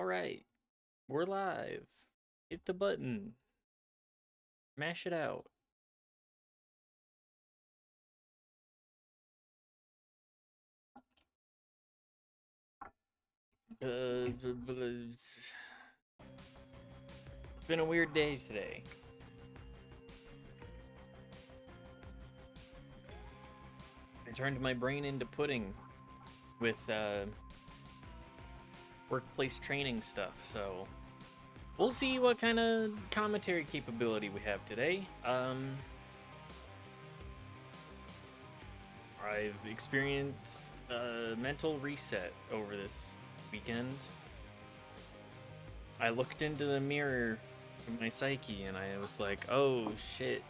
All right, we're live. Hit the button. Mash it out. It's been a weird day today. I turned my brain into pudding with workplace training stuff, so we'll see what kind of commentary capability we have today. I've experienced a mental reset over this weekend. I looked into the mirror of my psyche and I was like, oh shit.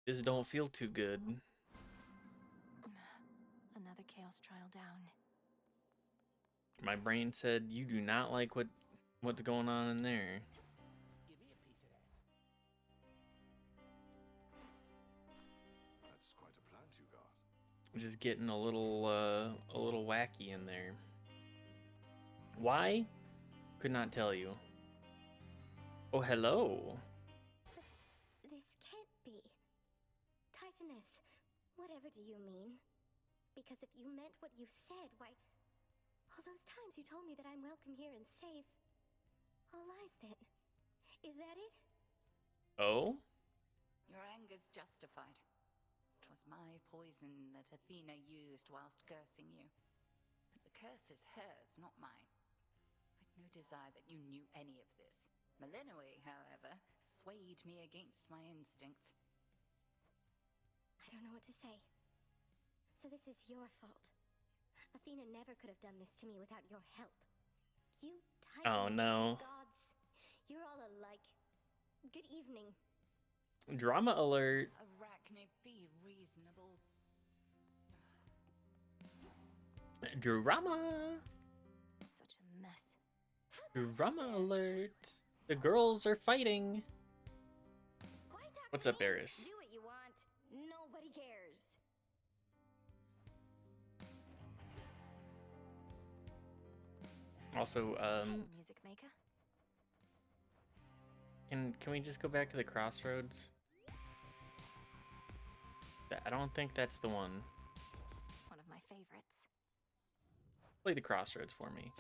This don't feel too good. Another chaos trial down. My brain said, you do not like what's going on in there. Give me a piece of that. That's quite a plant you got. Just getting a little wacky in there. Why? Could not tell you. Oh, hello. This can't be. Titanus, whatever do you mean? Because if you meant what you said, why... all those times you told me that I'm welcome here and safe... all lies then. Is that it? Oh? Your anger's justified. 'Twas my poison that Athena used whilst cursing you. But the curse is hers, not mine. I'd no desire that you knew any of this. Melinoe, however, swayed me against my instincts. I don't know what to say. So this is your fault. Athena never could have done this to me without your help. You titans Oh, no. and gods. You're all alike. Good evening. Drama alert. Arachne, be reasonable. Drama. Such a mess. Drama alert. The girls are fighting. Why talk What's to up, me? Eris? Do what you want. Nobody cares. Also, Hey, music maker. can we just go back to the crossroads? I don't think that's the one. One of my favorites. Play the crossroads for me.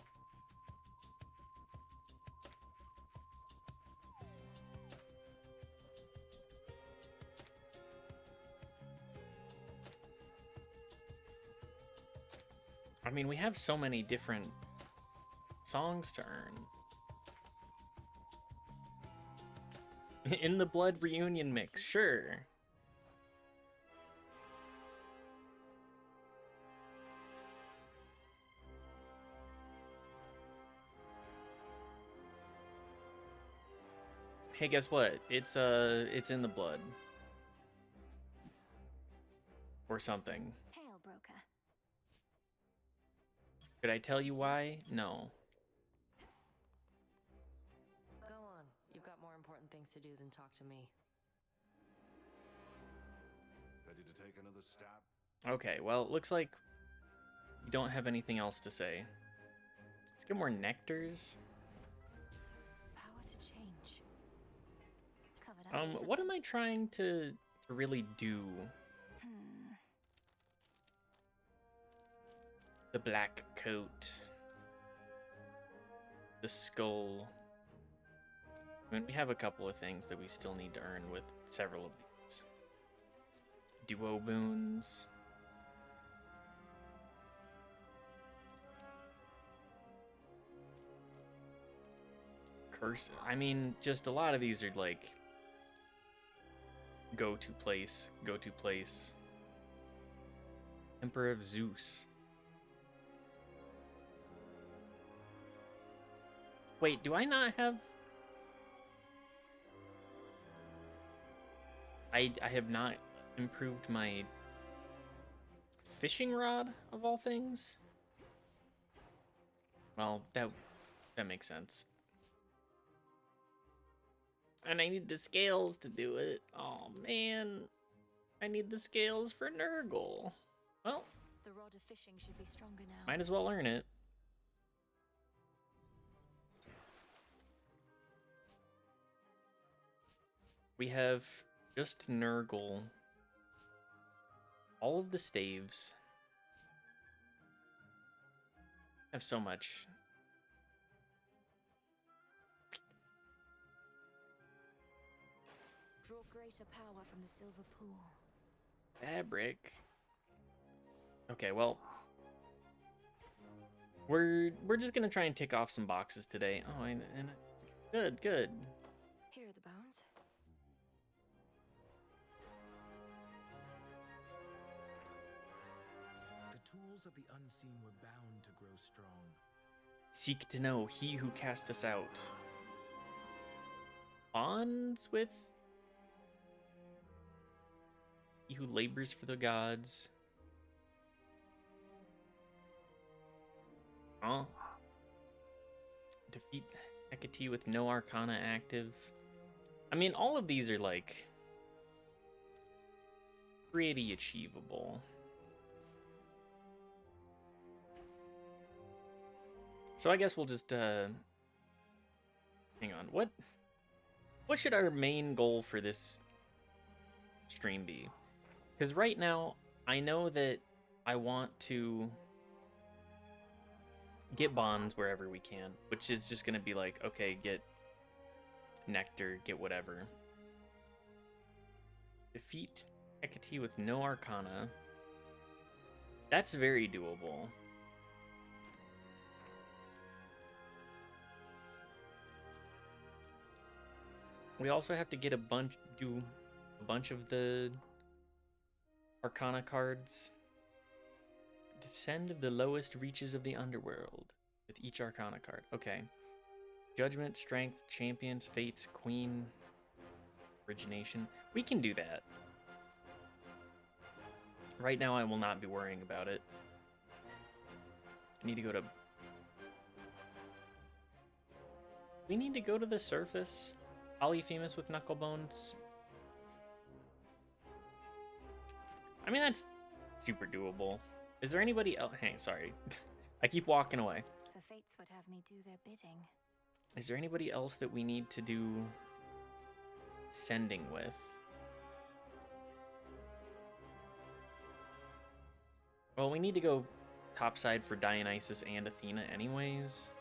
I mean, we have so many different songs to earn. In the Blood reunion mix, sure. Hey, guess what? It's in the blood. Or something. Hail, Broker. Could I tell you why? No. Go on. You've got more important things to do than talk to me. Ready to take another stab? Okay, well, it looks like you don't have anything else to say. Let's get more nectars. Power to change. Covered up. What am I trying to really do? The black coat. The skull. I mean, we have a couple of things that we still need to earn with several of these. Duo boons. Curse. I mean, just a lot of these are like go to place. Emperor of Zeus. Wait, do I not have... I have not improved my fishing rod, of all things? Well, that makes sense. And I need the scales to do it. Oh, man. I need the scales for Nurgle. Well, The rod of fishing should be stronger now. might as well learn it. We have just Nurgle. All of the staves. I have so much. Draw greater power from the silver pool. Fabric. Okay, well, we're just gonna try and tick off some boxes today. Oh, and good, good. Here are the bones. The tools of the unseen were bound to grow strong. Seek to know he who cast us out. Bonds with he who labors for the gods. Oh. Defeat Hecate with no arcana active. I mean, all of these are like pretty achievable. So I guess we'll just hang on. What should our main goal for this stream be? Because right now I know that I want to get bonds wherever we can, which is just gonna be like, okay, get nectar, get whatever. Defeat Hecate with no arcana. That's very doable. We also have to get do a bunch of the arcana cards. Descend of the lowest reaches of the underworld with each arcana card. Okay. Judgment, Strength, Champions, Fates, Queen, Origination. We can do that. Right now I will not be worrying about it. I need to go to... We need to go to the surface. Polyphemus with Knucklebones. I mean, that's super doable. Is there anybody else? Hey, sorry. I keep walking away. The fates would have me do their bidding. Is there anybody else that we need to do sending with? Well, we need to go topside for Dionysus and Athena anyways.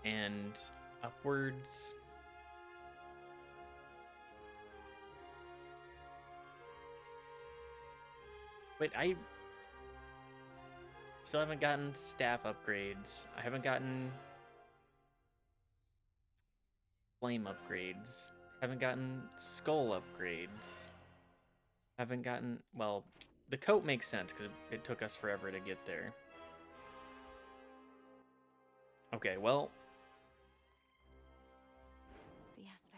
And upwards. Wait, I still haven't gotten staff upgrades. I haven't gotten flame upgrades. Haven't gotten skull upgrades. Haven't gotten, well, the coat makes sense because it took us forever to get there. Okay, well,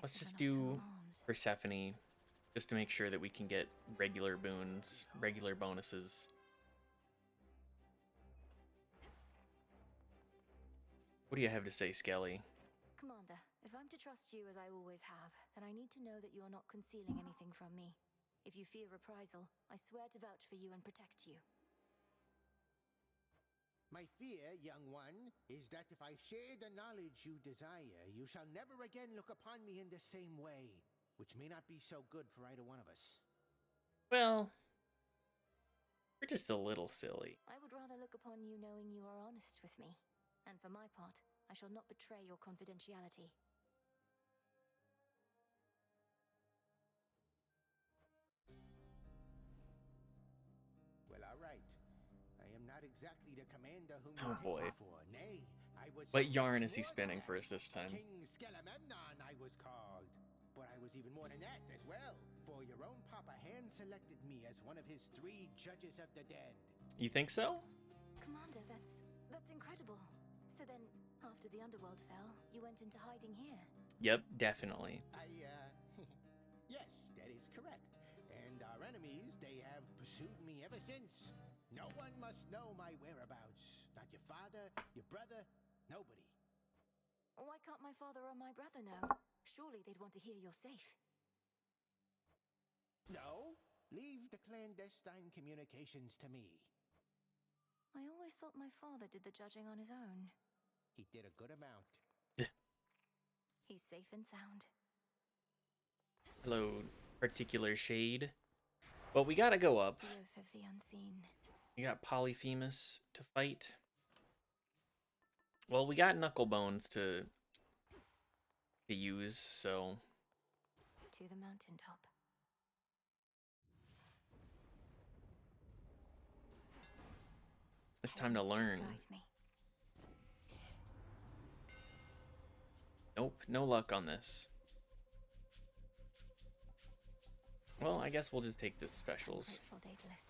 let's just do Persephone just to make sure that we can get regular boons, regular bonuses. What do you have to say, Skelly? Commander, if I'm to trust you as I always have, then I need to know that you're not concealing anything from me. If you fear reprisal, I swear to vouch for you and protect you. My fear, young one, is that if I share the knowledge you desire, you shall never again look upon me in the same way, which may not be so good for either one of us. Well, you're just a little silly. I would rather look upon you knowing you are honest with me. And for my part, I shall not betray your confidentiality. Well, all right. I am not exactly the commander whom Oh, you take boy. me for. Nay, I was What so yarn much is he more spinning than for that. us this time? King Skelememnon, I was called. But I was even more than that as well. For your own papa hand-selected me as one of his 3 judges of the dead. You think so? Commander, that's incredible. So then, after the underworld fell, you went into hiding here. Yep, definitely. Yes, that is correct. And our enemies, they have pursued me ever since. No one must know my whereabouts. Not your father, your brother, nobody. Why can't my father or my brother know? Surely they'd want to hear you're safe. No, leave the clandestine communications to me. I always thought my father did the judging on his own. He did a good amount. He's safe and sound. Hello, particular shade. Well, we gotta go up. The oath of the unseen. We got Polyphemus to fight. Well, we got Knucklebones to use, so... To the mountaintop. It's time to Just learn. guide me. Nope, no luck on this. Well, I guess we'll just take the specials. Grateful, Daedalus.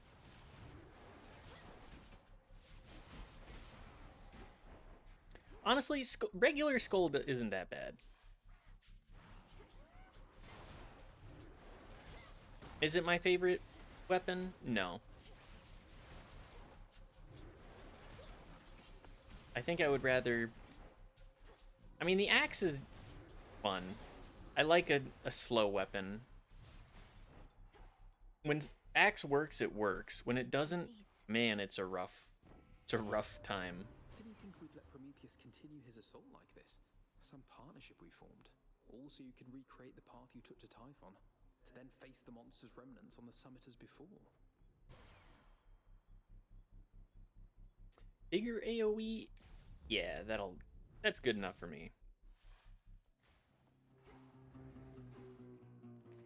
Honestly, regular Skull isn't that bad. Is it my favorite weapon? No. I think I would rather... I mean, the axe is fun. I like a slow weapon. When axe works, it works. When it doesn't, Succeeds. man, it's a rough time. Didn't think we'd let Prometheus continue his assault like this. Some partnership we formed. All so you can recreate the path you took to Typhon, to then face the monster's remnants on the summit as before. Bigger AoE? Yeah, that's good enough for me.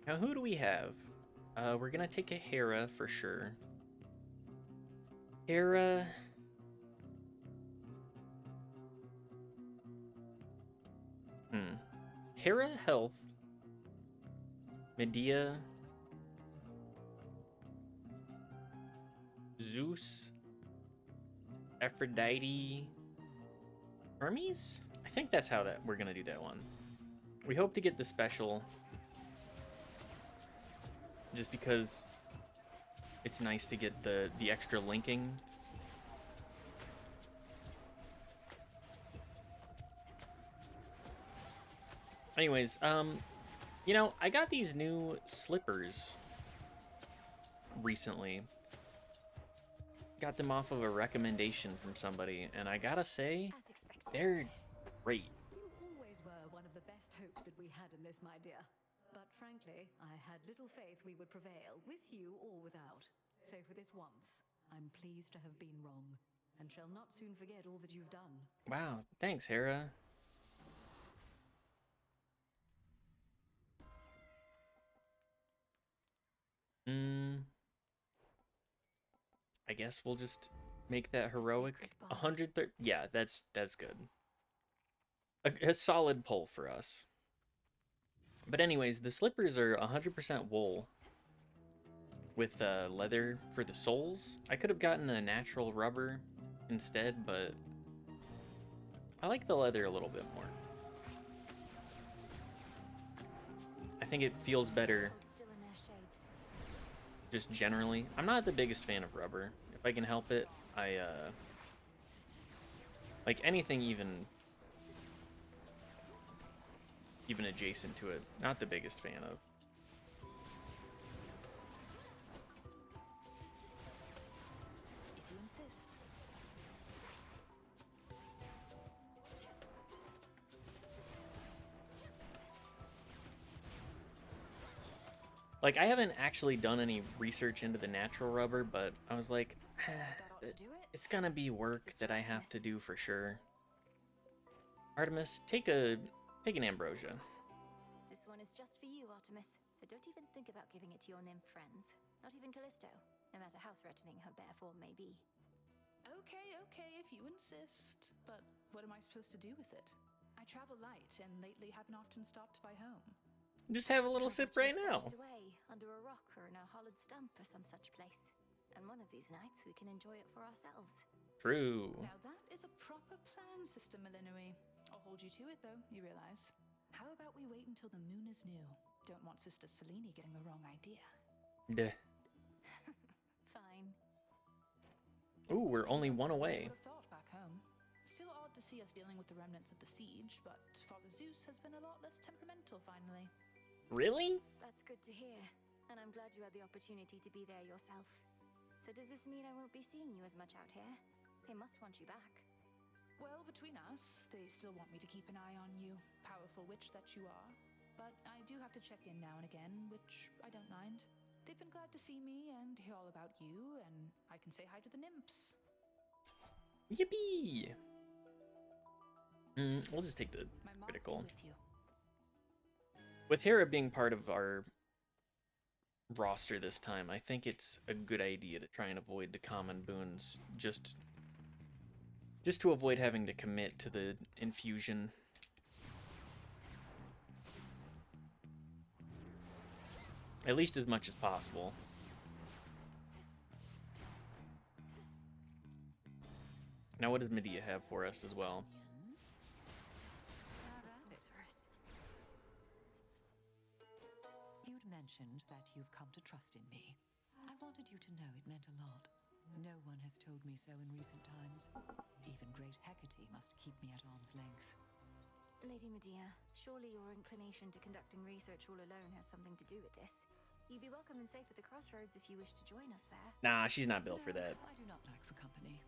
Now, who do we have? We're gonna take a Hera for sure. Hera... Hera health. Medea. Zeus. Aphrodite. Hermes? I think that's how we're gonna do that one. We hope to get the special. Just because it's nice to get the extra linking. Anyways, you know, I got these new slippers recently. Got them off of a recommendation from somebody, and I gotta say, As expected. they're great. You always were one of the best hopes that we had in this, my dear. But frankly, I had little faith we would prevail, with you or without. So for this once, I'm pleased to have been wrong, and shall not soon forget all that you've done. Wow, thanks, Hera. I guess we'll just make that heroic Sacred bond. 130. Yeah, that's good. A solid pull for us. But anyways, the slippers are 100% wool with leather for the soles. I could have gotten a natural rubber instead, but I like the leather a little bit more. I think it feels better Hold still in their shades. just generally. I'm not the biggest fan of rubber. If I can help it, I like anything even adjacent to it. Not the biggest fan of. If you insist. Like, I haven't actually done any research into the natural rubber, but I was like, That ought to do it. it's gonna be work that I have to do for sure. Artemis, take an ambrosia. This one is just for you, Artemis. So don't even think about giving it to your nymph friends. Not even Callisto, no matter how threatening her bare form may be. Okay, if you insist. But what am I supposed to do with it? I travel light and lately haven't often stopped by home. Just have a little How sip about you right now. stash it away under a rock or in a hollowed stump or some such place. And one of these nights we can enjoy it for ourselves. True. Now that is a proper plan, Sister Malinary. I'll hold you to it, though, you realize. How about we wait until the moon is new? Don't want Sister Selene getting the wrong idea. Duh. Fine. Ooh, we're only one I away. would have thought back home. Still odd to see us dealing with the remnants of the siege, but Father Zeus has been a lot less temperamental finally. Really? That's good to hear. And I'm glad you had the opportunity to be there yourself. So does this mean I won't be seeing you as much out here? They must want you back. Well, between us, they still want me to keep an eye on you, powerful witch that you are. But I do have to check in now and again, which I don't mind. They've been glad to see me and hear all about you, and I can say hi to the nymphs. Yippee! We'll just take the My mom critical. with you. With Hera being part of our roster this time, I think it's a good idea to try and avoid the common boons, just to avoid having to commit to the infusion. At least as much as possible. Now what does Medea have for us as well? You'd mentioned that you've come to trust in me. I wanted you to know it meant a lot. No one has told me so in recent times. Even great Hecate must keep me at arm's length. Lady Medea, surely your inclination to conducting research all alone has something to do with this. You'd be welcome and safe at the crossroads if you wish to join us there. Nah, she's not built for that. I do not lack for company.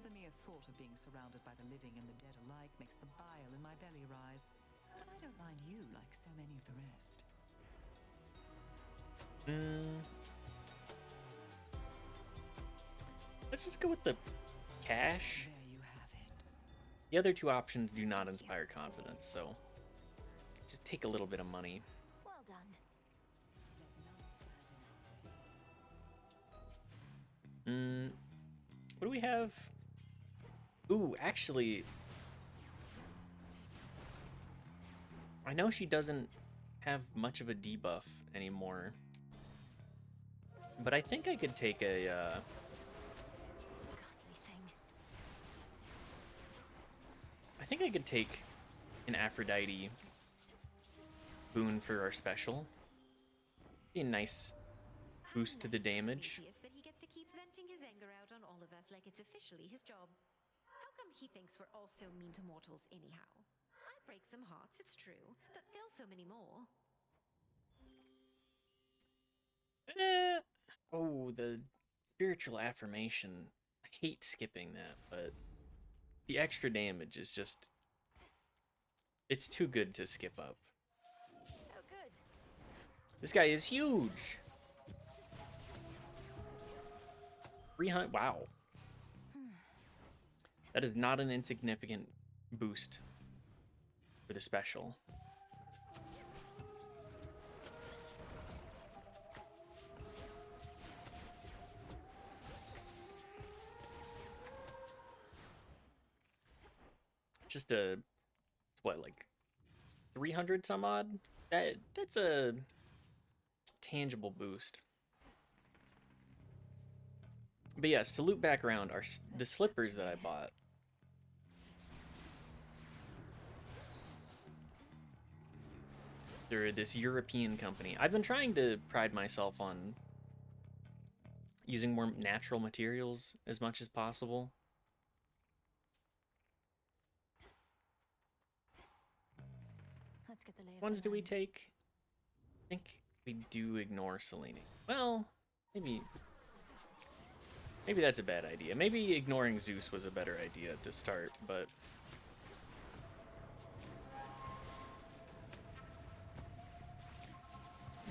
The mere thought of being surrounded by the living and the dead alike makes the bile in my belly rise. But I don't mind you like so many of the rest. Let's just go with the cash. There you have it. The other two options do not inspire confidence, so just take a little bit of money. Well done. What do we have? Ooh, actually, I know she doesn't have much of a debuff anymore, but I think I could take a Ghastly thing. I think I could take an Aphrodite boon for our special. Be a nice boost to the damage. That he gets to keep venting his anger out on all of us like it's officially his job. How come he thinks we're all so mean to mortals anyhow? I break some hearts, it's true, but fill so many more. Oh, the spiritual affirmation. I hate skipping that, but the extra damage is just... It's too good to skip up. Oh, good. This guy is huge! 300... Wow. That is not an insignificant boost for the special. Just a, what, like 300 some odd? That's a tangible boost. But yes, to loop back around, the slippers that I bought. They're this European company. I've been trying to pride myself on using more natural materials as much as possible. Let's get the lay of Ones the do we land. take? I think we do ignore Selene. Well, maybe that's a bad idea. Maybe ignoring Zeus was a better idea to start, but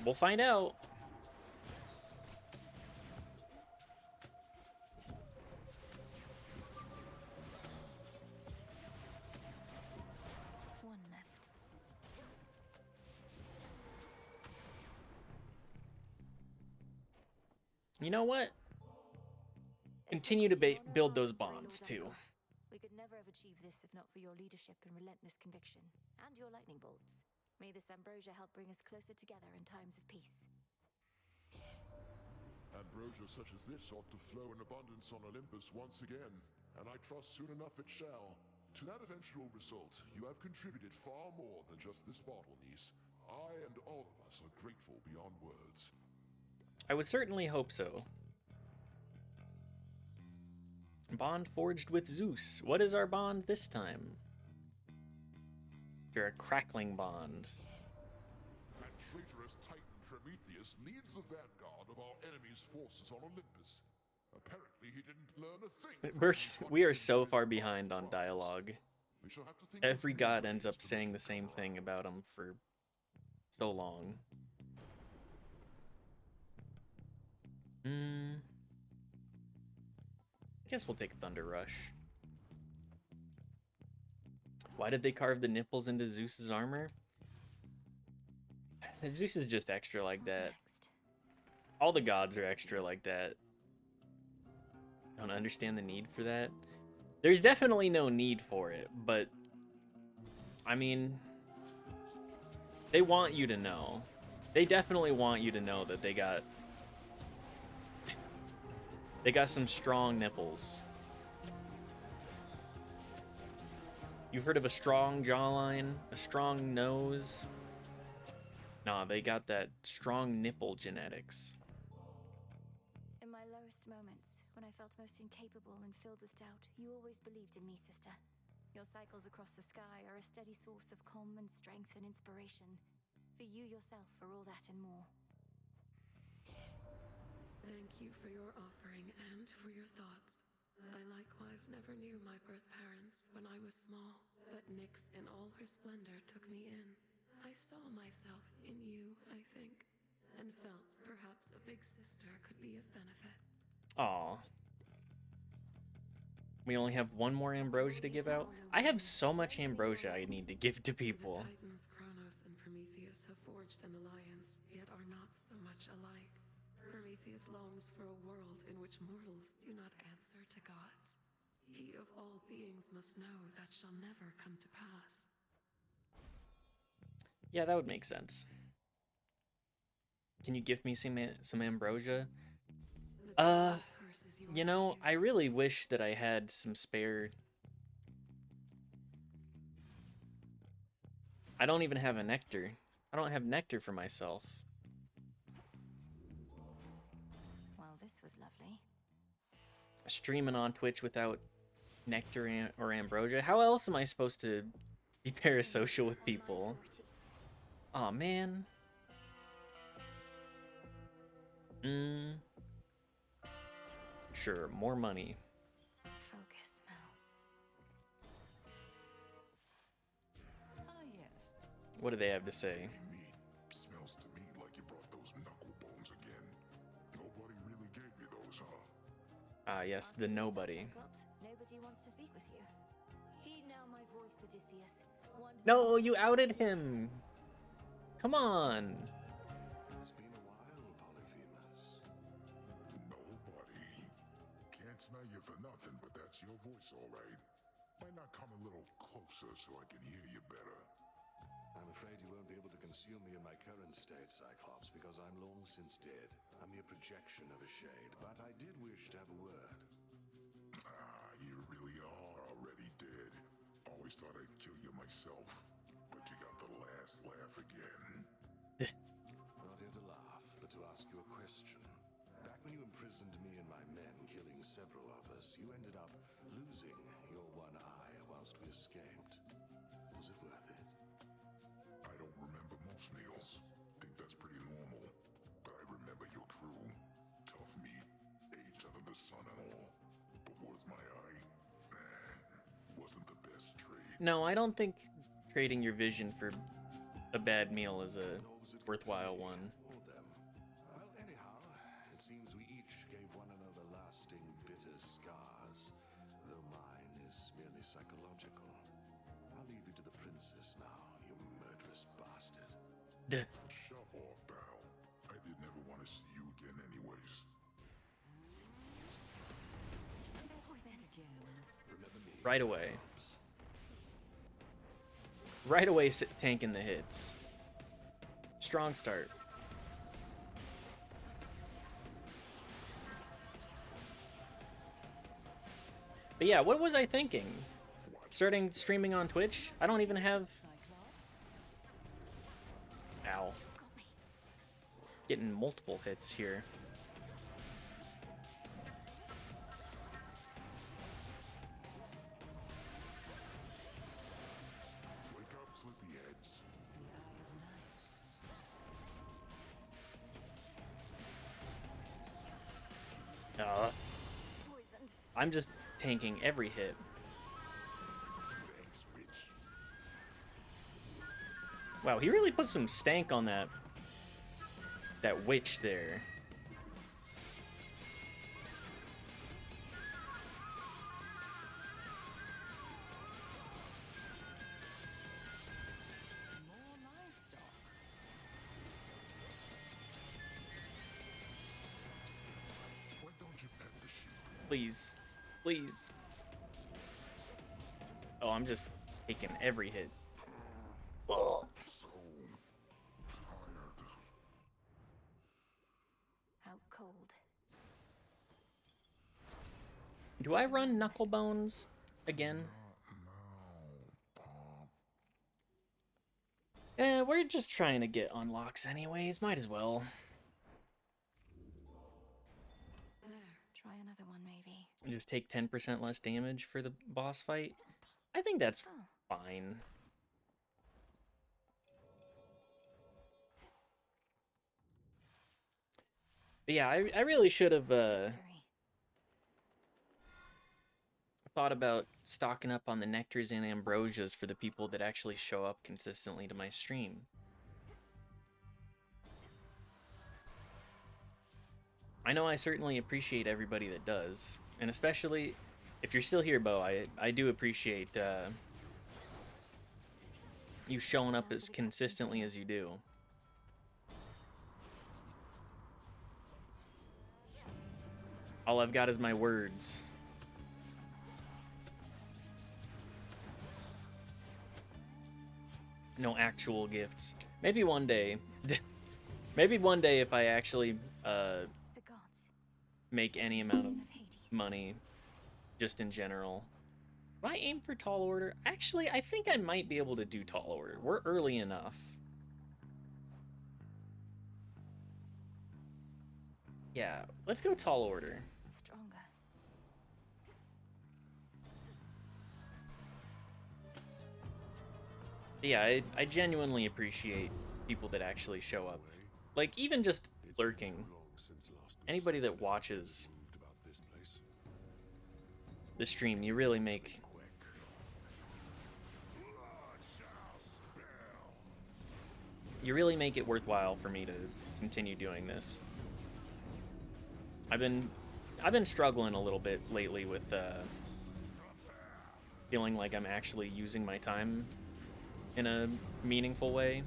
we'll find out. One left. You know what? Continue to build those bonds too. We could never have achieved this if not for your leadership and relentless conviction, and your lightning bolts. May this ambrosia help bring us closer together in times of peace. Ambrosia such as this ought to flow in abundance on Olympus once again, and I trust soon enough it shall. To that eventual result, you have contributed far more than just this bottle, niece. I and all of us are grateful beyond words. I would certainly hope so. Bond forged with Zeus. What is our bond this time? You're a crackling bond. That traitorous Titan Prometheus leads the vanguard of our enemy's forces on Olympus. Apparently he didn't learn a thing. We are so far behind on dialogue. We shall have to think of Every new god ways ends up to saying the make same it thing right. about him for so long. I guess we'll take Thunder Rush. Why did they carve the nipples into Zeus's armor? Zeus is just extra like that. All the gods are extra like that. Don't understand the need for that. There's definitely no need for it, but I mean, they want you to know. They definitely want you to know that they got some strong nipples. You've heard of a strong jawline, a strong nose? Nah, they got that strong nipple genetics. In my lowest moments, when I felt most incapable and filled with doubt, you always believed in me, sister. Your cycles across the sky are a steady source of calm and strength and inspiration. For you yourself are all that and more. Thank you for your offering and for your thoughts. I likewise never knew my birth parents when I was small, but Nyx in all her splendor took me in. I saw myself in you, I think, and felt perhaps a big sister could be of benefit. Aw. We only have one more ambrosia to give out? I have so much ambrosia I need to give to people. The Titans Kronos and Prometheus have forged an alliance, yet are not so much alike. Prometheus longs for a world in which mortals do not answer to gods. He of all beings must know that shall never come to pass. Yeah, that would make sense. Can you give me some ambrosia? You know, I really wish that I had some spare. I don't even have a nectar. I don't have nectar for myself. Well, this was lovely. Streaming on Twitch without nectar or ambrosia. How else am I supposed to be parasocial with people? Aw, man. Sure, more money. Focus, Mel. Ah, yes. What do they have to say? Smells to me like you brought those knuckle bones again. Nobody really gave you those, huh? Ah, yes, the nobody. Cyclops, nobody wants to speak with you. Heed now my voice, Odysseus. One who No, you outed him. Come on. It's been a while, Polyphemus. Nobody. Can't smell you for nothing, but that's your voice, all right. Why not come a little closer so I can hear you better? I'm afraid you won't be able to consume me in my current state, Cyclops, because I'm long since dead. A mere projection of a shade, but I did wish to have a word. Ah, you really are already dead. Always thought I'd kill you myself, but you got the last laugh again. Not here to laugh, but to ask you a question. Back when you imprisoned me and my men, killing several of us, you ended up losing your one eye whilst we escaped. Was it worth it? I don't remember most meals. Think that's pretty normal. But I remember your crew. Tough meat, aged under the sun and all. But worth my eye? Nah, wasn't the best trade. No, I don't think trading your vision for a bad meal is a worthwhile one. Or them? Well, anyhow, it seems we each gave one another lasting, bitter scars, though mine is merely psychological. I'll leave you to the princess now, you murderous bastard. Shove off, pal. I did never want to see you again anyways. Right away. Right away, tanking the hits. Strong start. But yeah, what was I thinking? Starting streaming on Twitch? I don't even have... Ow. Getting multiple hits here. Wake up, sleepyheads. I'm just tanking every hit. Wow, he really put some stank on that witch there. Please. Please. Oh, I'm just taking every hit. Ugh. Out cold. Do I run Knucklebones again? We're just trying to get unlocks anyways. Might as well. Try another one, maybe. Just take 10% less damage for the boss fight. I think that's fine. But yeah, I really should have thought about stocking up on the nectars and ambrosias for the people that actually show up consistently to my stream. I know I certainly appreciate everybody that does, and especially if you're still here, Bo, I do appreciate you showing up as consistently as you do. All I've got is my words. No actual gifts. Maybe one day. Maybe one day if I actually make any amount of money, just in general. Do I aim for tall order? Actually, I think I might be able to do tall order. We're early enough. Yeah, let's go tall order. Stronger. Yeah, I genuinely appreciate people that actually show up. Like, even just lurking. Anybody that watches the stream, you really make... You really make it worthwhile for me to continue doing this. I've been struggling a little bit lately with feeling like I'm actually using my time in a meaningful way.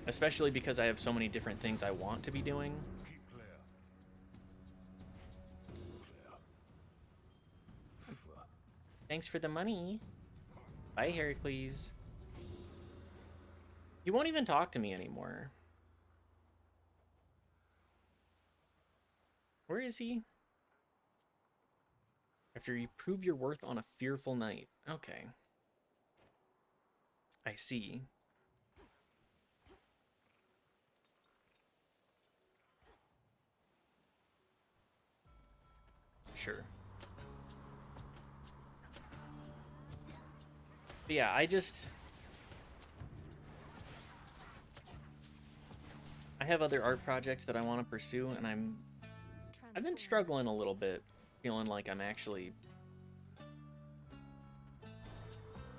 Especially because I have so many different things I want to be doing. Thanks for the money. Bye, Heracles. He won't even talk to me anymore. Where is he? After you prove your worth on a fearful night. Okay. I see. Sure. But yeah, I have other art projects that I want to pursue, and I've been struggling a little bit, feeling like I'm actually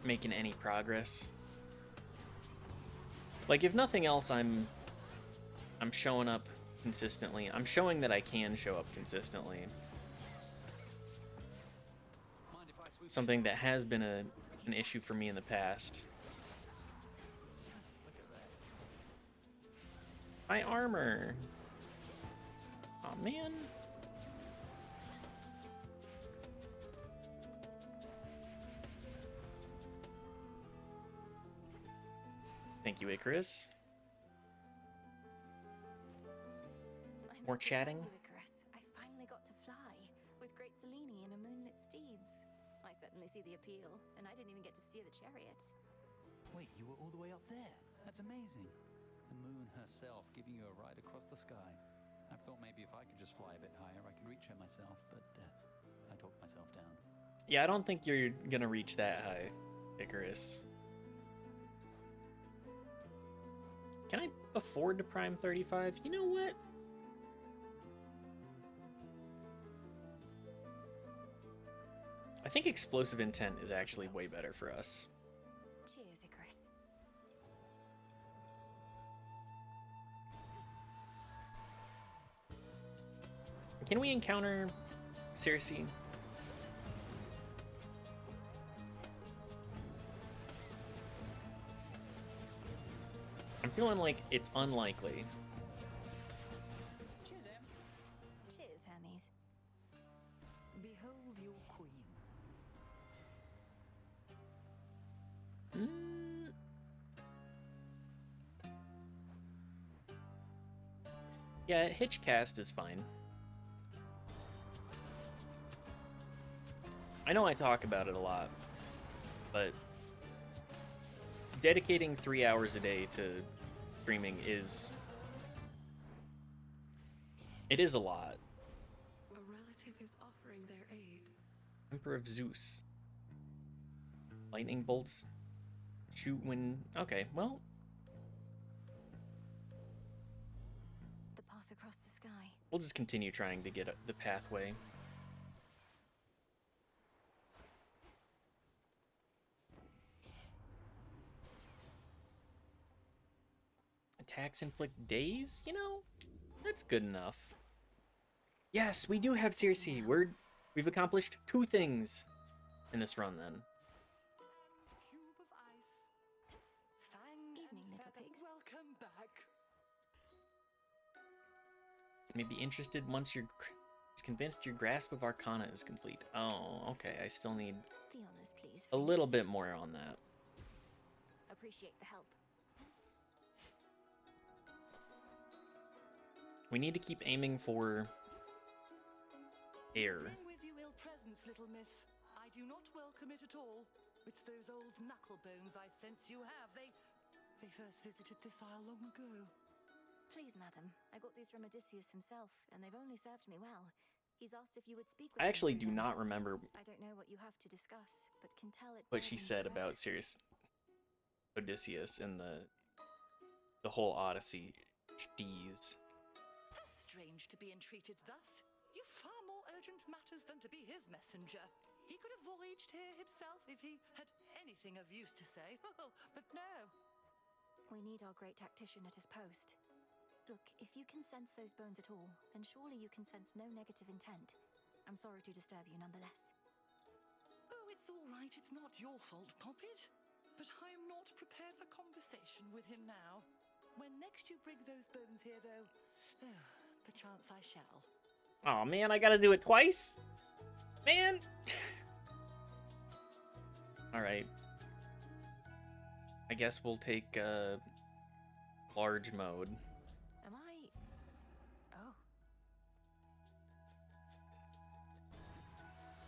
making any progress. Like, if nothing else, I'm showing up consistently. I'm showing that I can show up consistently. Something that has been an issue for me in the past. My armor. Aw, man. Thank you, Icarus. More chatting? I finally got to fly with Great Selene and a moonlit steeds. I certainly see the appeal, and I didn't even get to steer the chariot. Wait, you were all the way up there? That's amazing. The moon herself giving you a ride across the sky. I've thought maybe if I could just fly a bit higher, I could reach her myself, but I talked myself down. Yeah, I don't think you're gonna reach that high, Icarus. Can I afford to prime 35? You know what? I think explosive intent is actually way better for us. Cheers, Icarus. Can we encounter Circe? I'm feeling like it's unlikely. Cheers, Em. Cheers, Hermes. Behold your queen. Yeah, Hitchcast is fine. I know I talk about it a lot, but dedicating 3 hours a day to streaming is... It is a lot. A relative is offering their aid. Emperor of Zeus. Lightning bolts shoot when... Okay, well... The path across the sky. We'll just continue trying to get the pathway. Attacks inflict daze? You know, that's good enough. Yes, we do have Circe. We've accomplished 2 things in this run then. Evening, little pigs. Welcome back. May be interested once you're convinced your grasp of Arcana is complete. Oh, okay. I still need The honors, please. a little bit more on that. Appreciate the help. We need to keep aiming for air. Bring with you ill presence, little miss. I do not welcome it at all. It's those old knuckle bones I sense you have. They first visited this isle long ago. Please, madam. I got these from Odysseus himself, and they've only served me well. He's asked if you would speak with I him actually do through them. not remember I don't know what you have to discuss, but can tell it. what she burdens said your about rest. Circe, Odysseus and the whole Odyssey steez. How strange to be entreated thus. You've far more urgent matters than to be his messenger. He could have voyaged here himself if he had anything of use to say. But no. We need our great tactician at his post. Look, if you can sense those bones at all, then surely you can sense no negative intent. I'm sorry to disturb you nonetheless. Oh, it's all right. It's not your fault, Poppet. But I am not prepared for conversation with him now. When next you bring those bones here, though, perchance I shall. Oh man, I gotta do it twice? Man! Alright. I guess we'll take large mode. Am I... Oh.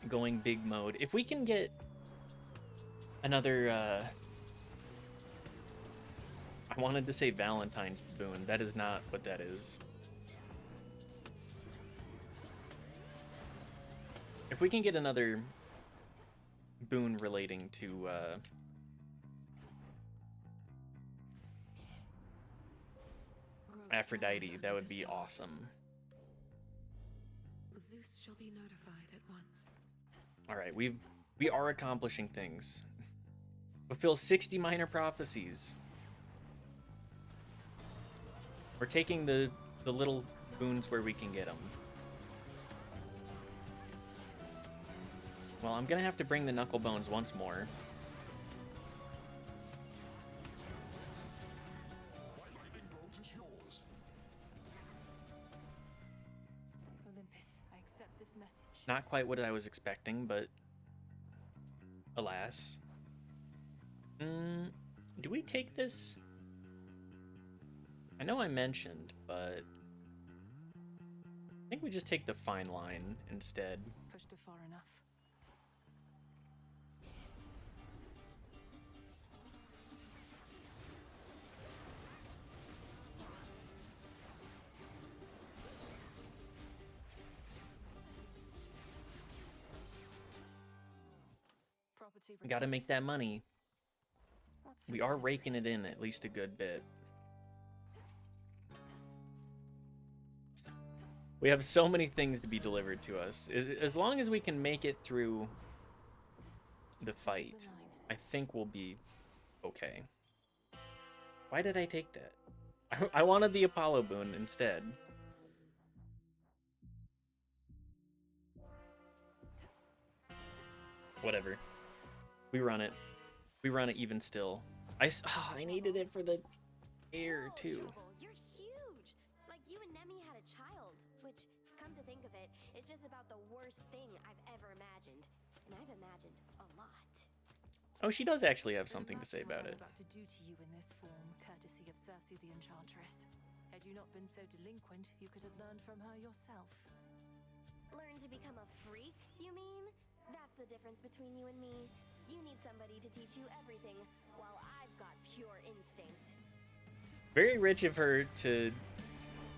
Going big mode. If we can get another I wanted to say Valentine's boon. That is not what that is. If we can get another boon relating to Aphrodite, that would be awesome. Zeus shall be notified at once. All right, we are accomplishing things. Fulfill 60 minor prophecies. We're taking the little boons where we can get them. Well, I'm gonna have to bring the knuckle bones once more. Olympus, I accept this message. Not quite what I was expecting, but alas. Do we take this? I know I mentioned, but I think we just take the fine line instead. Pushed her far enough. We gotta make that money. We are raking it in at least a good bit. We have so many things to be delivered to us. As long as we can make it through the fight, I think we'll be okay. Why did I take that? I wanted the Apollo boon instead. Whatever. We run it. We run it even still. I needed it for the air too. You're huge. Like you and Nemi had a child, which, come to think of it, is just about the worst thing I've ever imagined. And I've imagined a lot. Oh, she does actually have something to say about it. About to do to you in this form, courtesy of Circe the Enchantress. Had you not been so delinquent, you could have learned from her yourself. Learn to become a freak, you mean? That's the difference between you and me. You need somebody to teach you everything, while I've got pure instinct. Very rich of her to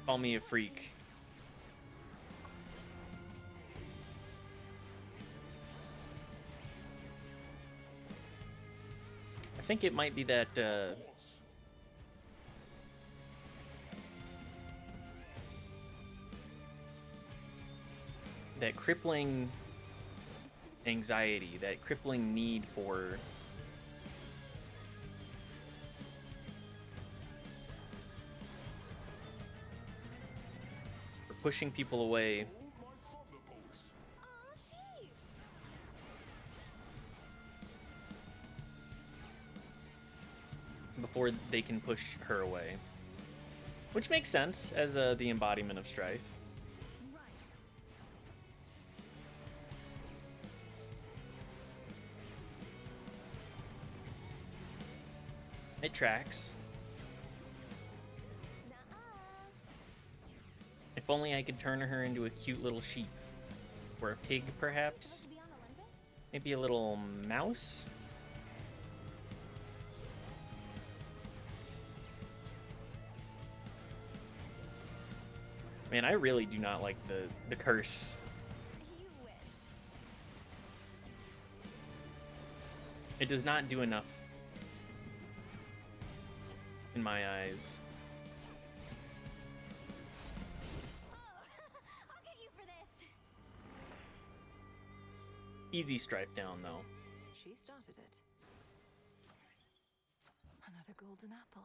call me a freak. I think it might be that that crippling anxiety, that crippling need for pushing people away. Before they can push her away. Which makes sense as the embodiment of strife. It tracks. If only I could turn her into a cute little sheep. Or a pig, perhaps. Maybe a little mouse? Man, I really do not like the curse. It does not do enough in my eyes. I'll get you for this. Easy strife down, though. She started it. Another golden apple.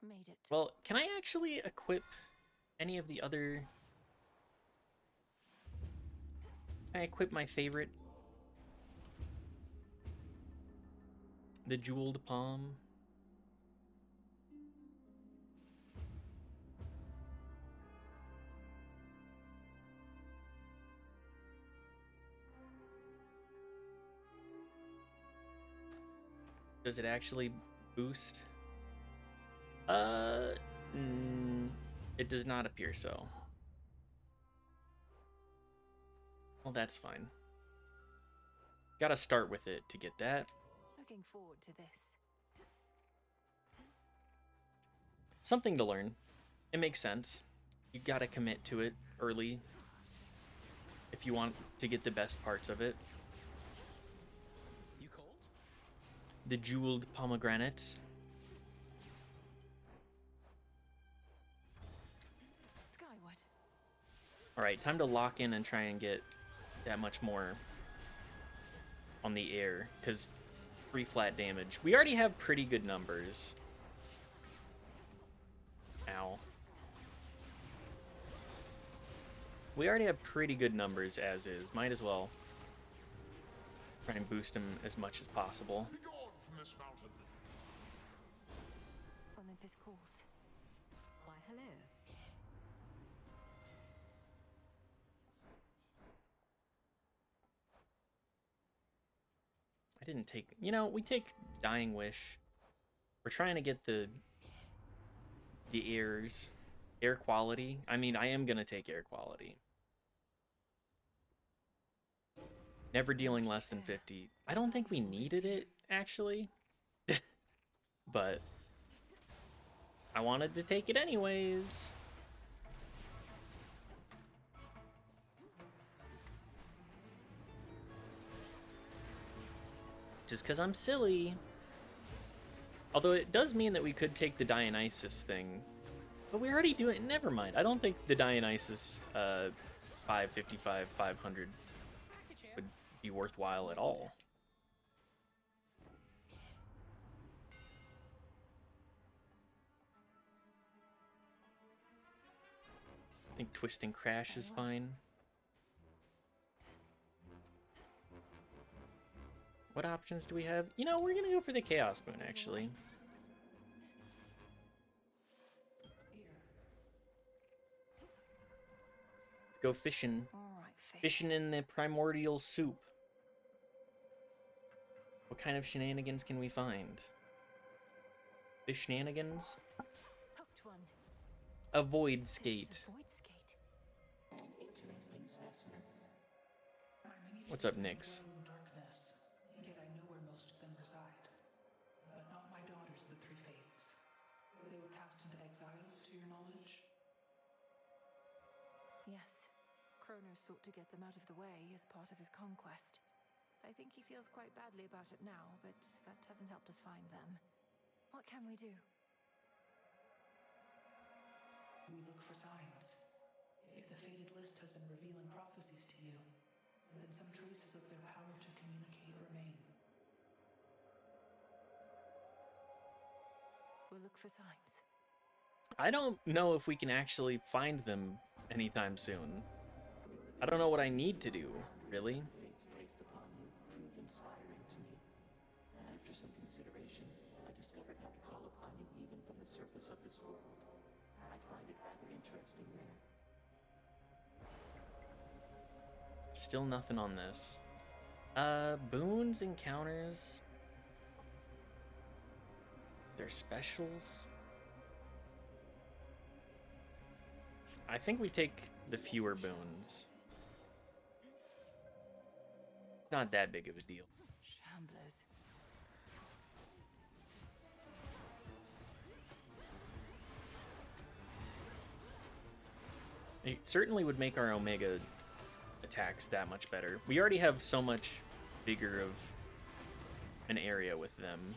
Made it. Well, can I actually equip any of the other... Can I equip my favorite? The jeweled palm. Does it actually boost? It does not appear so. Well, that's fine. Gotta start with it to get that. Looking forward to this. Something to learn. It makes sense. You gotta commit to it early if you want to get the best parts of it. You cold? The jeweled pomegranate. Skyward. Alright, time to lock in and try and get that much more on the air, because free flat damage. We already have pretty good numbers. Ow. We already have pretty good numbers as is. Might as well try and boost them as much as possible. Be gone from this mountain. Olympus calls. Why, hello. I didn't take... You know, we take Dying Wish. We're trying to get the airs. Air quality. I mean, I am going to take air quality. Never dealing less than 50. I don't think we needed it, actually. But I wanted to take it anyways. Just because I'm silly. Although it does mean that we could take the Dionysus thing. But we already do it. Never mind. I don't think the Dionysus 555, 500 would be worthwhile at all. I think Twist and Crash is fine. What options do we have? You know, we're gonna go for the Chaos Moon, actually. Let's go fishing. Fishing in the primordial soup. What kind of shenanigans can we find? Fish shenanigans? Hooked one. Avoid skate. What's up, Nyx? Darkness, yet I know where most of them reside. But not my daughters, the Three Fates. They were cast into exile, to your knowledge? Yes. Kronos sought to get them out of the way as part of his conquest. I think he feels quite badly about it now, but that hasn't helped us find them. What can we do? We look for signs. If the Fated List has been revealing prophecies to you, then some traces of their power to communicate remain. We'll look for signs. I don't know if we can actually find them anytime soon. I don't know what I need to do, really. Fates placed upon you prove inspiring to me. After some consideration, I discovered how to call upon you even from the surface of this world. I find it rather interesting there. Still nothing on this. Boons, encounters. Their specials. I think we take the fewer boons. It's not that big of a deal. Shamblers. It certainly would make our Omega attacks that much better. We already have so much bigger of an area with them.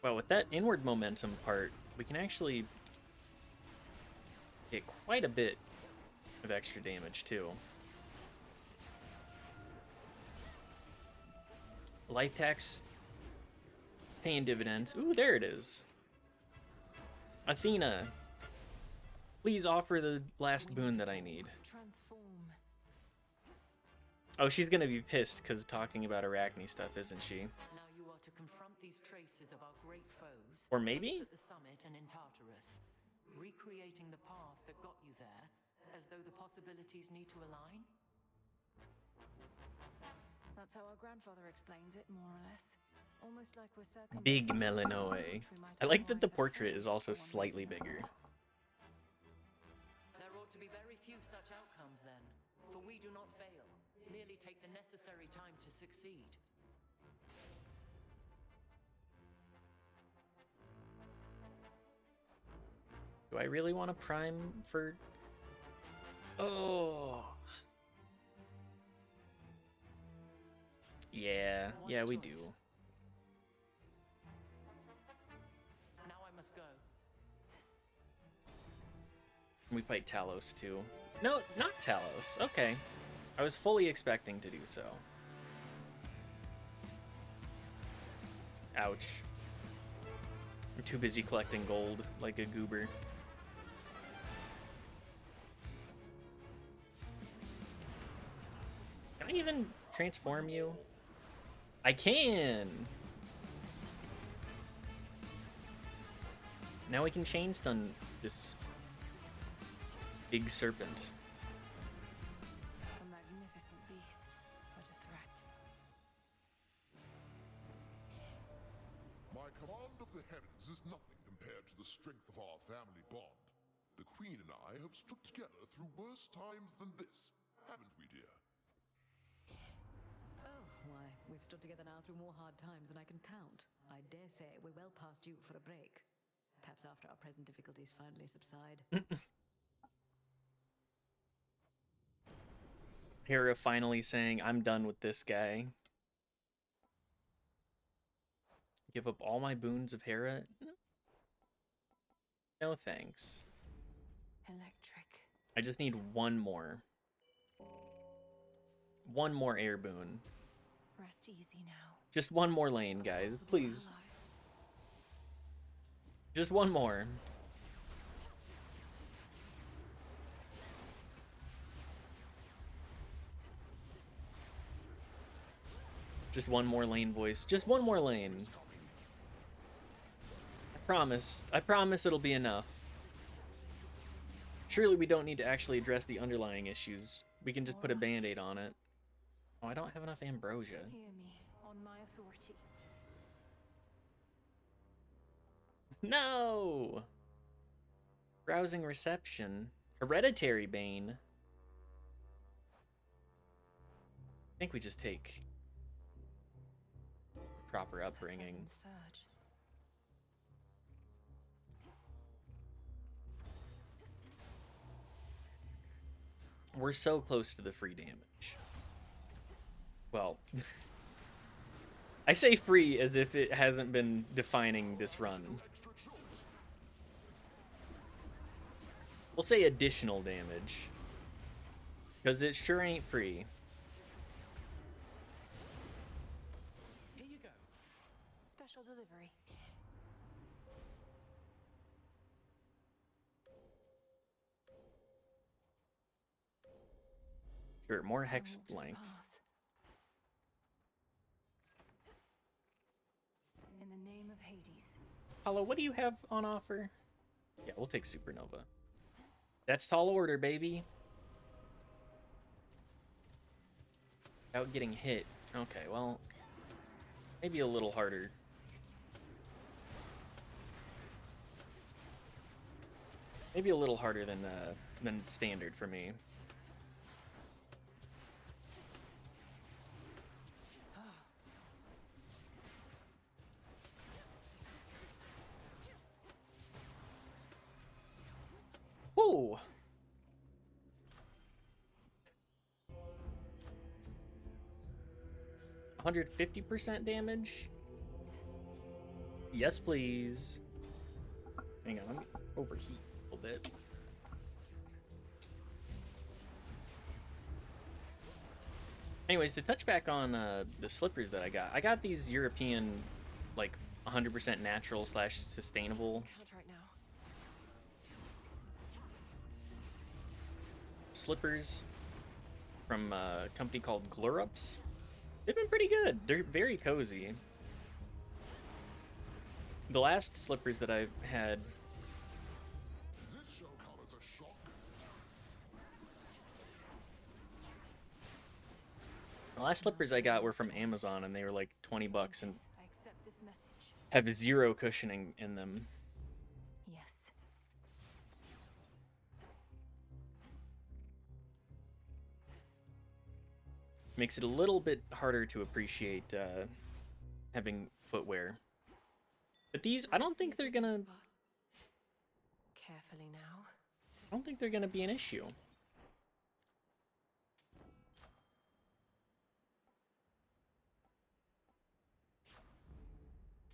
Well, with that inward momentum part, we can actually get quite a bit of extra damage too. Life tax paying dividends. Ooh, there it is. Athena, please offer the last boon that I need. Transform. Oh, she's gonna be pissed because talking about Arachne stuff, isn't she? Now you are to confront these traces of our great foes. Or maybe? At the summit and in Tartarus, recreating the path that got you there, as though the possibilities need to align. That's how our grandfather explains it, more or less. Almost like we're Big Melinoe. I like that the portrait is also slightly bigger. There ought to be very few such outcomes then, for we do not fail, merely take the necessary time to succeed. Do I really want to prime for... Oh. Yeah, we do. Now I must go. We fight Talos too. No, not Talos. Okay. I was fully expecting to do so. Ouch. I'm too busy collecting gold like a goober. Can I even transform you? I can! Now we can chain stun this big serpent. A magnificent beast, but a threat. My command of the heavens is nothing compared to the strength of our family bond. The Queen and I have stood together through worse times than this, haven't we, dear? Oh, why, we've stood together now through more hard times than I can count. I dare say we're well past due for a break. Perhaps after our present difficulties finally subside. Hera finally saying, I'm done with this guy. Give up all my boons of Hera? No thanks. Electric. I just need one more. One more air boon. Rest easy now. Just one more lane, guys, please. Just one more. Just one more lane, voice. Just one more lane. I promise it'll be enough. Surely we don't need to actually address the underlying issues. We can just put a band-aid on it. Oh, I don't have enough ambrosia. Hear me on my authority. No! Rousing reception. Hereditary Bane. I think we just take proper upbringing. Surge. We're so close to the free damage. Well, I say free as if it hasn't been defining this run. We'll say additional damage, because it sure ain't free. Here you go. Special delivery. Sure, more hex length. In the name of Hades. Hollow, what do you have on offer? Yeah, we'll take Supernova. That's tall order, baby. Without getting hit. Okay, well, maybe a little harder. Maybe a little harder than standard for me. Ooh. $150% damage? Yes, please. Hang on, let me overheat a little bit. Anyways, to touch back on the slippers that I got these European, like, 100% natural / sustainable slippers from a company called Glurups. They've been pretty good. They're very cozy. The last slippers that I've had, the last slippers I got were from Amazon, and they were like 20 bucks and I accept this message. have zero cushioning in them. Yes. Makes it a little bit harder to appreciate having footwear. But these, I don't think they're gonna... Carefully now. I don't think they're gonna be an issue.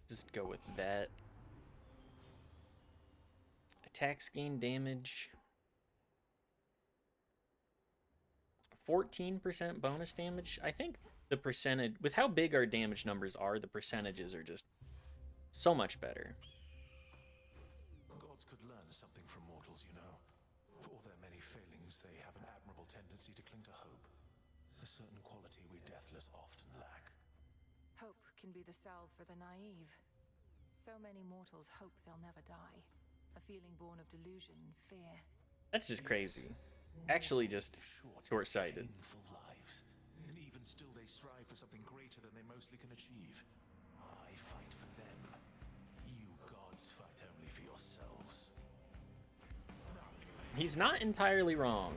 Just go with that. Attacks gain damage. 14% bonus damage. I think the percentage, with how big our damage numbers are, the percentages are just so much better. Gods could learn something from mortals, you know. For all their many failings, they have an admirable tendency to cling to hope. A certain quality we deathless often lack. Hope can be the salve for the naive. So many mortals hope they'll never die. A feeling born of delusion, fear. That's just crazy. Actually just short-sighted. Painful lives. And even still they strive for something greater than they mostly can achieve. I fight for them. You gods fight only for yourselves. He's not entirely wrong.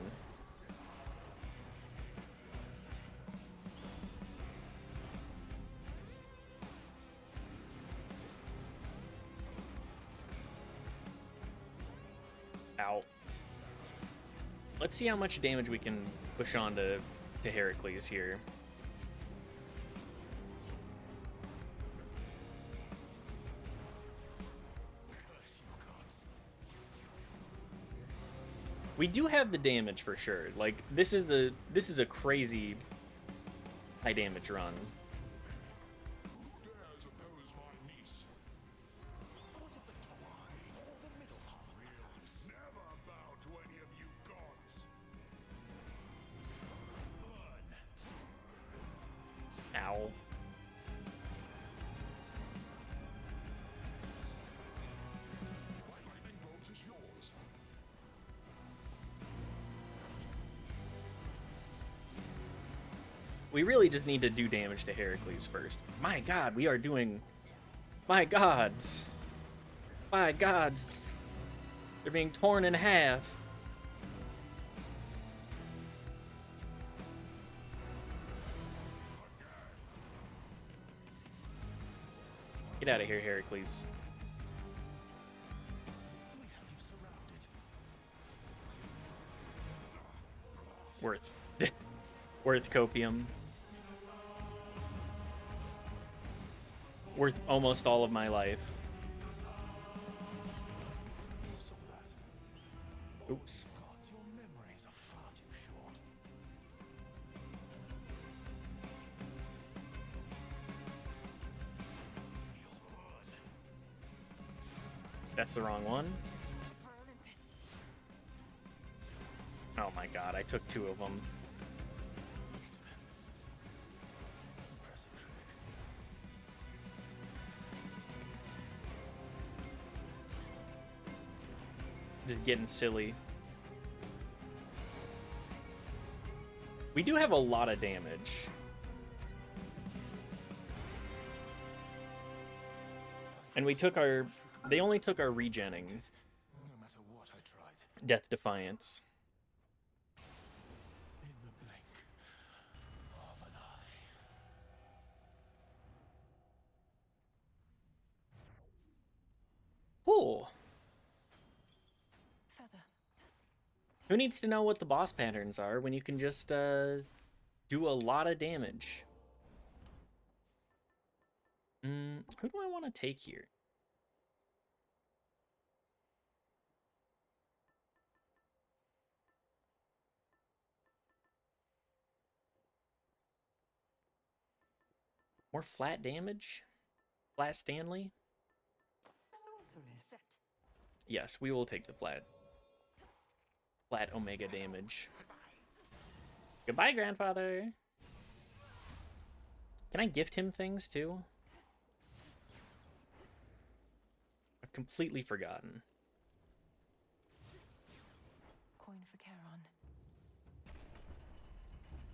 Ow. Let's see how much damage we can push on to Heracles here. We do have the damage for sure. Like, this is a crazy high damage run. Ow. We really just need to do damage to Heracles first. My god, we are doing... My gods. My gods. They're being torn in half. Get out of here, Heracles. Worth. Worth copium. Worth almost all of my life. Oops. That's the wrong one. Oh my god, I took 2 of them. Just getting silly. We do have a lot of damage. And we took our... They only took our regenning. No matter what I tried. Death Defiance. In the blink of an eye. Cool. Feather. Who needs to know what the boss patterns are when you can just do a lot of damage? Who do I want to take here? More flat damage? Flat Stanley? Sorceress. Yes, we will take the flat. Flat Omega damage. Goodbye, grandfather. Can I gift him things too? I've completely forgotten. Coin for Charon.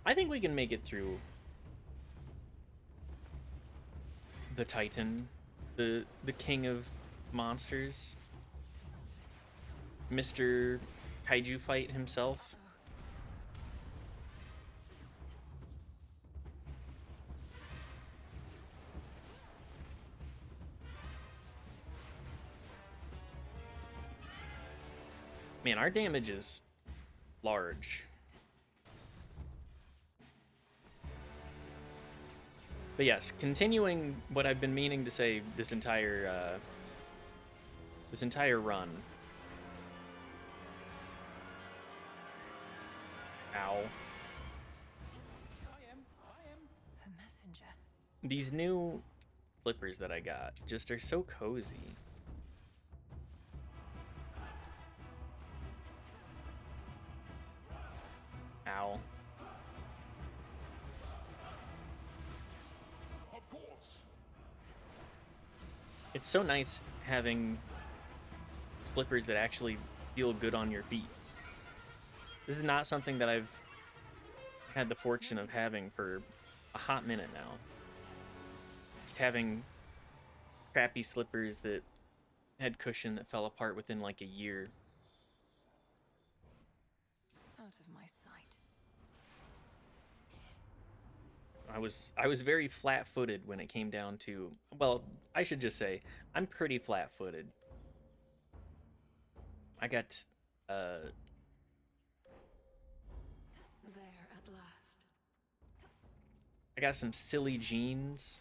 I think we can make it through the Titan, the king of monsters, Mr. Kaiju Fight himself. Man, our damage is large. But yes, continuing what I've been meaning to say this entire run. Ow. The messenger. These new flippers that I got just are so cozy. Ow. It's so nice having slippers that actually feel good on your feet. This is not something that I've had the fortune of having for a hot minute now. Just having crappy slippers that had cushion that fell apart within like a year. Out of my sight. I was very flat-footed when it came down to, well, I should just say I'm pretty flat-footed. I got There at last. I got some silly jeans.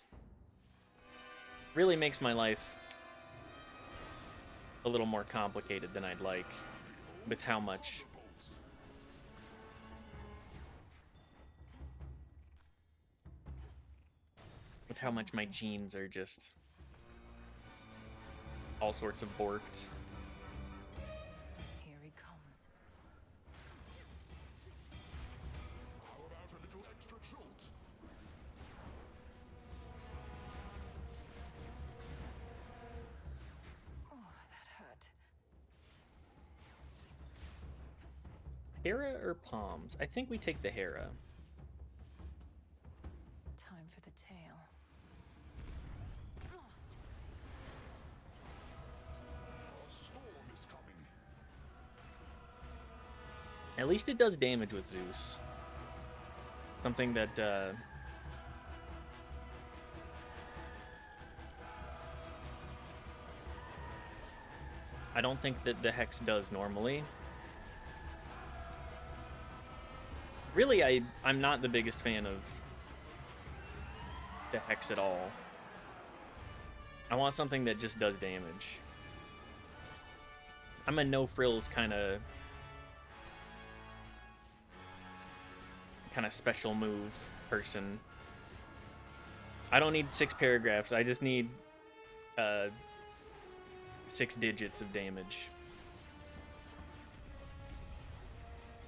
Really makes my life a little more complicated than I'd like with how much how much my genes are just all sorts of borked. Here he comes. How about a little extra jolt? Oh, that hurt. Hera or Palms? I think we take the Hera. Time for the tail. Blast. A storm is coming. At least it does damage with Zeus. Something that, I don't think that the Hex does normally. Really, I'm not the biggest fan of the Hex at all. I want something that just does damage. I'm a no-frills kind of special move person. I don't need 6 paragraphs. I just need 6 digits of damage.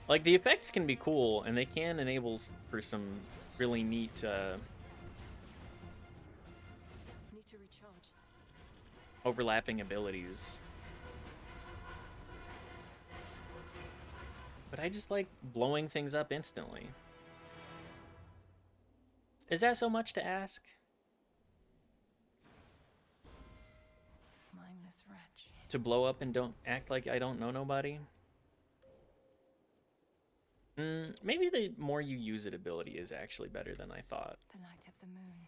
Like, the effects can be cool, and they can enable for some really neat Need to recharge. overlapping abilities. But I just like blowing things up instantly. Is that so much to ask? Mindless wretch. To blow up and don't act like I don't know nobody? Maybe the more you use it ability is actually better than I thought. The light of the moon.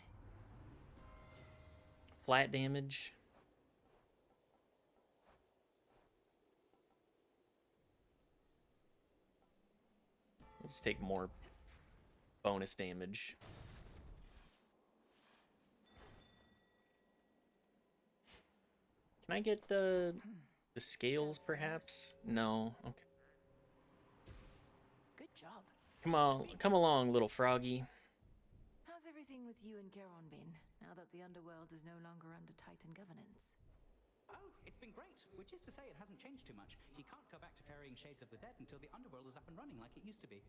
Flat damage. Let's take more bonus damage. Can I get the scales, perhaps? No. Okay. Good job. Come along, little froggy. How's everything with you and Geron been, now that the underworld is no longer under Titan governance? Oh, it's been great, which is to say it hasn't changed too much. He can't go back to ferrying Shades of the Dead until the underworld is up and running like it used to be.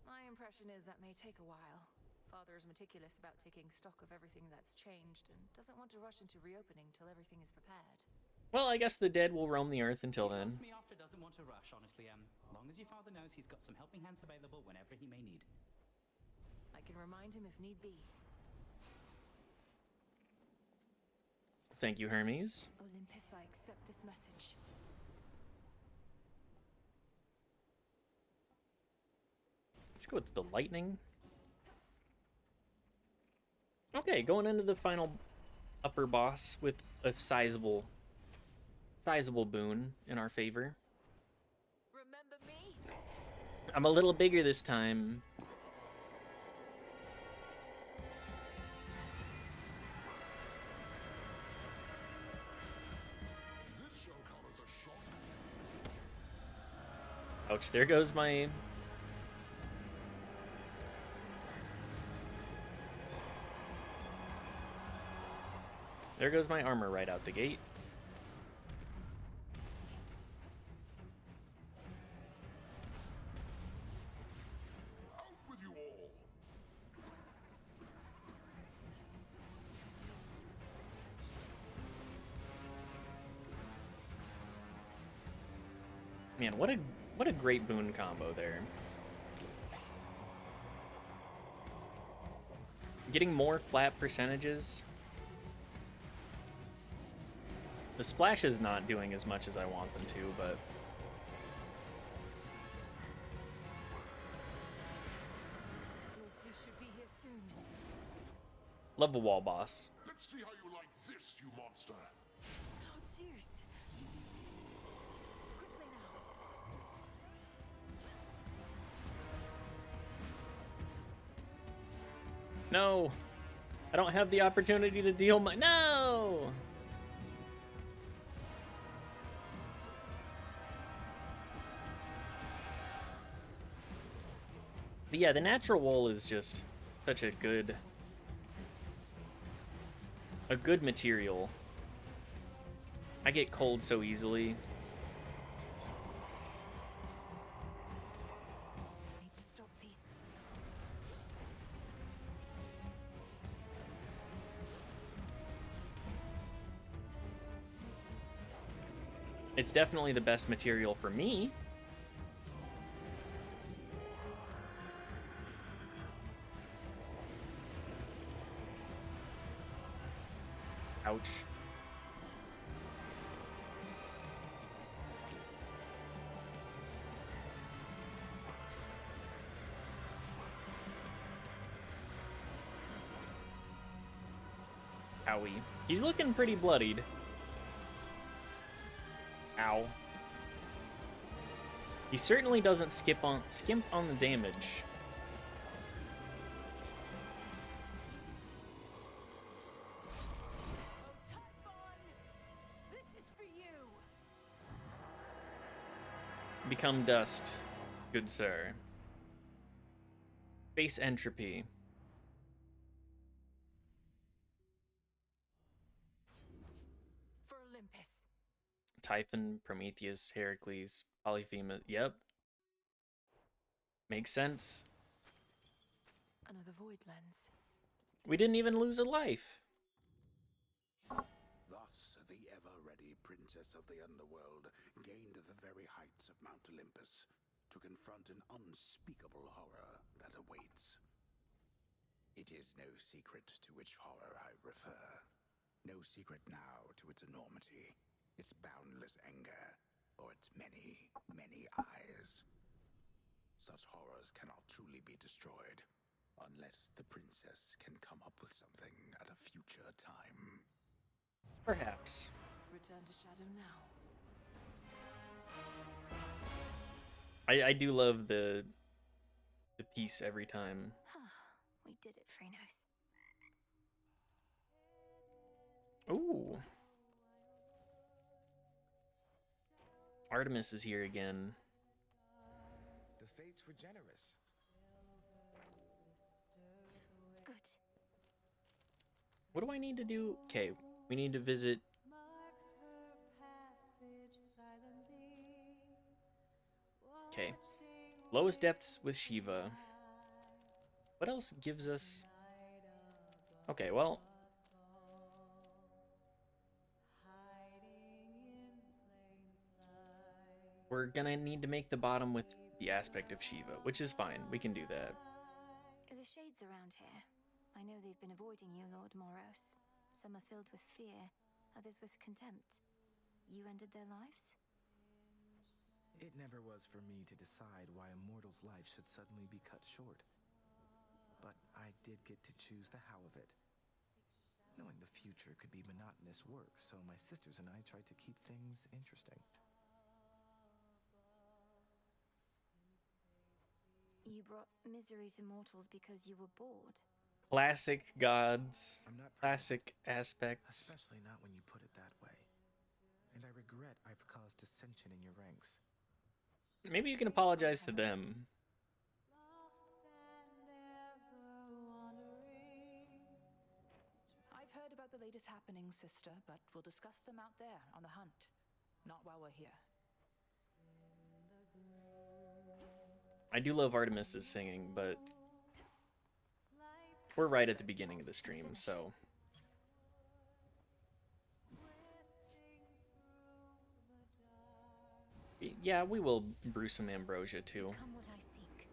My impression is that may take a while. Father is meticulous about taking stock of everything that's changed and doesn't want to rush into reopening till everything is prepared. Well, I guess the dead will roam the earth until then. Me after doesn't want to rush, honestly. Long as your father knows he's got some helping hands available whenever he may need. I can remind him if need be. Thank you, Hermes. Olympus, I accept this message. Let's go with the lightning. Okay, going into the final upper boss with a sizable boon in our favor. Remember me? I'm a little bigger this time. This shall come as a shock. Ouch, there goes my... There goes my armor right out the gate. Out with you all. Man, what a great boon combo there. Getting more flat percentages. The splash is not doing as much as I want them to, but Lord Zeus should be here soon. love a wall boss. Let's see how you like this, you monster. Lord Zeus! Quickly now. No! I don't have the opportunity to deal my... No! But yeah, the natural wall is just such a good A good material. I get cold so easily. Need to stop these. It's definitely the best material for me. Ouch. Owie. He's looking pretty bloodied. Ow. He certainly doesn't skimp on the damage. Become dust, good sir. Base entropy. For Olympus. Typhon, Prometheus, Heracles, Polyphemus. Yep. Makes sense. Another void lens. We didn't even lose a life. Thus, the ever-ready princess of the underworld gained the very heights of Mount Olympus to confront an unspeakable horror that awaits. It is no secret to which horror I refer. No secret now to its enormity, its boundless anger, or its many, many eyes. Such horrors cannot truly be destroyed unless the princess can come up with something at a future time. Perhaps. Return to Shadow now. I do love the piece every time. We did it, Phrenos. Ooh. Artemis is here again. The fates were generous. Good. What do I need to do? Okay, we need to visit. Okay. Lowest depths with Shiva. What else gives us... Okay, well... We're gonna need to make the bottom with the aspect of Shiva, which is fine. We can do that. The shades around here. I know they've been avoiding you, Lord Moros. Some are filled with fear, others with contempt. You ended their lives? It never was for me to decide why a mortal's life should suddenly be cut short. But I did get to choose the how of it. Knowing the future could be monotonous work, so my sisters and I tried to keep things interesting. You brought misery to mortals because you were bored. Classic gods. I'm not proud, Classic aspects. especially not when you put it that way. And I regret I've caused dissension in your ranks. Maybe you can apologize to them. I've heard about the latest happenings, sister, but we'll discuss them out there on the hunt, not while we're here. I do love Artemis's singing, but we're right at the beginning of the stream, so... Yeah, we will brew some ambrosia too. Become what I seek.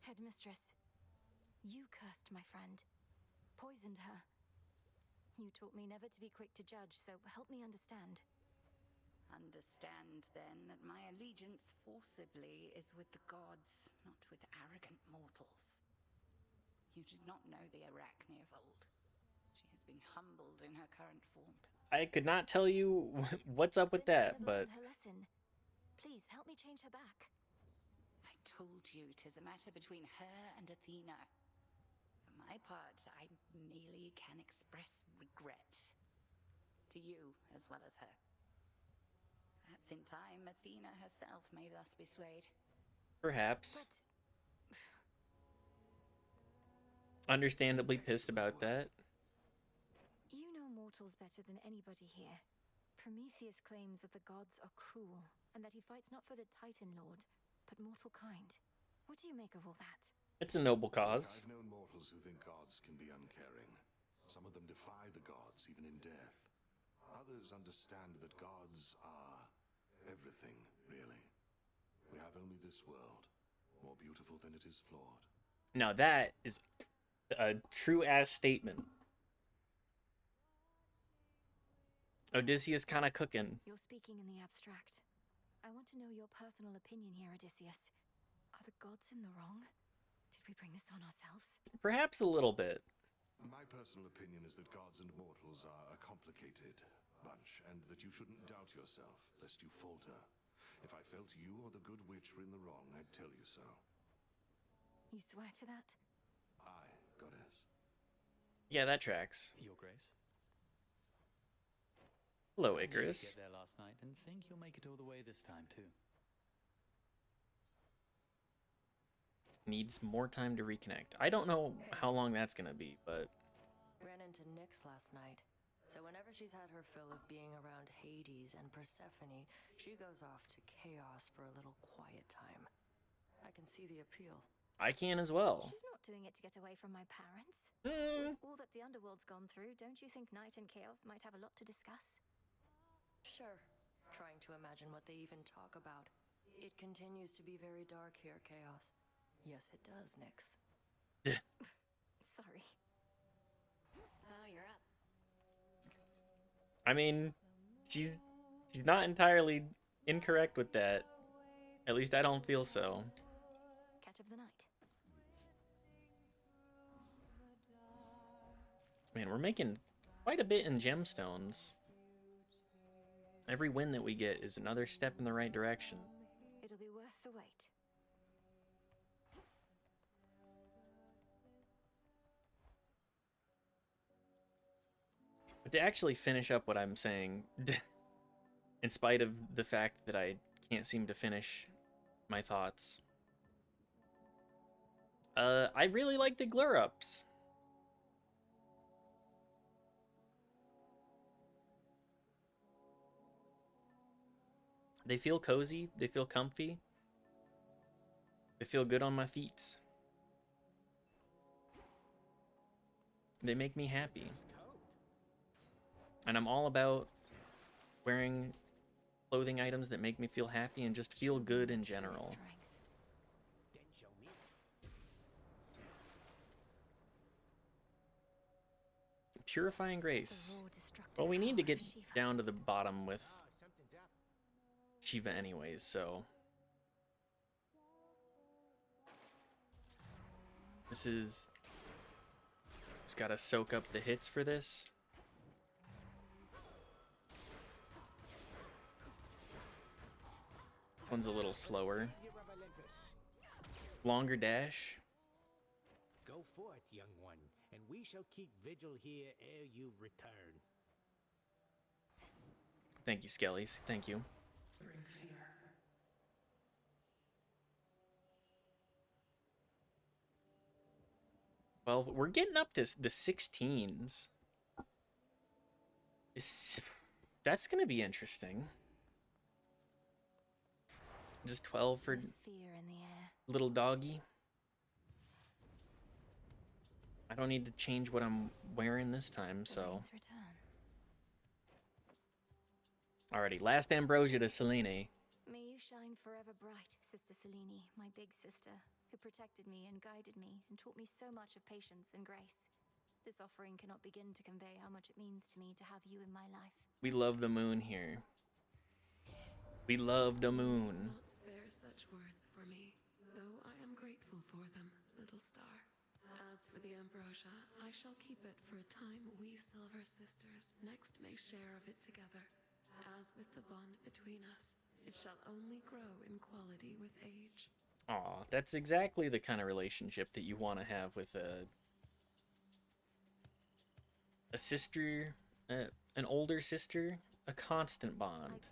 Headmistress, you cursed my friend, poisoned her. You taught me never to be quick to judge, so help me understand. Understand, then, that my allegiance forcibly is with the gods, not with arrogant mortals. You did not know the Arachne of old. She has been humbled in her current form. I could not tell you what's up with that, but... Her lesson. Please, help me change her back. I told you 'tis a matter between her and Athena. For my part, I merely can express regret. To you, as well as her. Perhaps in time, Athena herself may thus be swayed. Perhaps. understandably pissed about that. You know mortals better than anybody here. Prometheus claims that the gods are cruel, and that he fights not for the Titan Lord, but mortal kind. What do you make of all that? It's a noble cause. I've known mortals who think gods can be uncaring. Some of them defy the gods, even in death. Others understand that gods are everything, really. We have only this world, more beautiful than it is flawed. Now that is a true-ass statement. Odysseus kind of cooking. You're speaking in the abstract. I want to know your personal opinion here, Odysseus. Are the gods in the wrong? Did we bring this on ourselves? Perhaps a little bit. My personal opinion is that gods and mortals are a complicated bunch, and that you shouldn't doubt yourself, lest you falter. If I felt you or the good witch were in the wrong, I'd tell you so. You swear to that? Aye, goddess. Yeah, that tracks. Your Grace. Hello, You Icarus. get there last night and think you'll make it all the way this time too. Needs more time to reconnect. I don't know how long that's gonna be, but Ran into Nyx last night. So whenever she's had her fill of being around Hades and Persephone, she goes off to Chaos for a little quiet time. I can see the appeal. I can as well. She's not doing it to get away from my parents. Mm. With all that the underworld's gone through, don't you think Night and Chaos might have a lot to discuss? Sure. Trying to imagine what they even talk about. It continues to be very dark here, Chaos. Yes, it does, Nyx. Sorry. Oh, you're up. I mean, she's not entirely incorrect with that. At least I don't feel so. Catch of the night. Man, we're making quite a bit in gemstones. Every win that we get is another step in the right direction. It'll be worth the wait. But to actually finish up what I'm saying, in spite of the fact that I can't seem to finish my thoughts, I really like the glur-ups. They feel cozy, they feel comfy, they feel good on my feet. They make me happy. And I'm all about wearing clothing items that make me feel happy and just feel good in general. Purifying Grace. Well, we need to get down to the bottom with Shiva anyways, so this is just gotta soak up the hits for this. One's a little slower. Longer dash. Go forth, young one, and we shall keep vigil here ere you return. Thank you, Skellies. Thank you. Bring fear. Well, we're getting up to the 16s. That's gonna be interesting. Just 12 for There's fear in the air. little doggy. I don't need to change what I'm wearing this time, so. Alrighty, last ambrosia to Selene. May you shine forever bright, Sister Selene, my big sister, who protected me and guided me and taught me so much of patience and grace. This offering cannot begin to convey how much it means to me to have you in my life. We love the moon here. We love the moon. Not spare such words for me, though I am grateful for them, little star. As for the ambrosia, I shall keep it for a time we silver sisters next may share of it together. As with the bond between us, it shall only grow in quality with age. Aw, that's exactly the kind of relationship that you want to have with a sister, an older sister, a constant bond.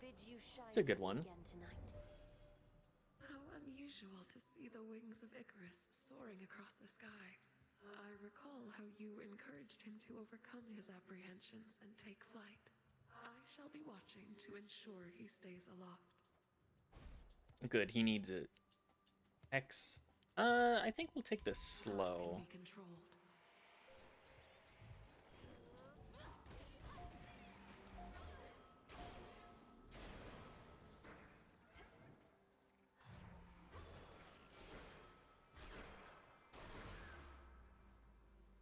It's a good one. How unusual to see the wings of Icarus soaring across the sky. I recall how you encouraged him to overcome his apprehensions and take flight. I shall be watching to ensure he stays aloft. Good, he needs it. X. I think we'll take this slow. Be controlled.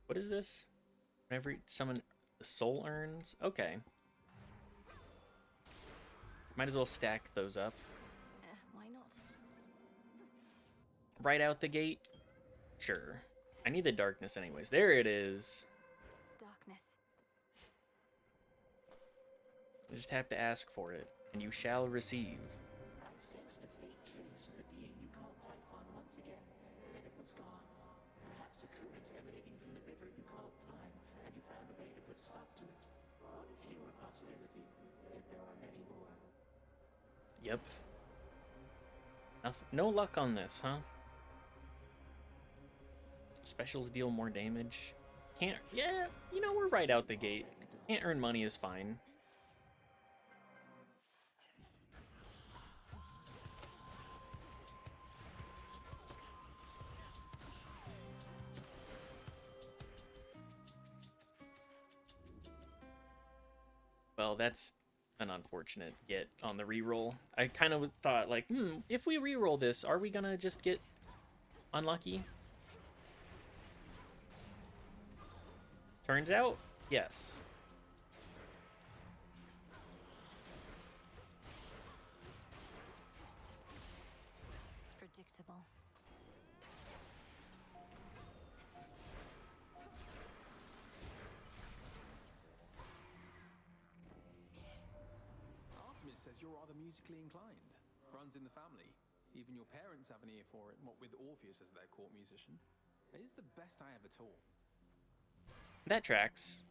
What is this? Whenever you summon the soul urns? Okay. Might as well stack those up. Why not? Right out the gate? Sure. I need the darkness anyways. There it is. Darkness. You just have to ask for it, and you shall receive. I've sensed a faint trace of the being you called Typhon once again, then it was gone. Perhaps a current emanating from the river you called Time, and you found a way to put stop to it. One fewer possibility, yet there are many more. Yep. No luck on this, huh? Specials deal more damage. Can't... Yeah, you know, we're right out the gate. Can't earn money is fine. Well, that's an unfortunate get on the reroll. I kind of thought, like, if we reroll this, are we gonna just get unlucky? Turns out, yes. Predictable. Artemis says you're rather musically inclined. Runs in the family. Even your parents have an ear for it, what with Orpheus as their court musician. It is the best I ever taught. That tracks.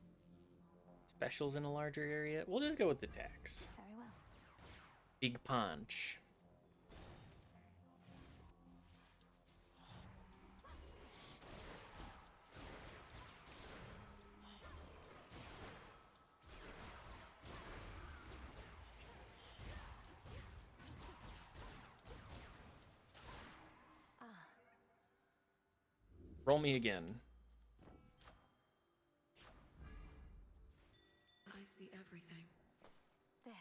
Specials in a larger area. We'll just go with the tax. Very well. Big punch. Roll me again. I see everything. There.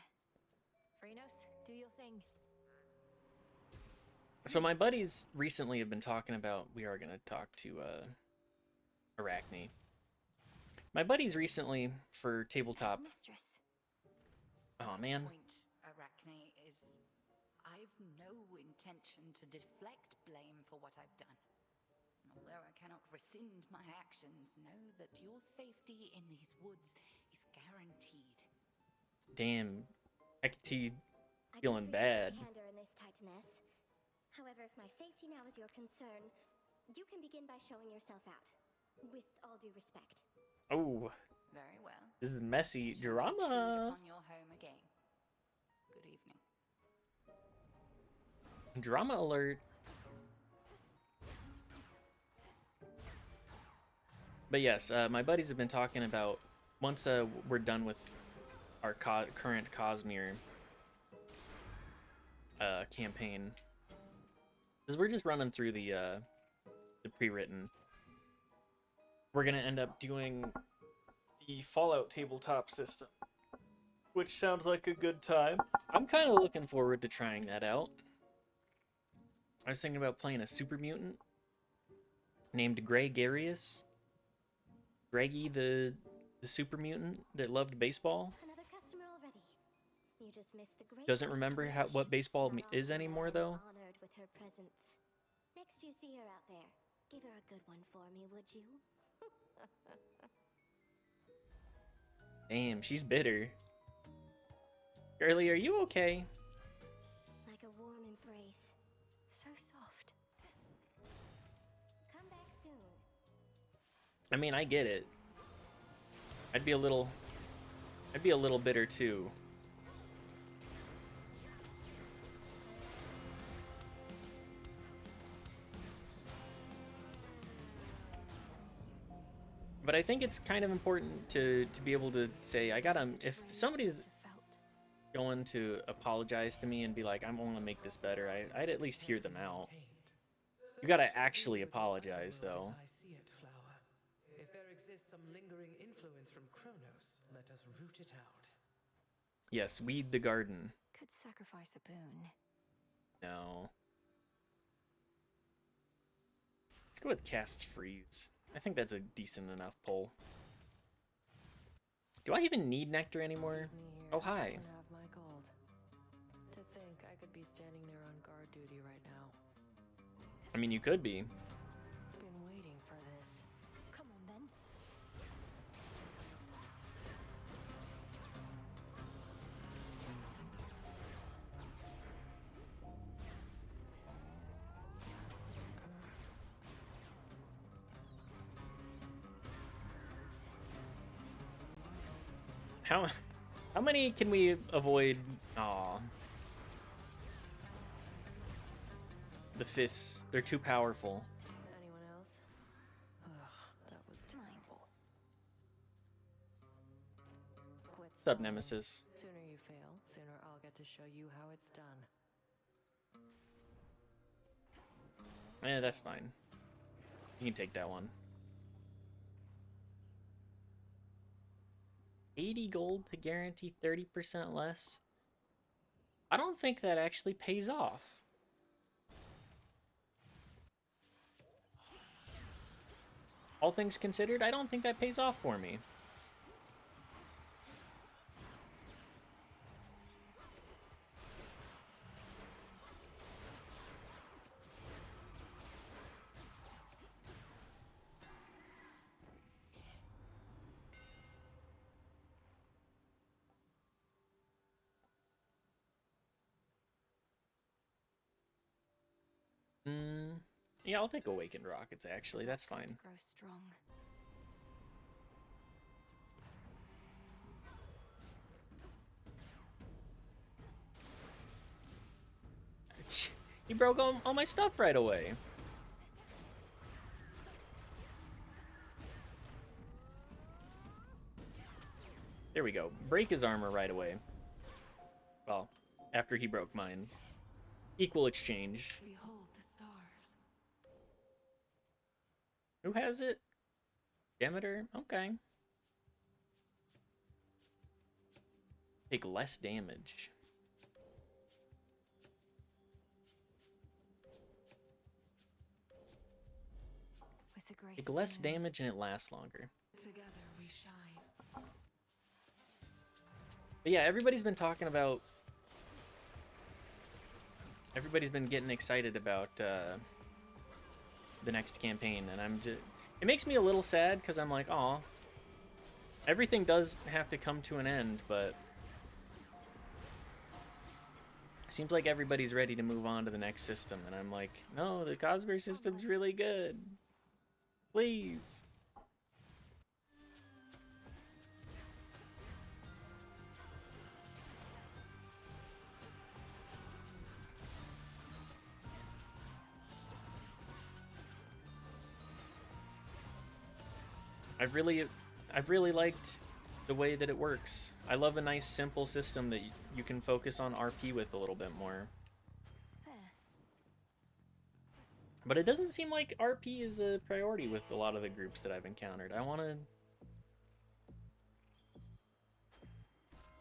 Phrenos, do your thing. So my buddies recently have been talking about, we are going to talk to Arachne. My buddies recently for tabletop. Mistress. Oh man. Point, Arachne, is I've no intention to deflect blame for what I've done. And although I cannot rescind my actions, know that your safety in these woods is guaranteed. Damn. I could see I feeling do appreciate bad. the candor in this, Titaness. However, if my safety now is your concern, you can begin by showing yourself out. With all due respect. Oh. Very well. This is messy Shall drama. take heed upon your home again. Good evening. Drama alert. But yes, my buddies have been talking about once we're done with our current Cosmere campaign, because we're just running through the pre-written. We're gonna end up doing the Fallout tabletop system, which sounds like a good time. I'm kind of looking forward to trying that out. I was thinking about playing a super mutant named Gregarious. Greggy, the super mutant that loved baseball. Another customer already. You just missed the great Doesn't remember what baseball is anymore, though. Honored with her presence. Next you see her out there, give her a good one for me, would you? Damn, she's bitter. Girlie, are you okay? Like a warm embrace. So soft. Come back soon. I mean, I get it. I'd be a little bitter too. But I think it's kind of important to be able to say, I gotta, if somebody's going to apologize to me and be like, I'm going to make this better, I'd at least hear them out. You gotta actually apologize, though. I see it, Flower. If there exists some lingering influence from Kronos, let us root it out. Yes, weed the garden. Could sacrifice a boon. No. Let's go with Cast Freeze. I think that's a decent enough pull. Do I even need Nectar anymore? Oh, hi. I can have my gold. To think I could be standing there on guard duty right now. I mean, you could be. Been waiting for this. Come on then. How many can we avoid? Aw. The fists, they're too powerful. Anyone else? Ugh, that was terrible. Quit What's up, stalling. Nemesis? Sooner you fail, sooner I'll get to show you how it's done. That's fine. You can take that one. 80 gold to guarantee 30% less? I don't think that actually pays off. All things considered, I don't think that pays off for me. Yeah, I'll take Awakened Rockets, actually. That's fine. Grow strong. He broke all my stuff right away. There we go. Break his armor right away. Well, after he broke mine. Equal exchange. Behold the stars. Who has it? Demeter? Okay. Take less damage. With the grace Take of less Moon. damage and it lasts longer. Together we shine. But yeah, everybody's been talking about... Everybody's been getting excited about the next campaign, and I'm just... It makes me a little sad, because I'm like, aw. Everything does have to come to an end, but... Seems like everybody's ready to move on to the next system, and I'm like, no, the Cosmere system's really good. Please. I've really liked the way that it works. I love a nice simple system that you can focus on RP with a little bit more. But it doesn't seem like RP is a priority with a lot of the groups that I've encountered. I want to...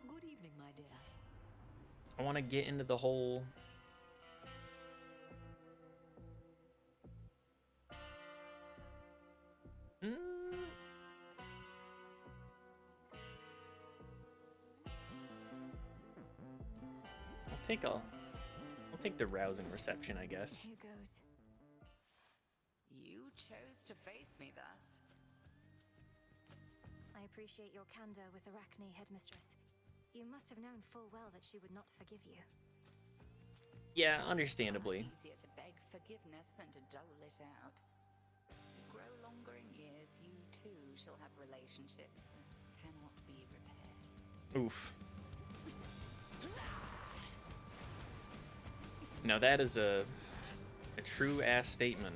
Good evening, my dear. I want to get into the whole... I'll take the rousing reception, I guess. Here goes. You chose to face me thus. I appreciate your candor with Arachne, headmistress. You must have known full well that she would not forgive you. Yeah, understandably. Easier to beg forgiveness than to dole it out. You grow longer in years, you too shall have relationships that cannot be repaired. Oof. Now that is a true ass statement.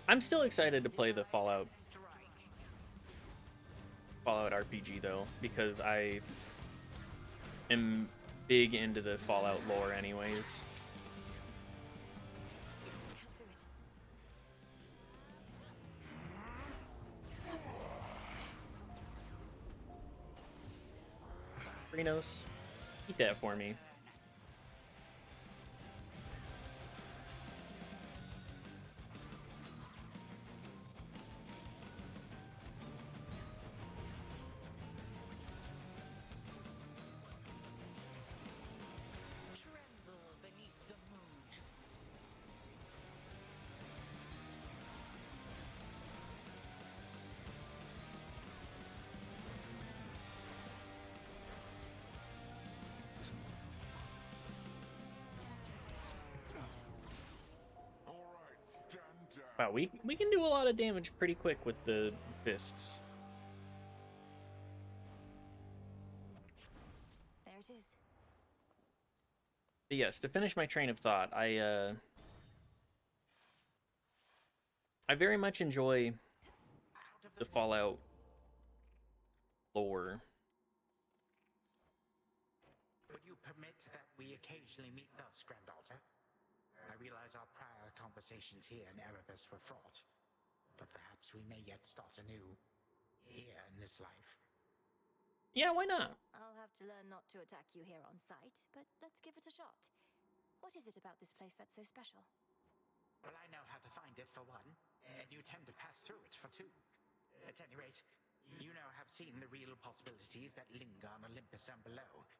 I'm still excited to play the Fallout RPG though, because I am big into the Fallout lore anyways. Rhinos, eat that for me. Tremble beneath the moon. Wow, we can do a lot of damage pretty quick with the fists. There it is. But yes, to finish my train of thought, I very much enjoy the Fallout lore. Would you permit that we occasionally meet thus, Granddaughter? I realize our prior conversations here in Erebus were fraught, but perhaps we may yet start anew here in this life. Yeah, why not? I'll have to learn not to attack you here on sight, but let's give it a shot. What is it about this place that's so special? Well, I know how to find it for one, and you tend to pass through it for two. At any rate, you now have seen the real possibilities that linger on Olympus and below.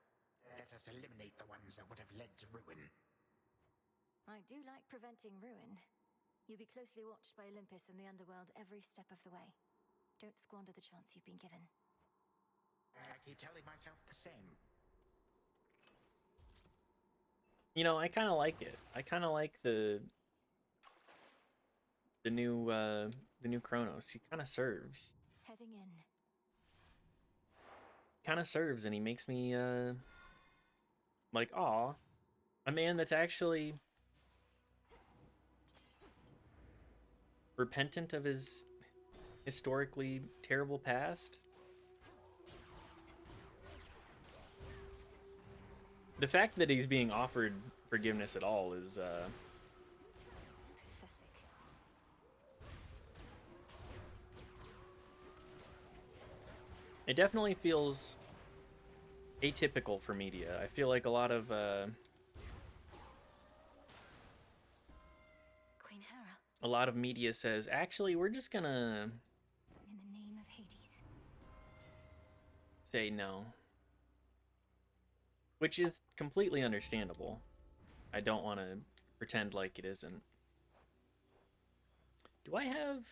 Let us eliminate the ones that would have led to ruin. I do like preventing ruin. You'll be closely watched by Olympus and the underworld every step of the way. Don't squander the chance you've been given. I keep telling myself the same. You know, I kind of like it. I kind of like the new Kronos. He kind of serves. Heading in. Kind of serves, and he makes me like, aw, a man that's actually repentant of his historically terrible past. The fact that he's being offered forgiveness at all is pathetic. It definitely feels atypical for media. I feel like a lot of Queen Hera. a lot of media says, actually, we're just gonna In the name of Hades. say no. Which is completely understandable. I don't want to pretend like it isn't. Do I have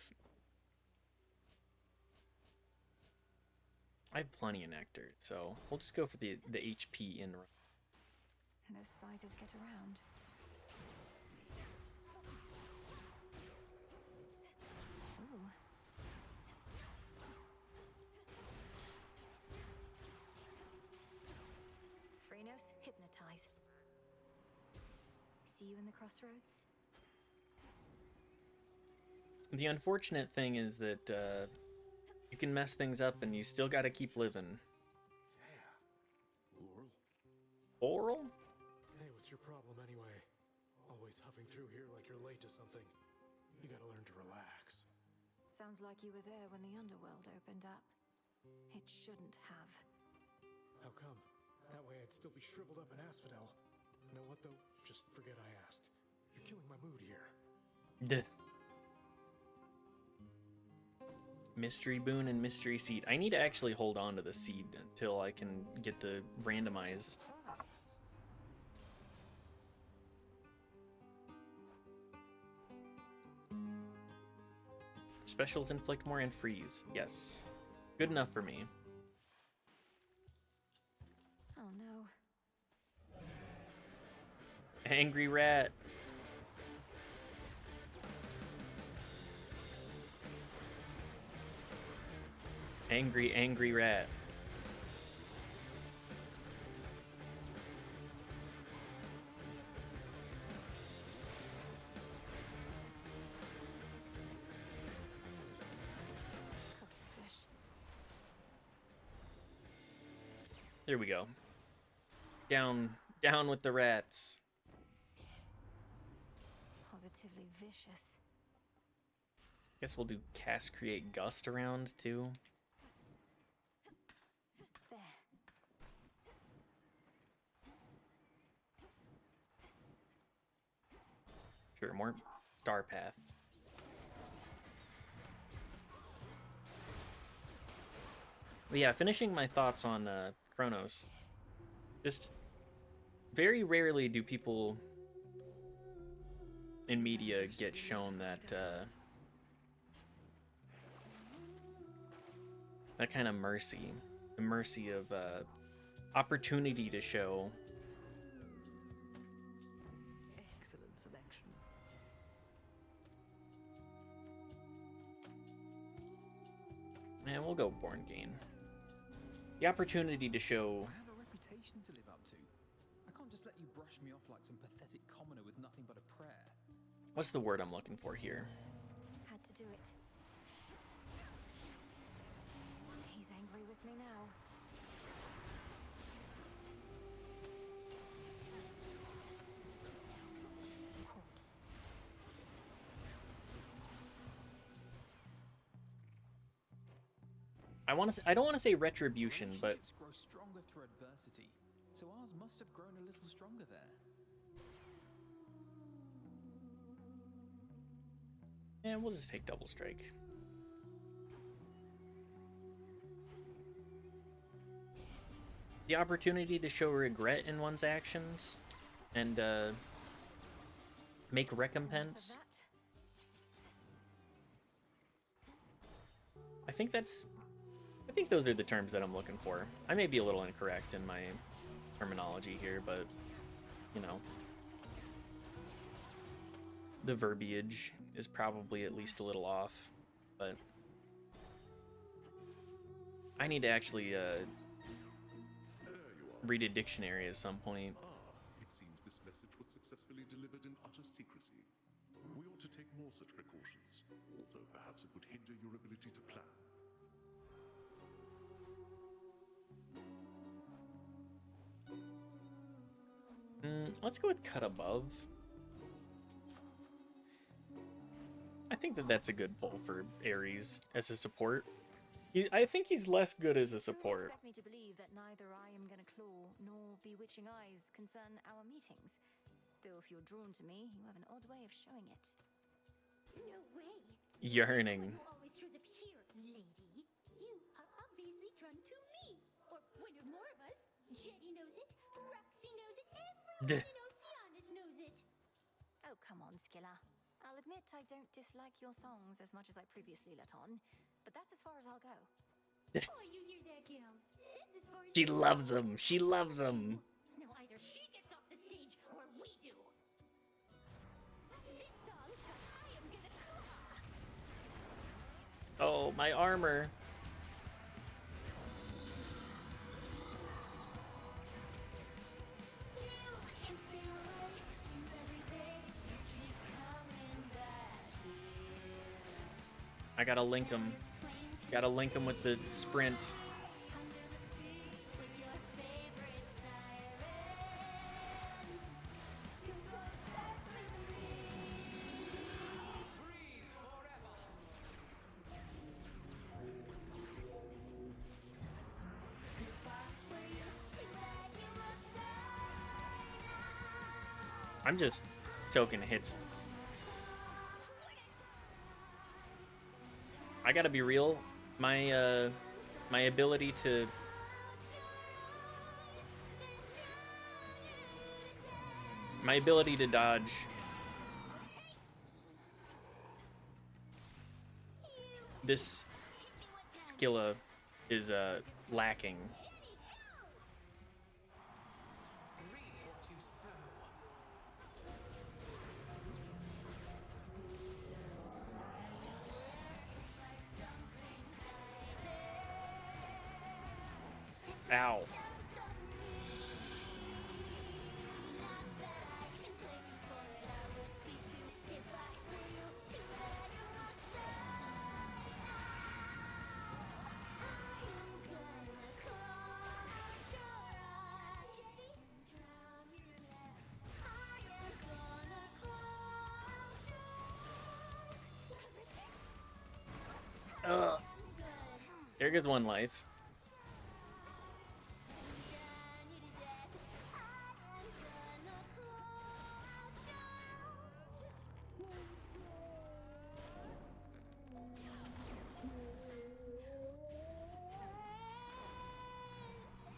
plenty of nectar, so we'll just go for the HP in run. Those spiders get around. Ooh. Phrenos, hypnotize. See you in the crossroads? The unfortunate thing is that you can mess things up and you still gotta keep living. Laurel? Oral? Hey, what's your problem anyway? Always huffing through here like you're late to something. You gotta learn to relax. Sounds like you were there when the underworld opened up. It shouldn't have. How come? That way I'd still be shriveled up in Asphodel. You know what though? Just forget I asked. You're killing my mood here. Duh. Mystery Boon and Mystery Seed. I need to actually hold on to the seed until I can get the randomize. Specials inflict more and freeze. Yes. Good enough for me. Oh no. Angry rat. Angry rat. There we go. Down with the rats. Positively vicious. Guess we'll do cast create gust around too. There. Sure, more star path. But yeah, finishing my thoughts on Chronos. Just very rarely do people in media get shown that that kind of mercy, the mercy of opportunity to show. Excellent selection. Man, we'll go Born Gain. The opportunity to show. I have a reputation to live up to. I can't just let you brush me off like some pathetic commoner with nothing but a prayer. What's the word I'm looking for here? Had to do it. He's angry with me now. Caught. I don't want to say retribution, but Relationships grow stronger through adversity, so ours must have grown a little stronger there. yeah, we'll just take double strike. The opportunity to show regret in one's actions and make recompense. I think those are the terms that I'm looking for. I may be a little incorrect in my terminology here, but you know, the verbiage is probably at least a little off, but I need to actually read a dictionary at some point. It seems this message was successfully delivered in utter secrecy. We ought to take more such precautions, although perhaps it would hinder your ability to plan. Let's go with cut above. I think that's a good pull for Ares as a support. I think he's less good as a support. Expect me to believe that neither I am gonna claw nor bewitching eyes concern our meetings. Though if you're drawn to me, you have an odd way of showing it. No way. Yearning. You always shows up here, lady. You are obviously drawn to me. Or one or more of us. Jetty knows it. Roxy knows it. Everyone in Oceanus knows it. Oh, come on, Skilla. I'll admit I don't dislike your songs as much as I previously let on, but that's as far as I'll go. Oh, you hear that, gals? That's as far as She you go. loves him. She loves him. Now either she gets off the stage or we do. This song's I am gonna claw. Oh, my armor. I gotta link him. Gotta link him with the sprint. I'm just soaking hits. I gotta be real. My my ability to dodge this Skilla is lacking. Ow. There goes one life.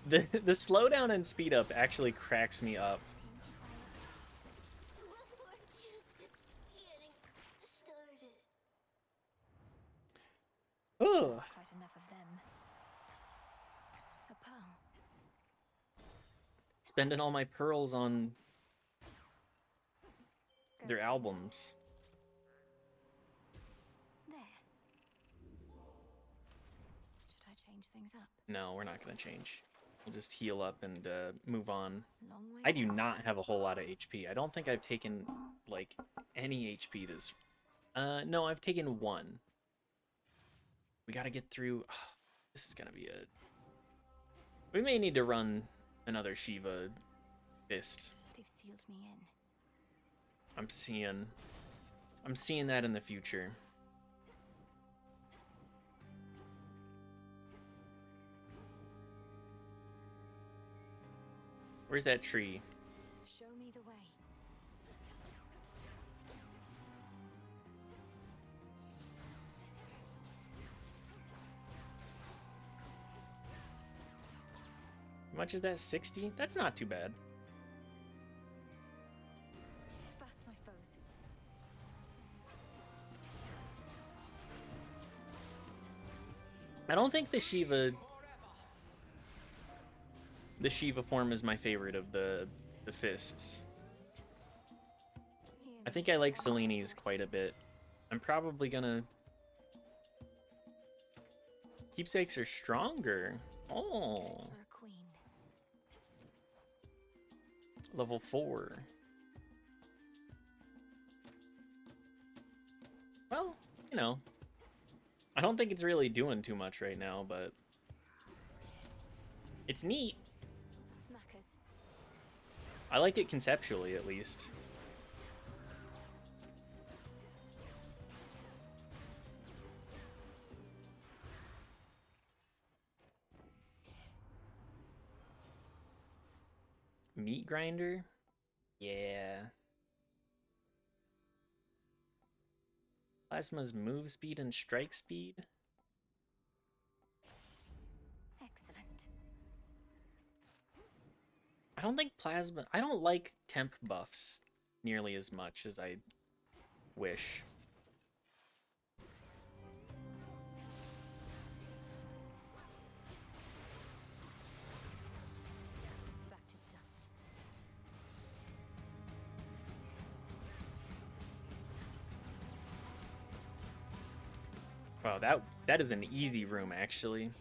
The slowdown and speed up actually cracks me up. Ugh. Quite enough of them. A pearl. Spending all my pearls on their albums. There. Should I change things up? No, we're not gonna change. We'll just heal up and move on. Long way I do down. not have a whole lot of HP. I don't think I've taken, like, any HP this... no, I've taken 1. We gotta get through... this is gonna be a... We may need to run another Shiva fist. They've sealed me in. I'm seeing that in the future. Where's that tree? Show me the way. How much is that? 60? That's not too bad. Fast, my foes. I don't think the Shiva form is my favorite of the fists. I think I like Seleni's quite a bit. I'm probably gonna... Keepsakes are stronger. Oh. For a queen. Level 4. Well, you know. I don't think it's really doing too much right now, but... It's neat. Smackers. I like it conceptually, at least. Meat grinder? Yeah. Plasma's move speed and strike speed? Excellent. I don't think Plasma... I don't like temp buffs nearly as much as I wish. Back to dust. Wow, that is an easy room, actually.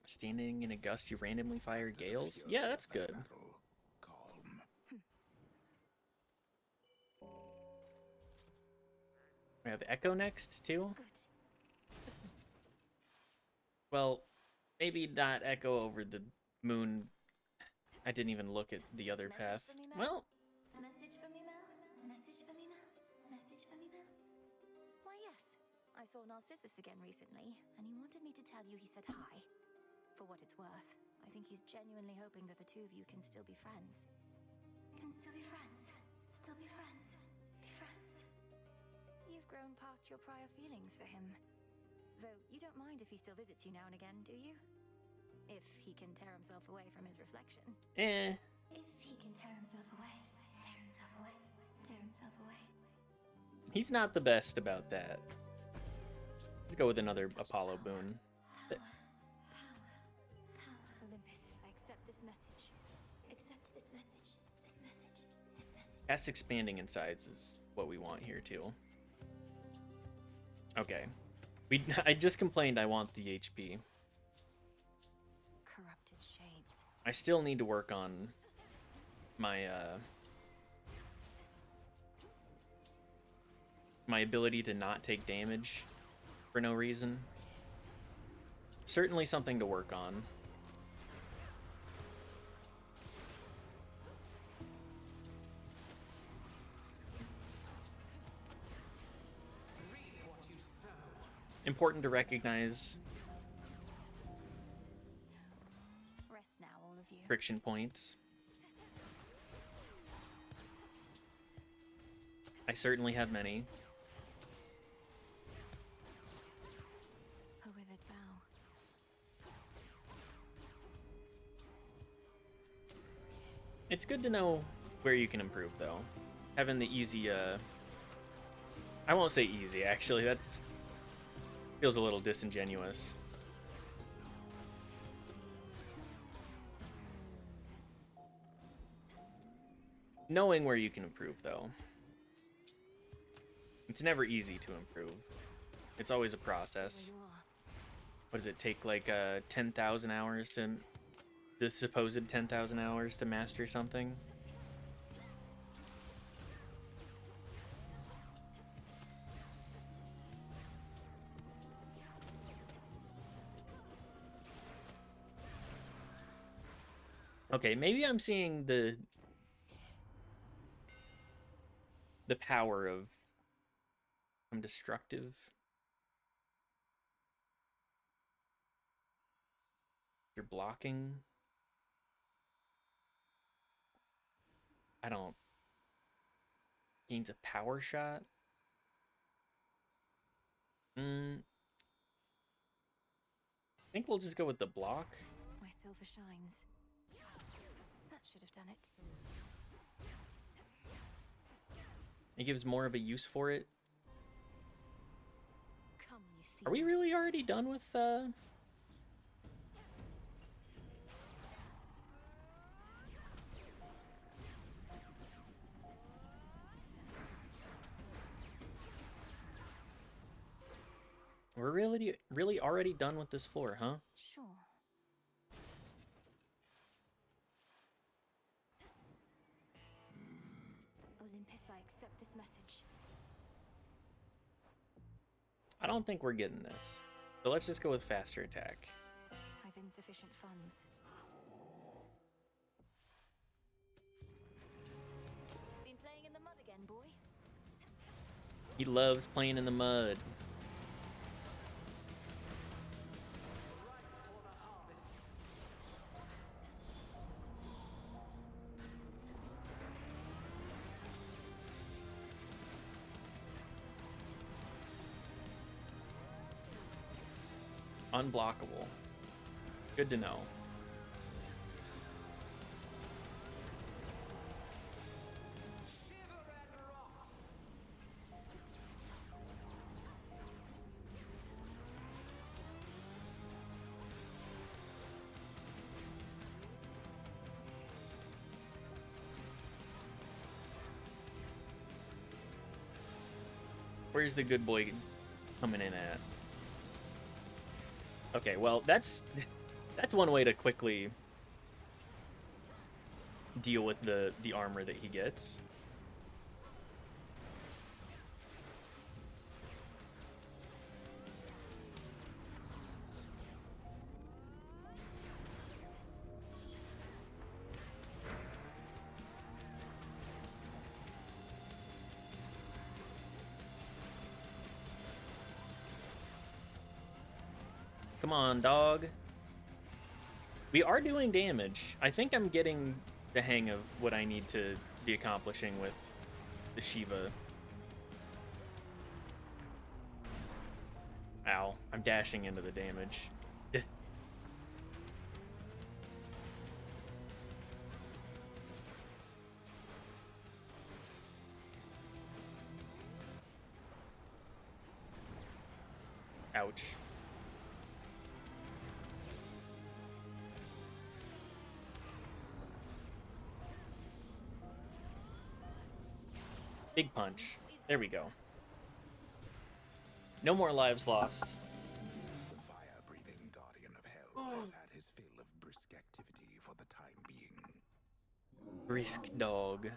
Standing in a gust, you randomly fire gales? Yeah, that's good. We have Echo next, too? Well, maybe not Echo over the moon. I didn't even look at the other path. Well, Message for me, Mel? Message for me, Mel? Message for me, Mel? Why, yes. I saw Narcissus again recently, and he wanted me to tell you he said hi. For what it's worth, I think he's genuinely hoping that the two of you can still be friends. Can still be friends. Still be friends. Be friends. You've grown past your prior feelings for him. Though you don't mind if he still visits you now and again, do you? If he can tear himself away from his reflection. eh. If he can tear himself away. Tear himself away. Tear himself away. He's not the best about that. Let's go with another Apollo boon. Olympus, I accept this message. Accept this message. This message. This message. S expanding in size is what we want here, too. Okay. I just complained I want the HP. Corrupted shades. I still need to work on my my ability to not take damage for no reason. Certainly something to work on. important to recognize Rest now, all of you. friction points. I certainly have many. A withered bough. It's good to know where you can improve, though. Having the easy, I won't say easy, actually. That's feels a little disingenuous. Knowing where you can improve, though. It's never easy to improve. It's always a process. What does it take, like 10,000 hours to... the supposed 10,000 hours to master something? Okay, maybe I'm seeing the power of some destructive. You're blocking. I don't. Gains a power shot. I think we'll just go with the block. My silver shines. That should have done it. It gives more of a use for it. Come, you thieves. Are we really already done with We're really already done with this floor, huh? Sure. Olympus, I accept this message. I don't think we're getting this. So let's just go with faster attack. I've insufficient funds. Been playing in the mud again, boy? He loves playing in the mud. Unblockable. Good to know. Where's the good boy coming in at? Okay, well, that's one way to quickly deal with the armor that he gets. Come on, dog. We are doing damage. I think I'm getting the hang of what I need to be accomplishing with the Shiva. Ow, I'm dashing into the damage. Ouch. Big punch. There we go. No more lives lost. The fire-breathing guardian of hell has had his fill of brisk activity for the time being. Brisk dog.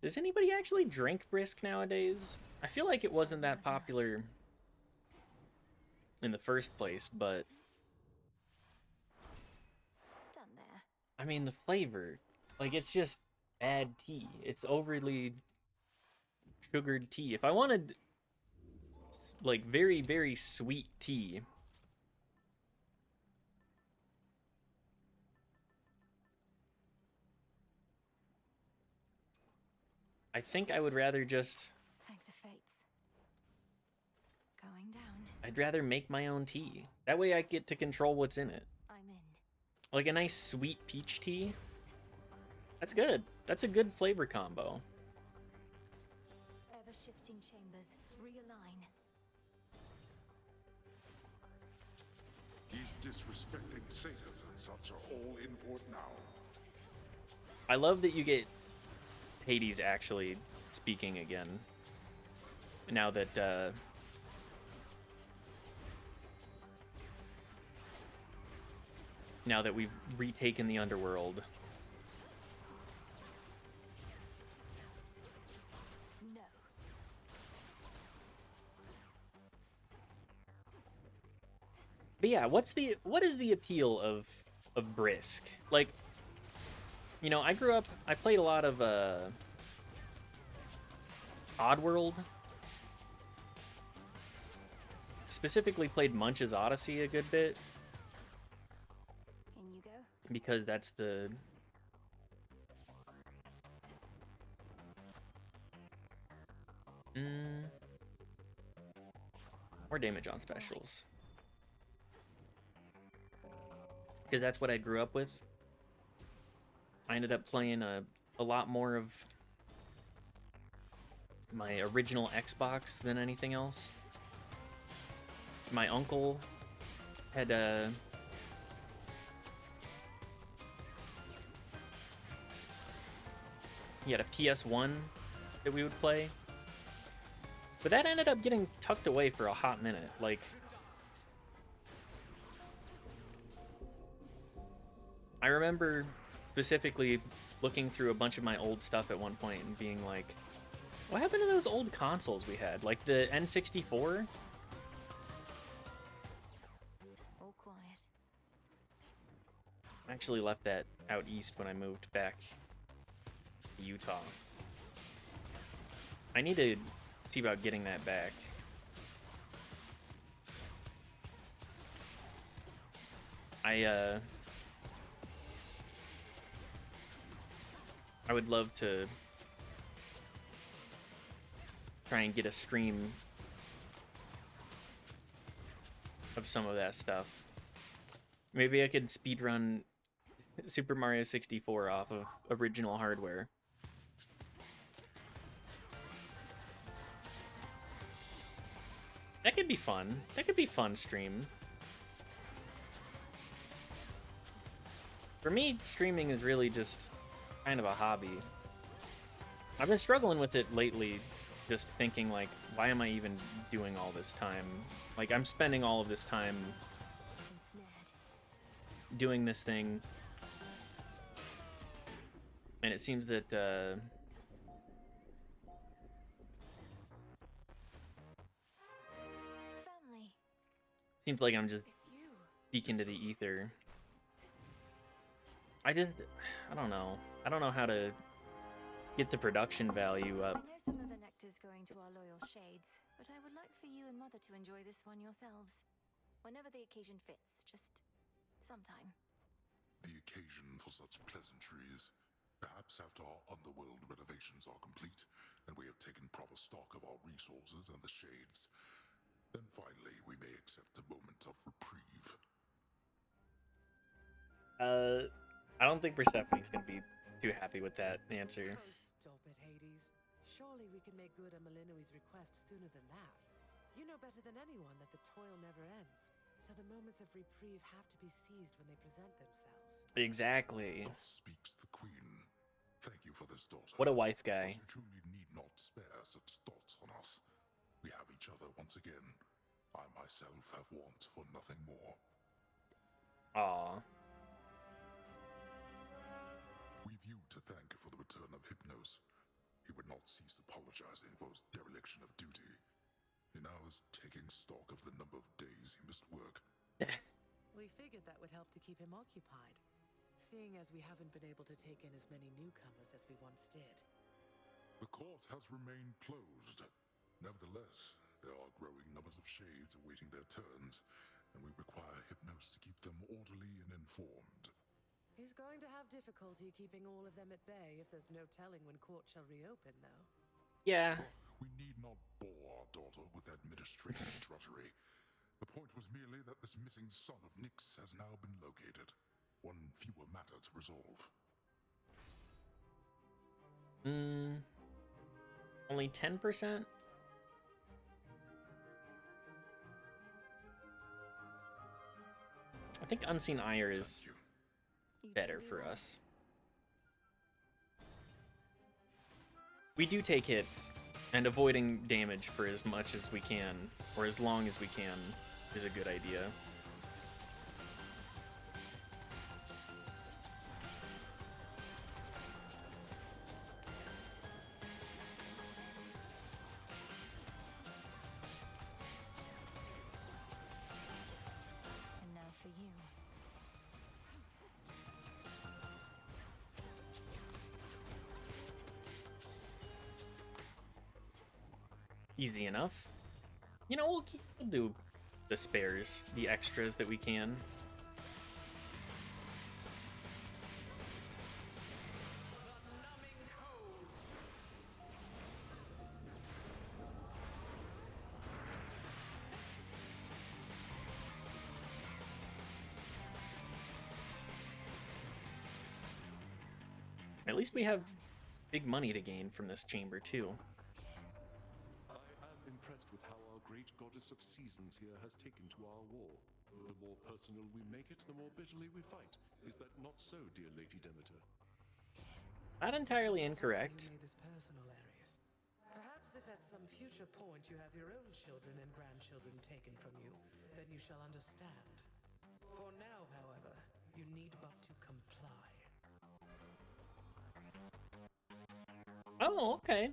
Does anybody actually drink brisk nowadays? I feel like it wasn't that popular in the first place, but Done there. I mean the flavor, like it's just bad tea. It's overly sugared tea. If I wanted like very, very sweet tea, I think I would rather just... Thank the fates. Going down. I'd rather make my own tea. That way I get to control what's in it. I'm in. Like a nice sweet peach tea. That's good. That's a good flavor combo. Ever-shifting chambers. Realign. He's disrespecting satyrs and such are all in port now. I love that you get Hades actually speaking again. Now that, now that we've retaken the underworld. No. But yeah, what is the appeal of Brisk? Like, you know, I played a lot of Oddworld. Specifically played Munch's Odyssey a good bit. In you go. Because that's the... More damage on specials. Because that's what I grew up with. I ended up playing a lot more of my original Xbox than anything else. My uncle had he had a PS1 that we would play. But that ended up getting tucked away for a hot minute. Like, I remember specifically looking through a bunch of my old stuff at one point and being like, what happened to those old consoles we had? Like the N64? All quiet. I actually left that out east when I moved back to Utah. I need to see about getting that back. I would love to try and get a stream of some of that stuff. Maybe I could speedrun Super Mario 64 off of original hardware. That could be fun. That could be fun stream. For me, streaming is really just kind of a hobby. I've been struggling with it lately, just thinking like, why am I even doing all this time? Like, I'm spending all of this time doing this thing, and it seems that Family. seems like I'm just speaking to the ether. I don't know. I don't know how to get the production value up. I know some of the nectar's going to our loyal shades, but I would like for you and Mother to enjoy this one yourselves. Whenever the occasion fits, just sometime. The occasion for such pleasantries. Perhaps after our underworld renovations are complete, and we have taken proper stock of our resources and the shades, then finally we may accept a moment of reprieve. I don't think Persephone's gonna be too happy with that answer. Oh, stop it, Hades. Surely we can make good on Malinui's request sooner than that. You know better than anyone that the toil never ends, so the moments of reprieve have to be seized when they present themselves. Exactly. Thus speaks the queen. Thank you for this, daughter. What a wife guy. But you truly need not spare such thoughts on us. We have each other once again. I myself have want for nothing more. Aww. We've you to thank for the return of Hypnos. He would not cease apologizing for his dereliction of duty. He now is taking stock of the number of days he missed work. We figured that would help to keep him occupied, seeing as we haven't been able to take in as many newcomers as we once did. The court has remained closed. Nevertheless, there are growing numbers of shades awaiting their turns, and we require Hypnos to keep them orderly and informed. He's going to have difficulty keeping all of them at bay if there's no telling when court shall reopen, though. Yeah. We need not bore our daughter with administrative drudgery. The point was merely that this missing son of Nyx has now been located. One fewer matter to resolve. Only 10%? I think Unseen Ire is better for us. We do take hits, and avoiding damage for as much as we can, or as long as we can, is a good idea. And now for you. Easy enough. You know, we'll do the spares, the extras that we can. At least we have big money to gain from this chamber too. I am impressed with how our great goddess of seasons here has taken to our war. The more personal we make it, the more bitterly we fight. Is that not so, dear Lady Demeter? Not entirely incorrect. You made this personal, Ares. Perhaps if at some future point you have your own children and grandchildren taken from you, then you shall understand. For now, however, you need but to comply. Oh, okay.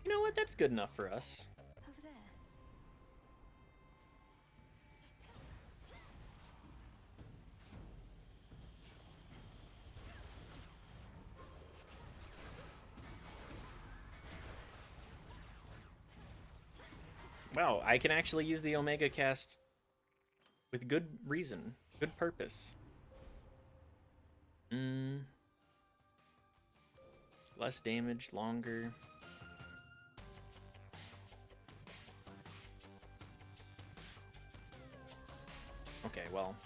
You know what? That's good enough for us. Over there. Wow, I can actually use the Omega cast with good reason, good purpose. Less damage, longer. Okay, well.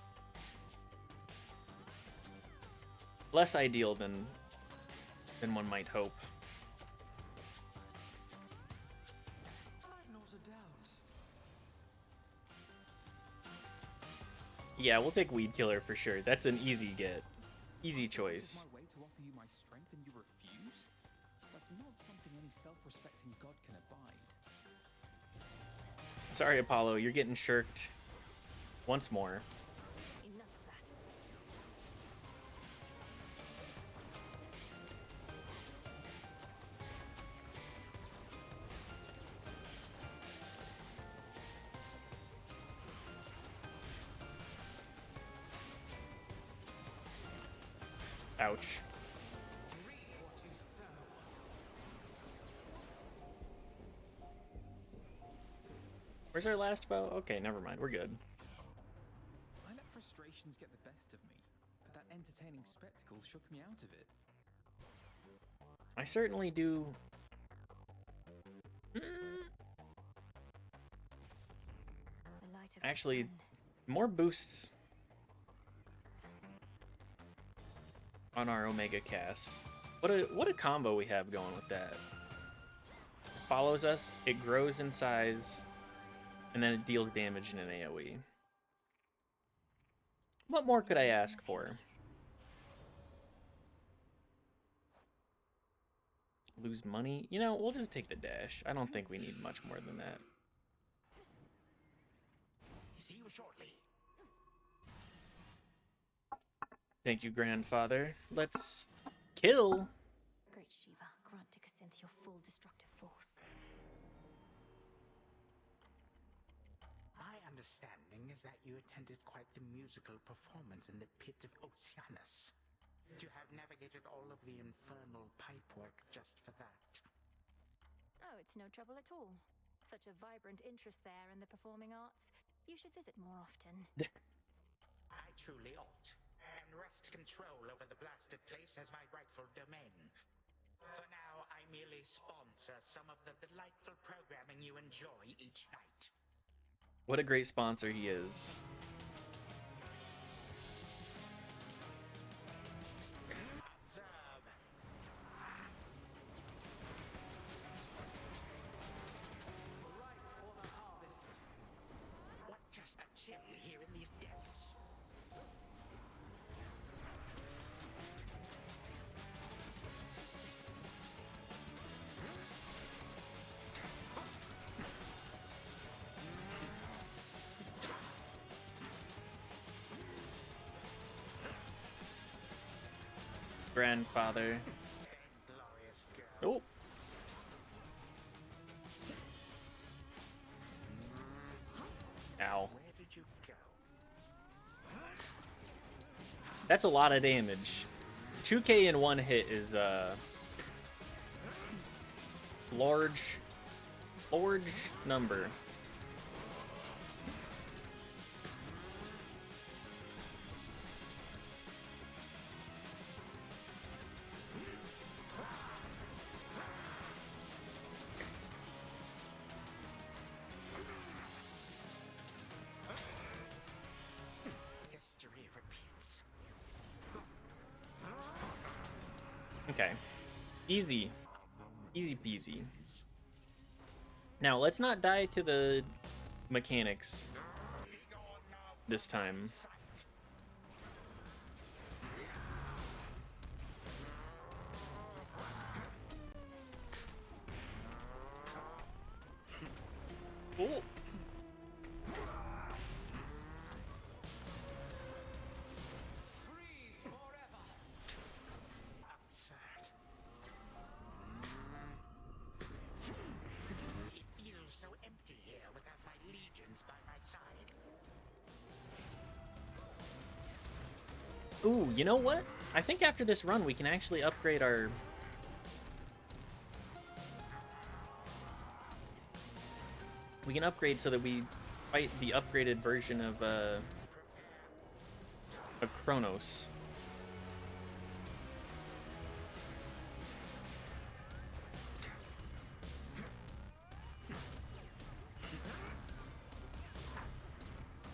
Less ideal than one might hope. I've not a doubt. Yeah, we'll take Weed Killer for sure. That's an easy get. Easy choice. My way to offer you my strength and you refuse? That's not something any self-respecting god can abide. Sorry, Apollo, you're getting shirked once more. Enough of that. Ouch. Where's our last foe? Okay, never mind. We're good. I let frustrations get the best of me, but that entertaining spectacle shook me out of it. I certainly do. Actually, more boosts on our Omega casts. What a combo we have going with that. It follows us, it grows in size, and then it deals damage in an AoE. What more could I ask for? Lose money? You know, we'll just take the dash. I don't think we need much more than that. See you shortly. Thank you, grandfather. Let's kill. Great Shiva, grant to Cassynth your full destructive force. My understanding is that you attended quite the musical performance in the pit of Oceanus. to have navigated all of the infernal pipework just for that. Oh, it's no trouble at all. Such a vibrant interest there in the performing arts. You should visit more often. I truly ought, and wrest control over the blasted place as my rightful domain. For now, I merely sponsor some of the delightful programming you enjoy each night. What a great sponsor he is. Observe. Ripe for the harvest. What just a chill here in these depths? Grandfather. Oh. Ow. Where did you go? That's a lot of damage. 2k in one hit is large number. History repeats. Okay. Easy. Easy peasy. Now, let's not die to the mechanics this time. Oh. Freeze forever. Absurd. It feels so empty here without my legions by my side. Ooh, you know what? I think after this run, we can actually upgrade our... We can upgrade so that we fight the upgraded version of Kronos.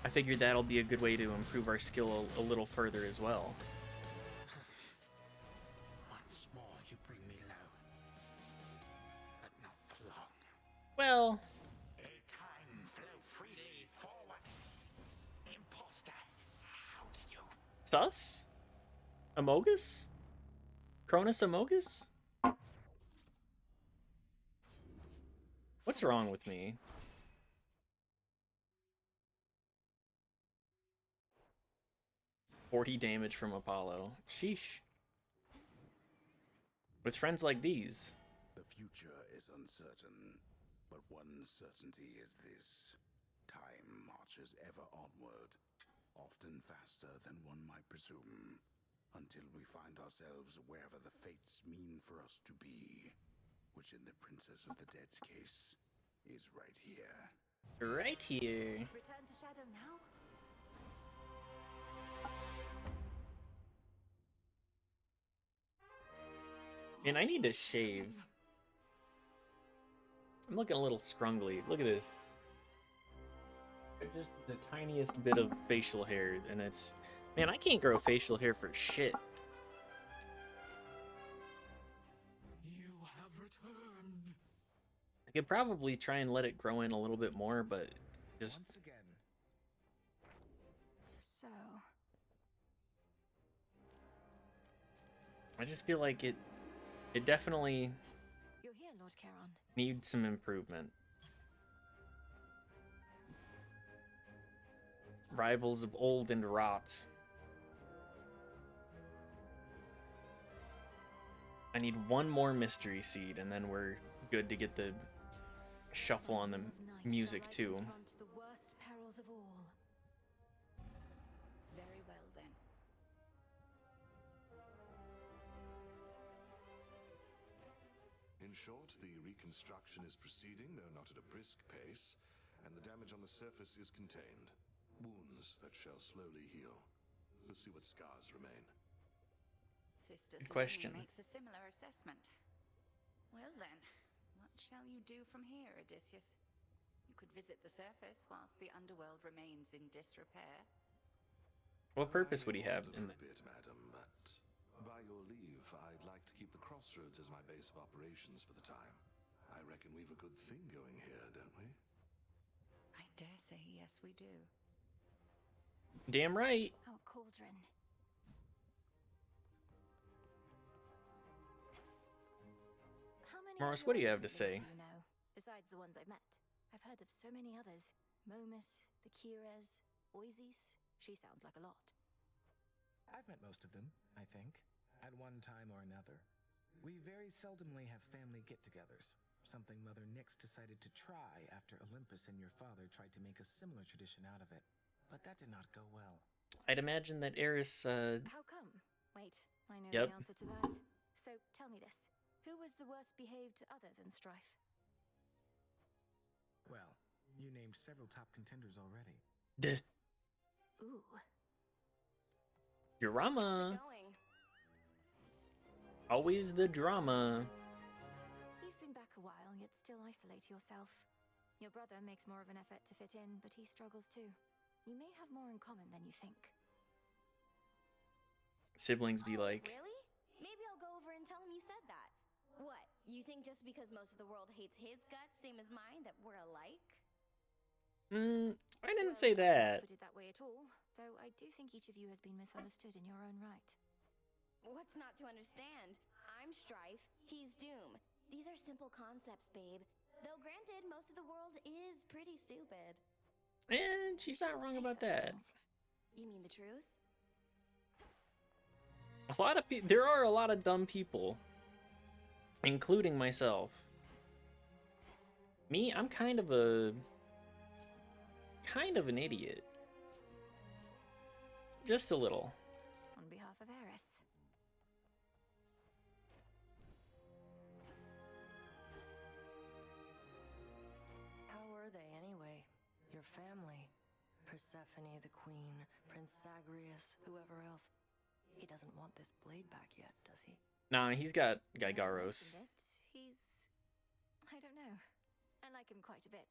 I figured that'll be a good way to improve our skill a little further as well. Once more you bring me low. But not for long. Well... Time flow freely forward. Imposter, how did you... Sus? Amogus? Cronus Amogus? What's wrong with me? $40 damage from Apollo. Sheesh. With friends like these. The future is uncertain, but one certainty is this. Time marches ever onward, often faster than one might presume, until we find ourselves wherever the fates mean for us to be, which in the Princess of the Dead's case is right here. Right here. Return to Shadow now? And I need to shave. I'm looking a little scrungly. Look at this. Just the tiniest bit of facial hair, and it's... Man, I can't grow facial hair for shit. You have returned. I could probably try and let it grow in a little bit more, but just... Once again. So... I just feel like it definitely You're here, Lord Charon. needs some improvement. Rivals of old and rot. I need one more mystery seed, and then we're good to get the shuffle on the music too. Confront the worst perils of all. Very well then. In short, the reconstruction is proceeding, though not at a brisk pace, and the damage on the surface is contained. Wounds that shall slowly heal. We'll see what scars remain. Sister Good question. Selene makes a similar assessment. Well then, what shall you do from here, Odysseus? You could visit the surface whilst the underworld remains in disrepair. What purpose would he have in A bit, madam, but by your leave, I'd like to keep the crossroads as my base of operations for the time. I reckon we've a good thing going here, don't we? I dare say yes, we do. Damn right. Our cauldron. How many Morris, what do you have to siblings say? do you know, besides the ones I've met? I've heard of so many others. Momus, the Kires, Oisis. She sounds like a lot. I've met most of them, I think, at one time or another. We very seldomly have family get-togethers, something Mother Nyx decided to try after Olympus and your father tried to make a similar tradition out of it. But that did not go well. I'd imagine that Eris, How come? Wait, I know Yep. the answer to that. So tell me this. Who was the worst behaved other than Strife? Well, you named several top contenders already. Duh. Ooh. Drama. Going. Always the drama. You've been back a while, yet still isolate yourself. Your brother makes more of an effort to fit in, but he struggles too. You may have more in common than you think. Siblings be like, Really? Maybe I'll go over and tell him you said that. What? You think just because most of the world hates his guts, same as mine, that we're alike? I didn't say that. Put it that way at all, though I do think each of you has been misunderstood in your own right. What's not to understand? I'm Strife, he's Doom. These are simple concepts, babe. Though granted, most of the world is pretty stupid. And she's not wrong about that. You mean the truth? A lot of there are a lot of dumb people, including myself. Me, I'm kind of an idiot. Just a little. On behalf of Eris. How were they anyway? Your family? Persephone, the queen, Prince Zagreus, whoever else. He doesn't want this blade back yet, does he? Nah, he's got Gygaros. He's... I don't know. I like him quite a bit.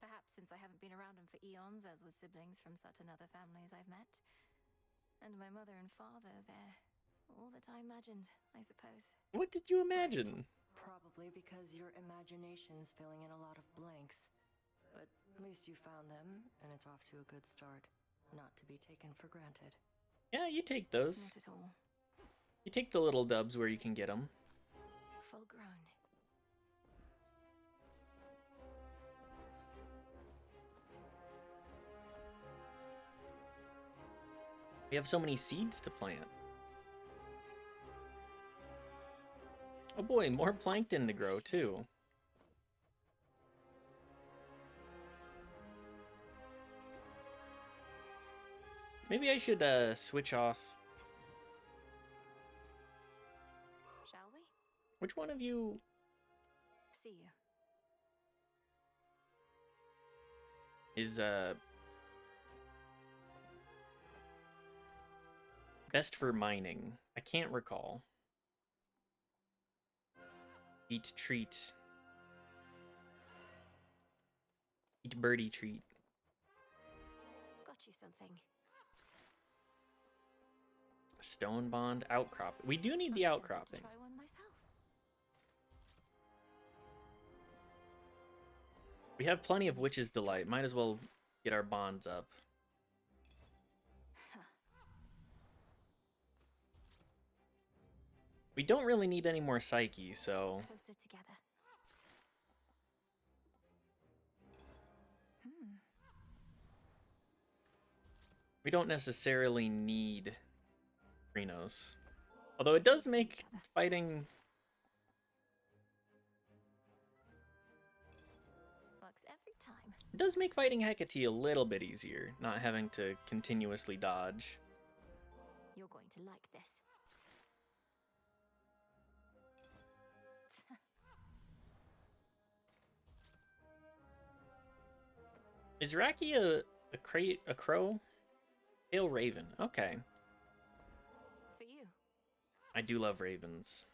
Perhaps since I haven't been around him for eons, as with siblings from certain other families I've met. And my mother and father, they're all that I imagined, I suppose. What did you imagine? Probably because your imagination's filling in a lot of blanks. But at least you found them, and it's off to a good start. Not to be taken for granted. Yeah, you take those. Not at all. You take the little dubs where you can get them. Full grown. We have so many seeds to plant. Oh boy, more plankton to grow too. Maybe I should switch off. Shall we? Which one of you? See you. Is best for mining? I can't recall. Eat treat. Eat birdie treat. Got you something. Stone bond outcrop. We do need the outcroppings. Try one myself. We have plenty of Witch's Delight. Might as well get our bonds up. We don't really need any more Psyche, so... Closer together. We don't necessarily need Krynos. Although it does make fighting... Works every time. It does make fighting Hecate a little bit easier, not having to continuously dodge. You're going to like this. Is Raki a crow? Pale raven. Okay. For you. I do love ravens.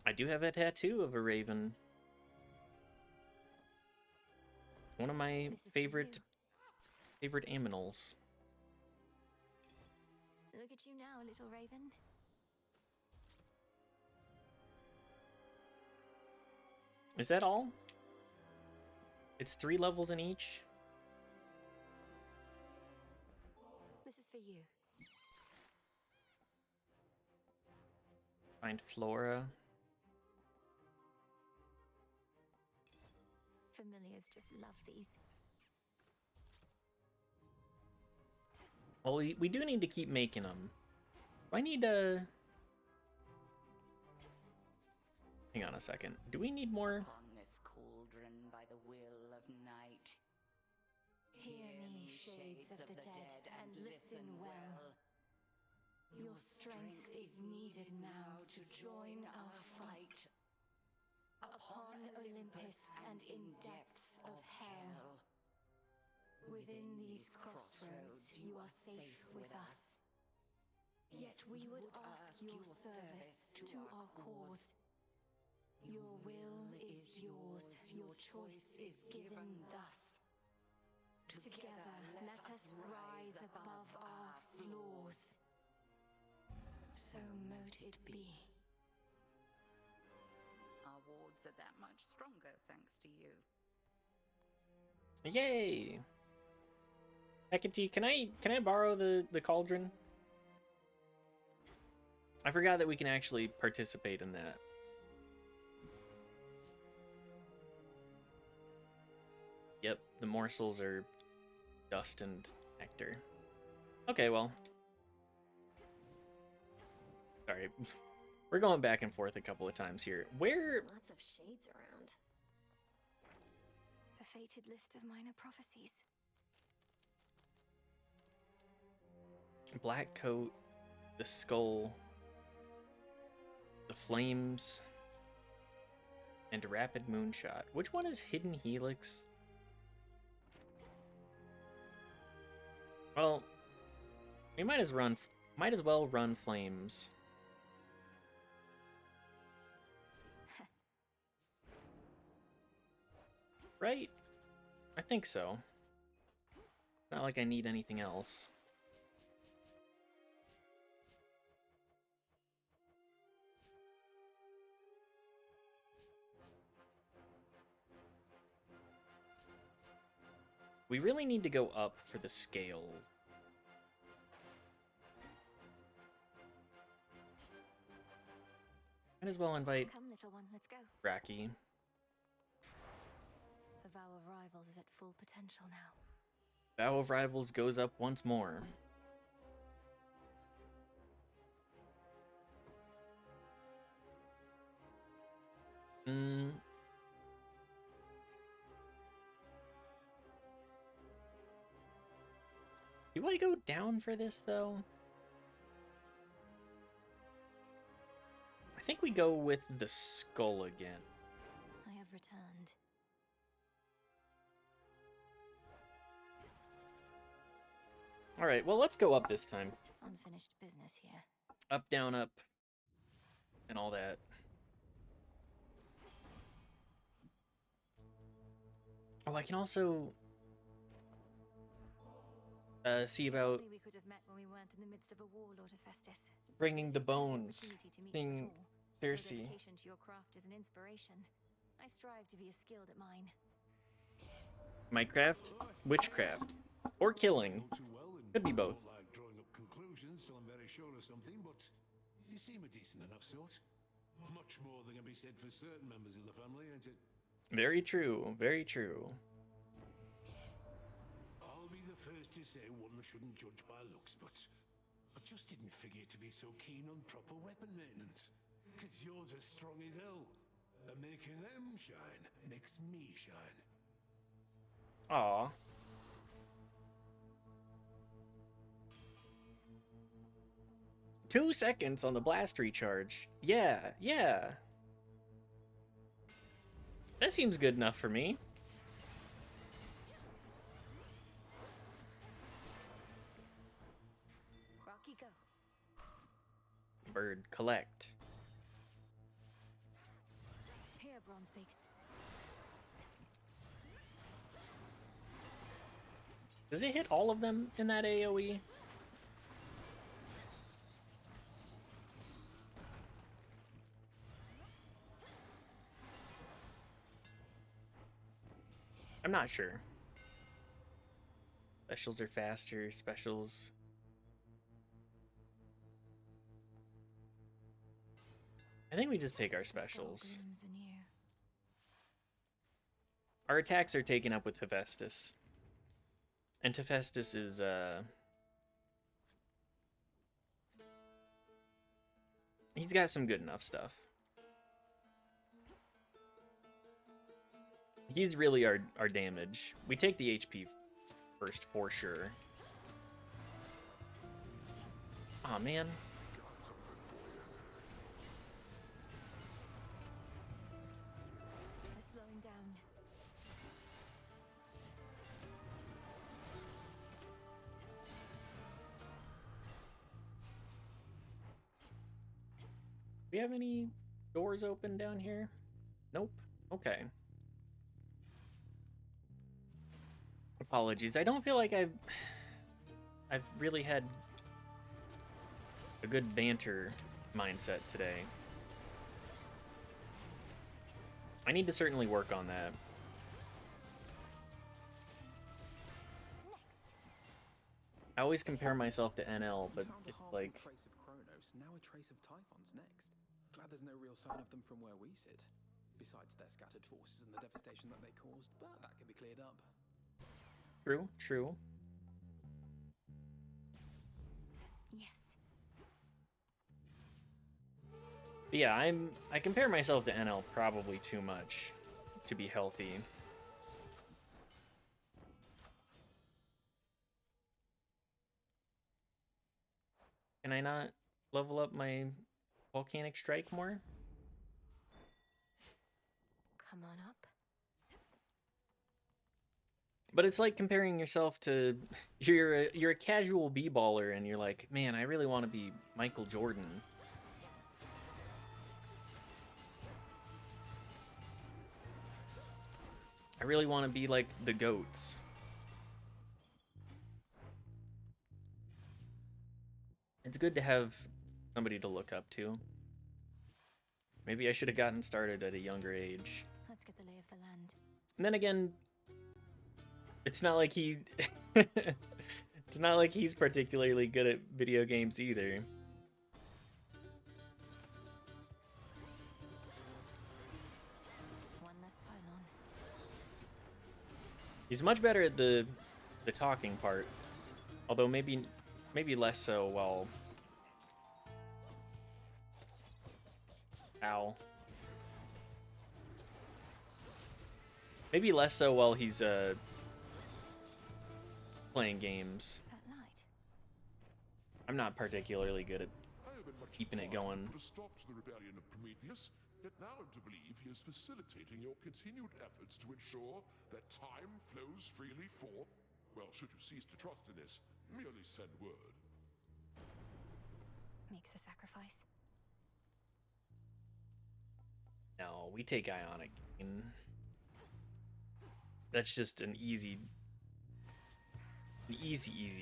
I do have a tattoo of a raven. One of my favorite aminals. Look at you now, little raven. Is that all? It's 3 levels in each? This is for you. Find Flora. Familiars just love these. Well, we do need to keep making them. I need to... Hang on a second. Do we need more? Upon this cauldron by the will of night. Hear me, shades of the dead, and listen well. Your strength is needed now to join our fight. Upon Olympus and in depths of hell. Within these crossroads you are safe with us. Yet we would ask your service to our cause. Your will is yours, your choice is given thus. Together let us rise above our flaws. So mote it be. Our wards are that much stronger thanks to you. Yay! Hecate, can I borrow the cauldron? I forgot that we can actually participate in that. Yep, the morsels are dust and nectar. Okay, well. Sorry. We're going back and forth a couple of times here. Where... Lots of shades around. The fated list of minor prophecies. Black coat, the skull, the flames, and rapid moonshot. Which one is hidden helix? Well, we might as well run flames. Right? I think so. Not like I need anything else. We really need to go up for the scales. Might as well invite Come, little one, let's go. Raki. The Vow of Rivals is at full potential now. Vow of Rivals goes up once more. Do I go down for this, though? I think we go with the skull again. I have returned. Alright, well, let's go up this time. Unfinished business here. Up, down, up, and all that. Oh, I can also see about We could have met when we weren't in the midst of a war, Lord Hephaestus. bringing the bones, seeing Your Circe. dedication to your craft is an inspiration. I strive to be as skilled at mine. Minecraft, witchcraft, or killing. Could be both. Like drawing up conclusions till I'm very sure of something, but you seem a decent enough sort. Much more than can be said for certain members of the family, ain't it? Very true, very true. I'll be the first to say one shouldn't judge by looks, but I just didn't figure to be so keen on proper weapon maintenance. Because yours are strong as hell. And making them shine makes me shine. Aw. Two seconds on the blast recharge. Yeah, yeah. That seems good enough for me. Lucky go. Bird, collect. Here, Bronzebeaks. Does it hit all of them in that AoE? I'm not sure. Specials are faster, specials. I think we just take our specials. Our attacks are taken up with Hephaestus. And Hephaestus is, he's got some good enough stuff. He's really our damage. We take the HP first for sure. Aw, man. They're slowing down. Do we have any doors open down here? Nope. Okay. Apologies. I don't feel like I've really had a good banter mindset today. I need to certainly work on that. I always compare myself to NL, but it's like... A trace of Kronos, now a trace of Typhon's next. Glad there's no real sign of them from where we sit. Besides their scattered forces and the devastation that they caused, but that can be cleared up. True, true. Yes. But yeah, I compare myself to NL probably too much to be healthy. Can I not level up my volcanic strike more? Come on up. But it's like comparing yourself to you're a casual b-baller and you're like, man, I really want to be Michael Jordan. I really want to be like the GOATs. It's good to have somebody to look up to. Maybe I should have gotten started at a younger age. Let's get the lay of the land. And then again, it's not like he it's not like he's particularly good at video games either. One less pylon. He's much better at the talking part. Although maybe less so while ow. Maybe less so while he's playing games. I'm not particularly good at keeping it going. To stop the rebellion of Prometheus, yet now I'm to believe he is facilitating your continued efforts to ensure that time flows freely forth. Well, should you cease to trust in this, merely send word. Make the sacrifice. No, we take Ionic. That's just an easy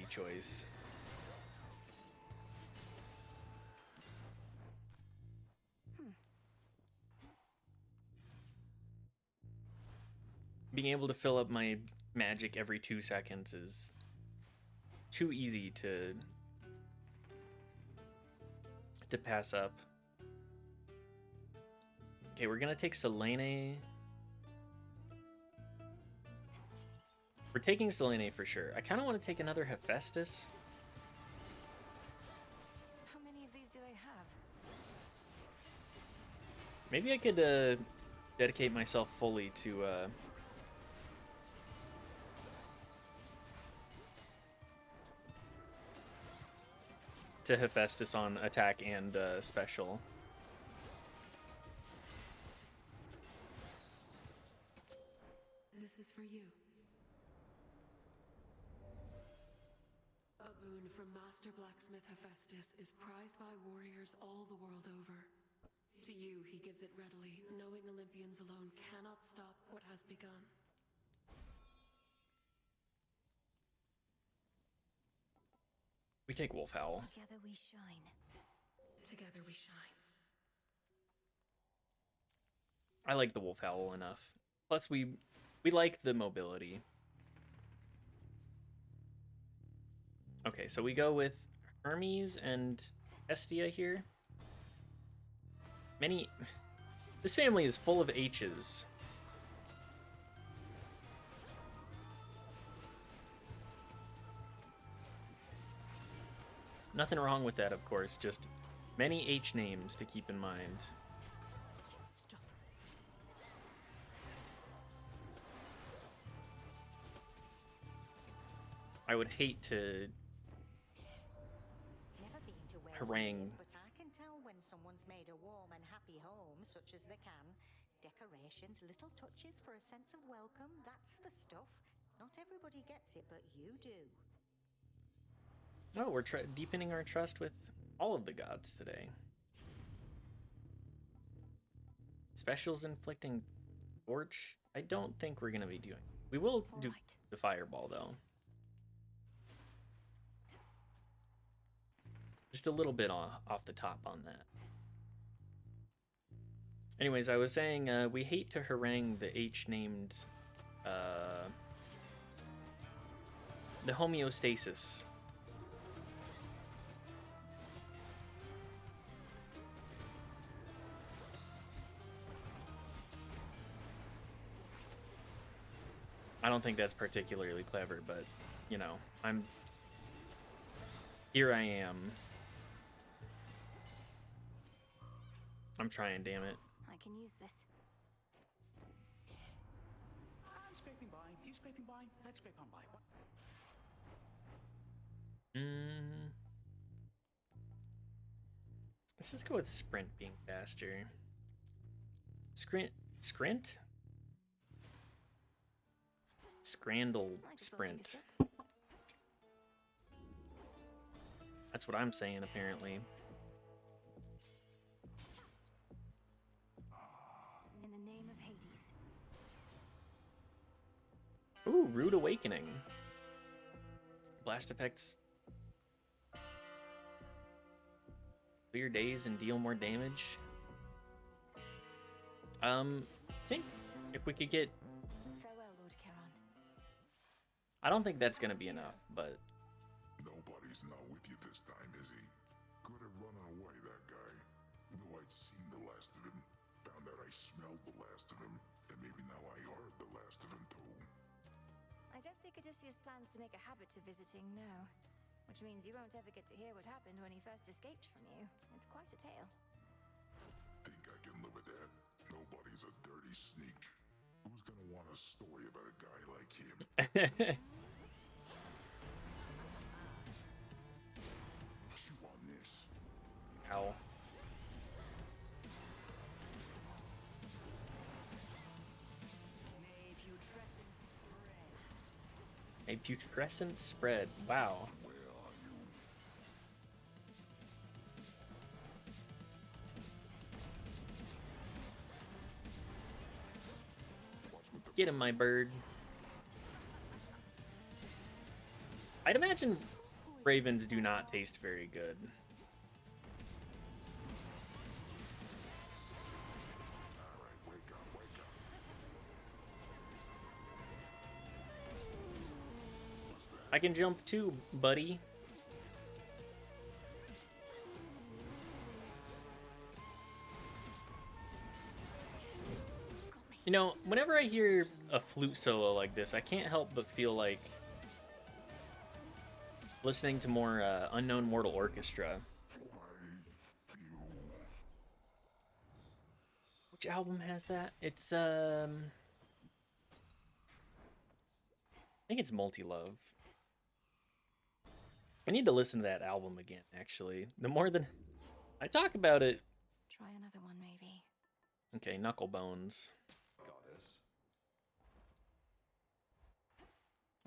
choice. Being able to fill up my magic every 2 seconds is too easy to pass up. Okay, we're gonna take Selene. We're taking Selene for sure. I kind of want to take another Hephaestus. How many of these do they have? Maybe I could dedicate myself fully to Hephaestus on attack and special. This is for you. A boon boon from Master Blacksmith Hephaestus is prized by warriors all the world over. To you, he gives it readily, knowing Olympians alone cannot stop what has begun. We take Wolf Howl. Together we shine. Together we shine. I like the Wolf Howl enough. Plus, we like the mobility. Okay, so we go with Hermes and Hestia here. This family is full of H's. Nothing wrong with that, of course, just many H names to keep in mind. I would hate to harangue. But I can tell when someone's made a warm and happy home, such as they can. Decorations, little touches for a sense of welcome, that's the stuff. Not everybody gets it, but you do. Oh, we're deepening our trust with all of the gods today. Specials inflicting torch? I don't think we're going to be doing. We will do the fireball, though. Just a little bit off the top on that. Anyways, I was saying we hate to harangue the H-named the homeostasis. I don't think that's particularly clever, but you know, here I am. I'm trying, damn it. I can use this. I'm scraping by. You scraping by? Let's scrape on by. Let's just go with sprint being faster. Scrint? Scrandle sprint. That's what I'm saying, apparently. In the name of Hades. Ooh, Rude Awakening. Blast effects. Clear days and deal more damage. I think if we could get... Farewell, Lord Charon. I don't think that's gonna be enough, but... Nobody's not with you this time, is he? Could have run away, that guy. Knew I'd seen the last of him. Found out I smelled the last of him. And maybe now I heard the last of him, too. I don't think Odysseus plans to make a habit of visiting, no. Which means you won't ever get to hear what happened when he first escaped from you. It's quite a tale. Think I can live with that? Nobody's a dirty sneak. Who's gonna want a story about a guy like him? Chew on this. Ow. A putrescent spread. Wow. Get him, my bird. I'd imagine ravens do not taste very good. I can jump too, buddy. You know, whenever I hear a flute solo like this, I can't help but feel like listening to more Unknown Mortal Orchestra. Which album has that? It's I think it's Multi-Love. I need to listen to that album again, actually. The more than I talk about it. Try another one, maybe. Okay, Knucklebones.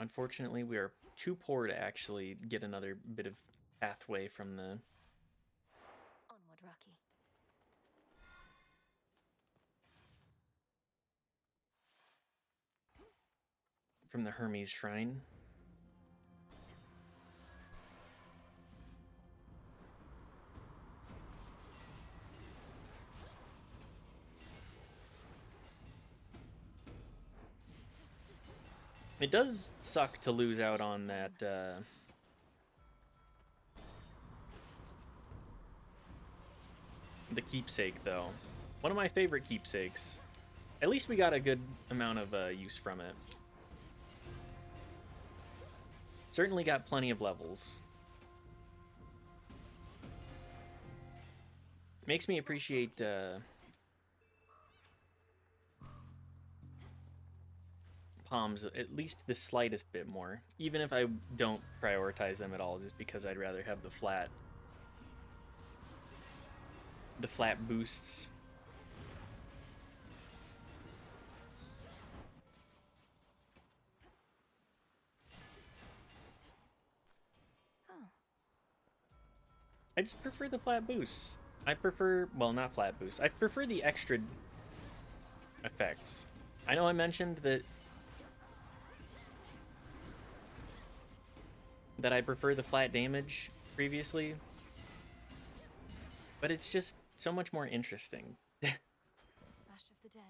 Unfortunately, we are too poor to actually get another bit of pathway from the... Onward, Rocky. from the Hermes Shrine. It does suck to lose out on that, the keepsake, though. One of my favorite keepsakes. At least we got a good amount of use from it. Certainly got plenty of levels. Makes me appreciate, Palms at least the slightest bit more, even if I don't prioritize them at all, just because I'd rather have the flat boosts. I just prefer the flat boosts. I prefer, well, not flat boosts. I prefer the extra effects. I know I mentioned that I prefer the flat damage previously, but it's just so much more interesting. Ash of the Dead.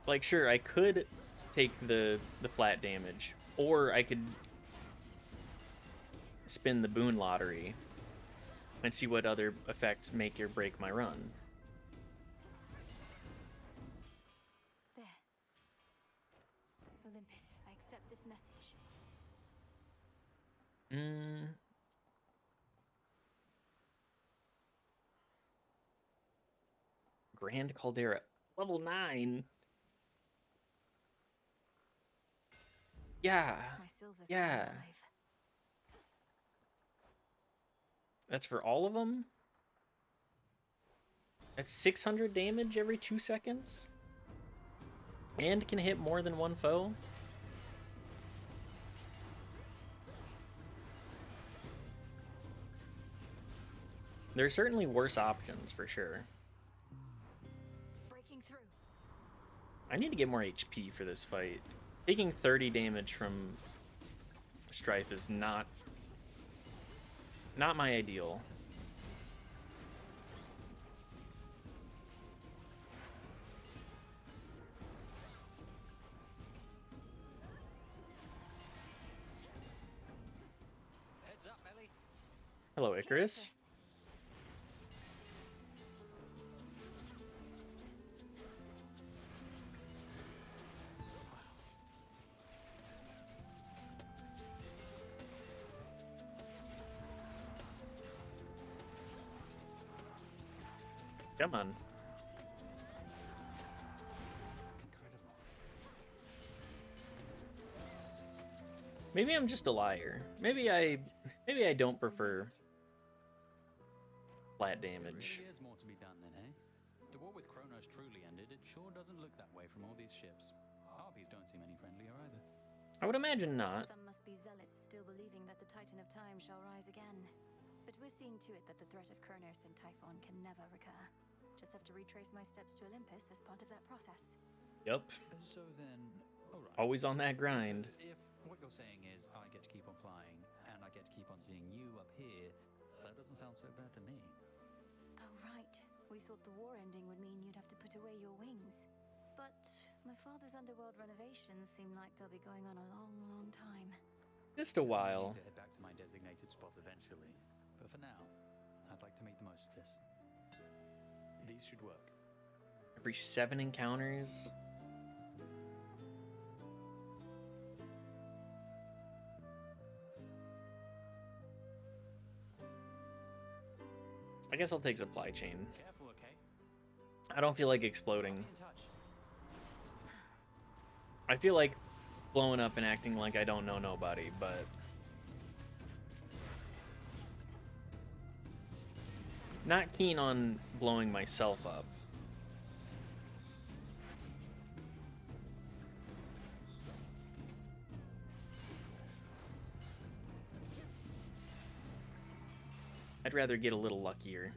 Like, sure, I could take the flat damage, or I could spin the boon lottery and see what other effects make or break my run. There. Olympus, I accept this message. Grand Caldera, level 9. Yeah. My silver's Yeah. alive. That's for all of them? That's 600 damage every 2 seconds? And can hit more than one foe? There are certainly worse options, for sure. Breaking through. I need to get more HP for this fight. Taking 30 damage from Strife is not my ideal. Heads up, Ellie. Hello, Icarus. Come on. Maybe I'm just a liar. Maybe I don't prefer flat damage. Really is more to be done then, eh? The war with Kronos truly ended. It sure doesn't look that way from all these ships. Harpies don't seem any friendlier either. I would imagine not. Some must be zealots still believing that the Titan of Time shall rise again. But we're seeing to it that the threat of Kronos and Typhon can never recur. Just have to retrace my steps to Olympus as part of that process. Yep. So then, alright. Always on that grind. If what you're saying is I get to keep on flying and I get to keep on seeing you up here, that doesn't sound so bad to me. Oh, right. We thought the war ending would mean you'd have to put away your wings. But my father's underworld renovations seem like they'll be going on a long, long time. Just a while. I need to head back to my designated spot eventually. But for now, I'd like to make the most of this. These should work. Every 7 encounters. I guess I'll take supply chain. Careful, okay? I don't feel like exploding. I feel like blowing up and acting like I don't know nobody, but not keen on blowing myself up. I'd rather get a little luckier.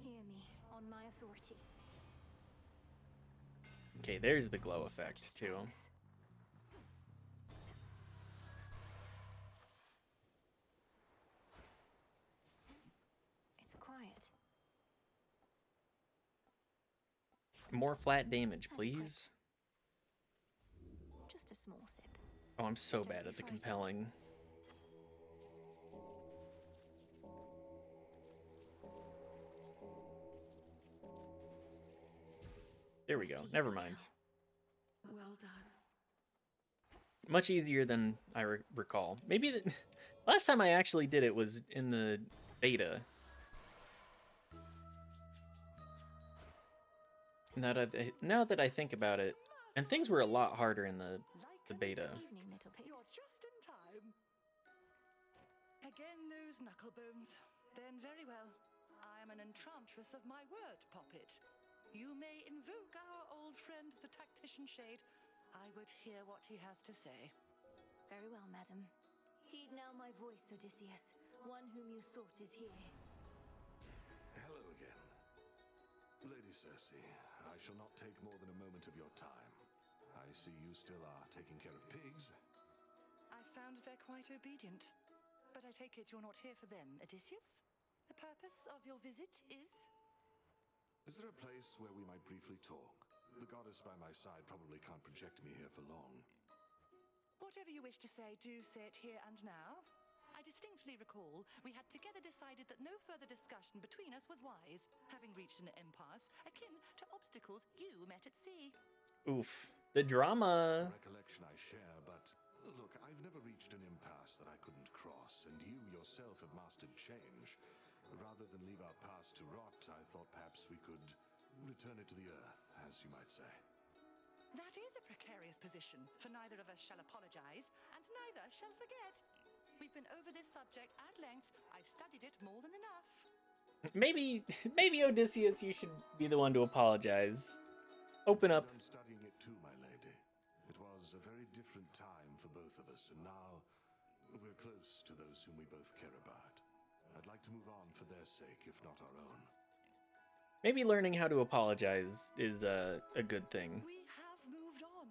Hear me, on my authority. Okay, there's the glow effect, too. It's quiet. More flat damage, please. Just a small sip. Oh, I'm so bad at the compelling. There we go. Never mind. Well done. Much easier than I recall. Maybe the last time I actually did it was in the beta. Now that I think about it, and things were a lot harder in the beta. Evening, little pigs. You're just in time. Again, those knuckle bones. Then very well. I am an enchantress of my word, Poppet. You may invoke our old friend, the tactician Shade. I would hear what he has to say. Very well, madam. Heed now my voice, Odysseus. One whom you sought is here. Hello again. Lady Circe, I shall not take more than a moment of your time. I see you still are taking care of pigs. I found they're quite obedient. But I take it you're not here for them, Odysseus? The purpose of your visit is? Is there a place where we might briefly talk? The goddess by my side probably can't project me here for long. Whatever you wish to say, do say it here and now. I distinctly recall we had together decided that no further discussion between us was wise, having reached an impasse akin to obstacles you met at sea. Oof. The drama. Recollection I share, but look, I've never reached an impasse that I couldn't cross, and you yourself have mastered change. Rather than leave our past to rot, I thought perhaps we could return it to the earth, as you might say. That is a precarious position, for neither of us shall apologize, and neither shall forget. We've been over this subject at length. I've studied it more than enough. Maybe Odysseus, you should be the one to apologize. Open up. I'm studying it too, my lady. It was a very different time for both of us, and now we're close to those whom we both care about. I'd like to move on for their sake, if not our own. Maybe learning how to apologize is a good thing. We have moved on,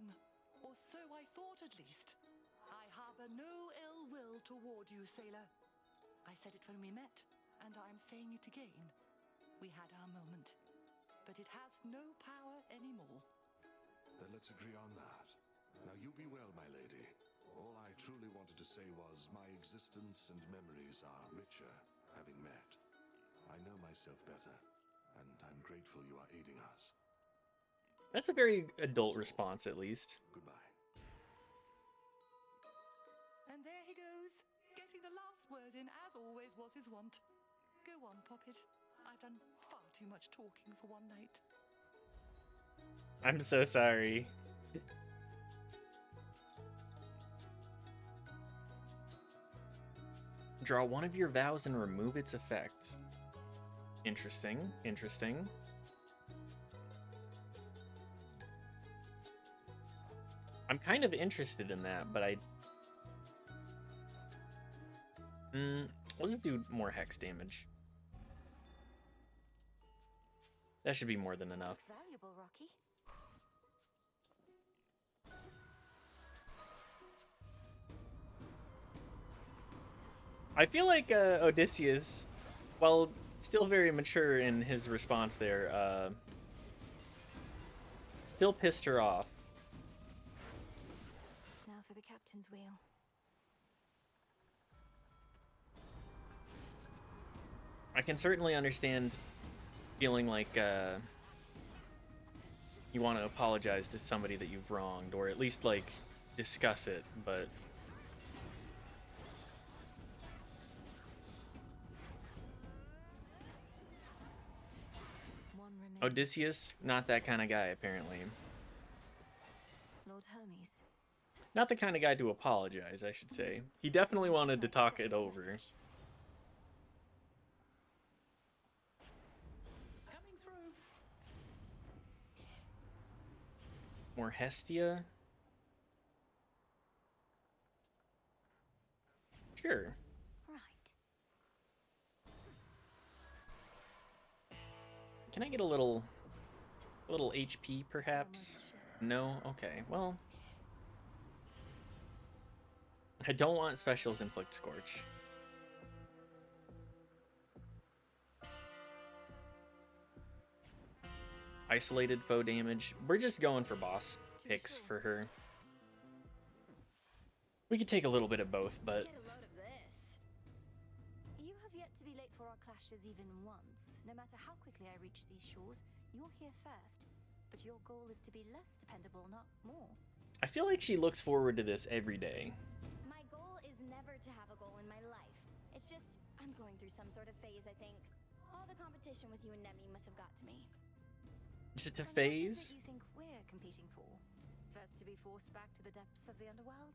or so I thought at least. I harbor no ill will toward you, sailor. I said it when we met, and I'm saying it again. We had our moment, but it has no power anymore. Then let's agree on that. Now you be well, my lady. All I truly wanted to say was my existence and memories are richer having met. I know myself better, and I'm grateful you are aiding us. That's a very adult response, at least. Goodbye. And there he goes, getting the last word in, as always was his wont. Go on, Poppet. I've done far too much talking for one night. I'm so sorry. Draw one of your vows and remove its effect. Interesting, interesting. I'm kind of interested in that, but we'll just do more hex damage. That should be more than enough. Looks valuable, Rocky. I feel like Odysseus, while still very mature in his response there, still pissed her off. Now for the captain's wheel. I can certainly understand feeling like you want to apologize to somebody that you've wronged, or at least like discuss it, but Odysseus, not that kind of guy, apparently. Lord Hermes. Not the kind of guy to apologize, I should say. He definitely wanted to talk it over. More Hestia? Sure. Right. Can I get a little HP perhaps? No? Okay, well. I don't want specials inflict scorch. Isolated foe damage. We're just going for boss picks for her. We could take a little bit of both, but Get a load of this. You have yet to be late for our clashes even once. No matter how quickly I reach these shores, you're here first. But your goal is to be less dependable, not more. I feel like she looks forward to this every day. My goal is never to have a goal in my life. It's just, I'm going through some sort of phase, I think. All the competition with you and Nemi must have got to me. Is it a And what is phase? it you think we're competing for? First to be forced back to the depths of the underworld?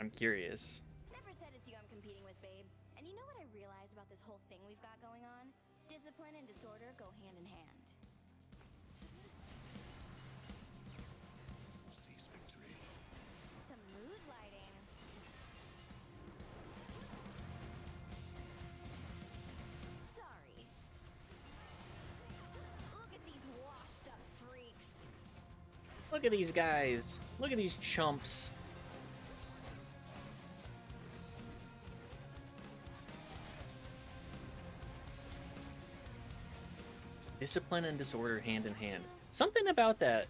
I'm curious. Never said it's you I'm competing with, babe. And you know what I realize about this whole thing we've got going on? Discipline and disorder go hand in hand. Seize victory. Some mood lighting. Sorry. Look at these washed up freaks. Look at these guys. Look at these chumps. Discipline and disorder hand in hand. Something about that.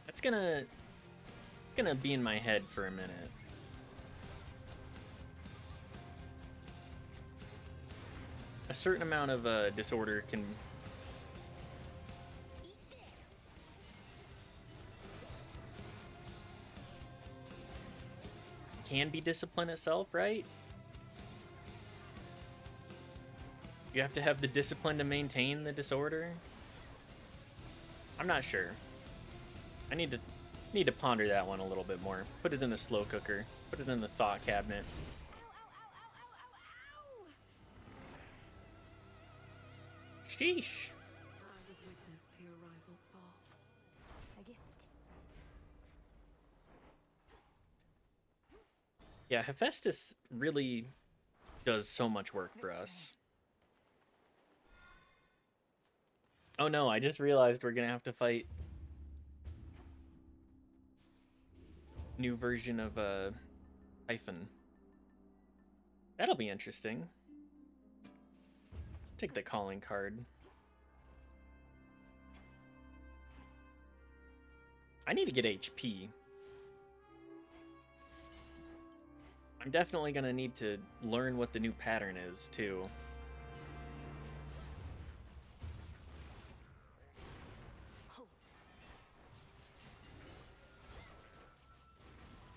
It's gonna be in my head for a minute. A certain amount of disorder can be discipline itself, right? You have to have the discipline to maintain the disorder? I'm not sure. I need to ponder that one a little bit more. Put it in the slow cooker. Put it in the thought cabinet. Sheesh. I was witness to your rival's fall. A gift. Yeah, Hephaestus really does so much work for us. Oh no, I just realized we're gonna have to fight new version of Typhon. That'll be interesting. Take the calling card. I need to get HP. I'm definitely gonna need to learn what the new pattern is too.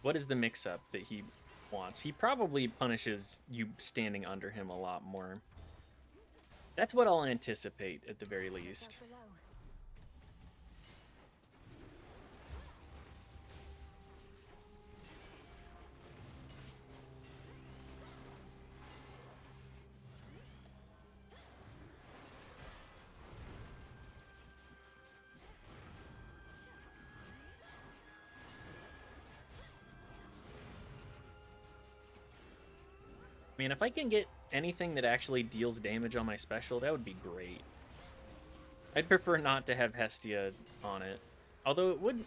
What is the mix-up that he wants? He probably punishes you standing under him a lot more. That's what I'll anticipate at the very least. I mean, if I can get anything that actually deals damage on my special, that would be great. I'd prefer not to have Hestia on it. Although it would,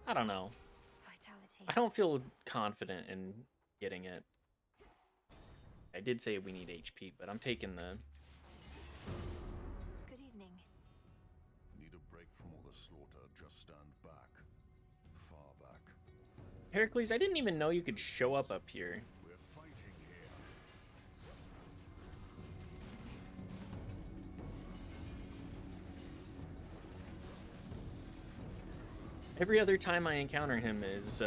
I don't know. Vitality. I don't feel confident in getting it. I did say we need HP, but I'm taking the... Good evening. Need a break from all the slaughter, just stand back. Far back. Heracles, I didn't even know you could show up here. We're fighting here. Every other time I encounter him is,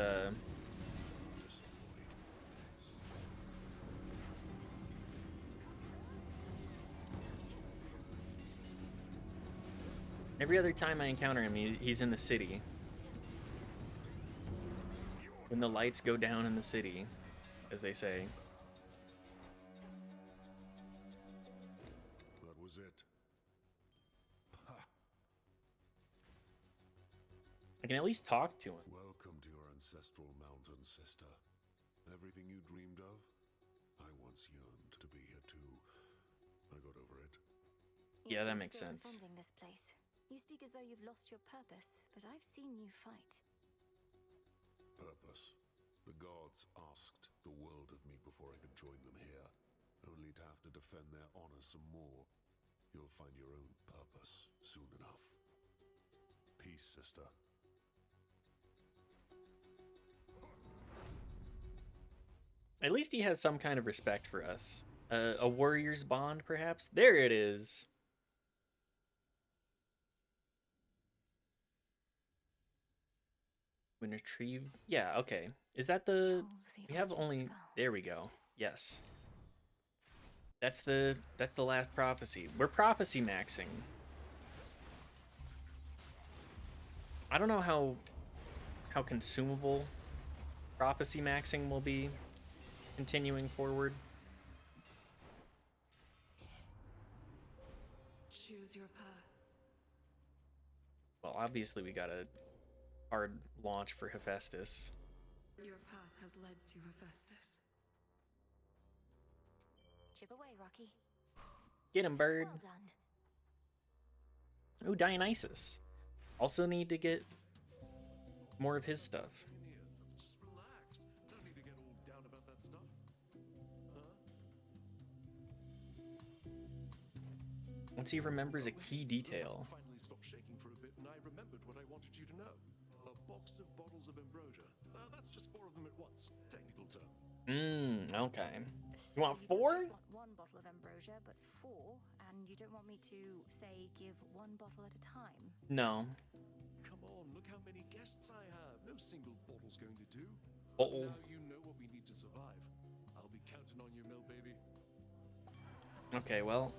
every other time I encounter him, he's in the city. When the lights go down in the city, as they say. That was it. can at least talk to him. Welcome to your ancestral mountain, sister. Everything you dreamed of, I once yearned to be here too. I got over it. Yeah, that You're makes still sense. defending this place. You speak as though you've lost your purpose, but I've seen you fight. Purpose. The gods asked the world of me before I could join them here, only to have to defend their honor some more. You'll find your own purpose soon enough. Peace, sister. At least he has some kind of respect for us. A warrior's bond, perhaps? There it is. When retrieve... Yeah, okay. Is that the... We have only... There we go. Yes. That's the last prophecy. We're prophecy maxing. I don't know how consumable prophecy maxing will be continuing forward. Choose your path. Well, obviously we got a hard launch for Hephaestus. Your path has led to Hephaestus. Chip away, Rocky. Get him, bird. Well done. Ooh, Dionysus. Also need to get more of his stuff. Just relax. Don't need to get all down about that stuff. Once he remembers a key detail. Finally stopped shaking for a bit, and I remembered what I wanted you to know. A box of bottles of ambrosia. That's just 4 of them at once. Technical term. Okay. You want 4? Just want 1 bottle of ambrosia, but 4, and you don't want me to, say, give 1 bottle at a time? No. Come on, look how many guests I have. No single bottle's going to do. Uh-oh. Now you know what we need to survive. I'll be counting on you, Mill baby. Okay, well.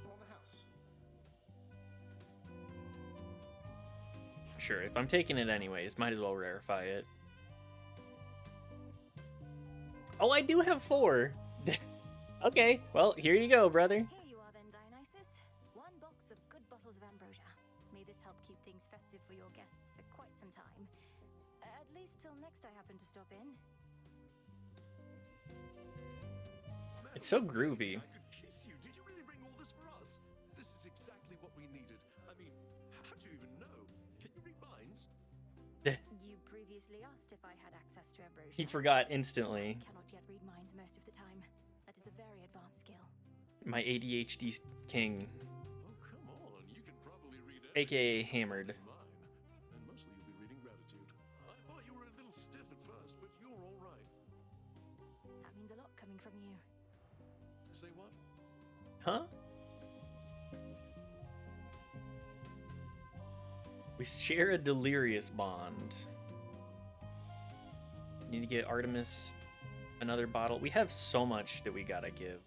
On the house. Sure, if I'm taking it anyways, might as well rarefy it. Oh, I do have 4. Okay, well, here you go, brother. Here you are then, Dionysus. 1 box of good bottles of ambrosia. May this help keep things festive for your guests for quite some time. At least till next I happen to stop in. It's so groovy. I could kiss you. Did you really bring all this for us? This is exactly what we needed. I mean, how do you even know? Can you read minds? You previously asked if I had access to ambrosia. He forgot instantly. I cannot yet read minds most of the time. That is a very advanced skill. My ADHD king, Oh, come on. You can probably read aka hammered. mine. And mostly you'll be reading gratitude. I thought you were a little stiff at first, but you're all right. That means a lot coming from you. Say what? Huh? We share a delirious bond. Need to get Artemis another bottle. We have so much that we gotta give.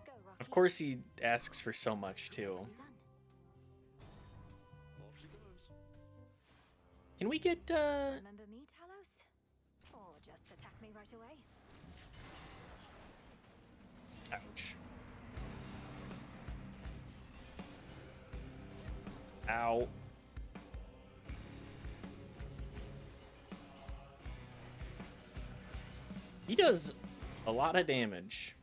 Go, Rocky. Of course he asks for so much too. Nicely done. Off she goes. Can we get Remember me, Talos? Or just attack me right away? ouch. Ow. He does a lot of damage.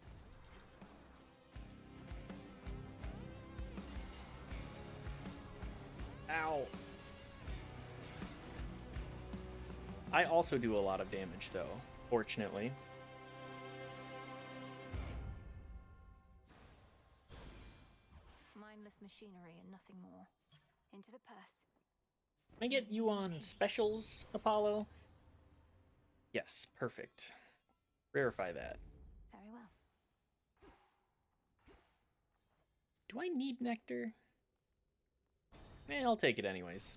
Ow. I also do a lot of damage though, fortunately. Mindless machinery and nothing more. Into the purse. Can I get you on specials, Apollo? Yes, perfect. Verify that. Very well. Do I need nectar? I'll take it anyways.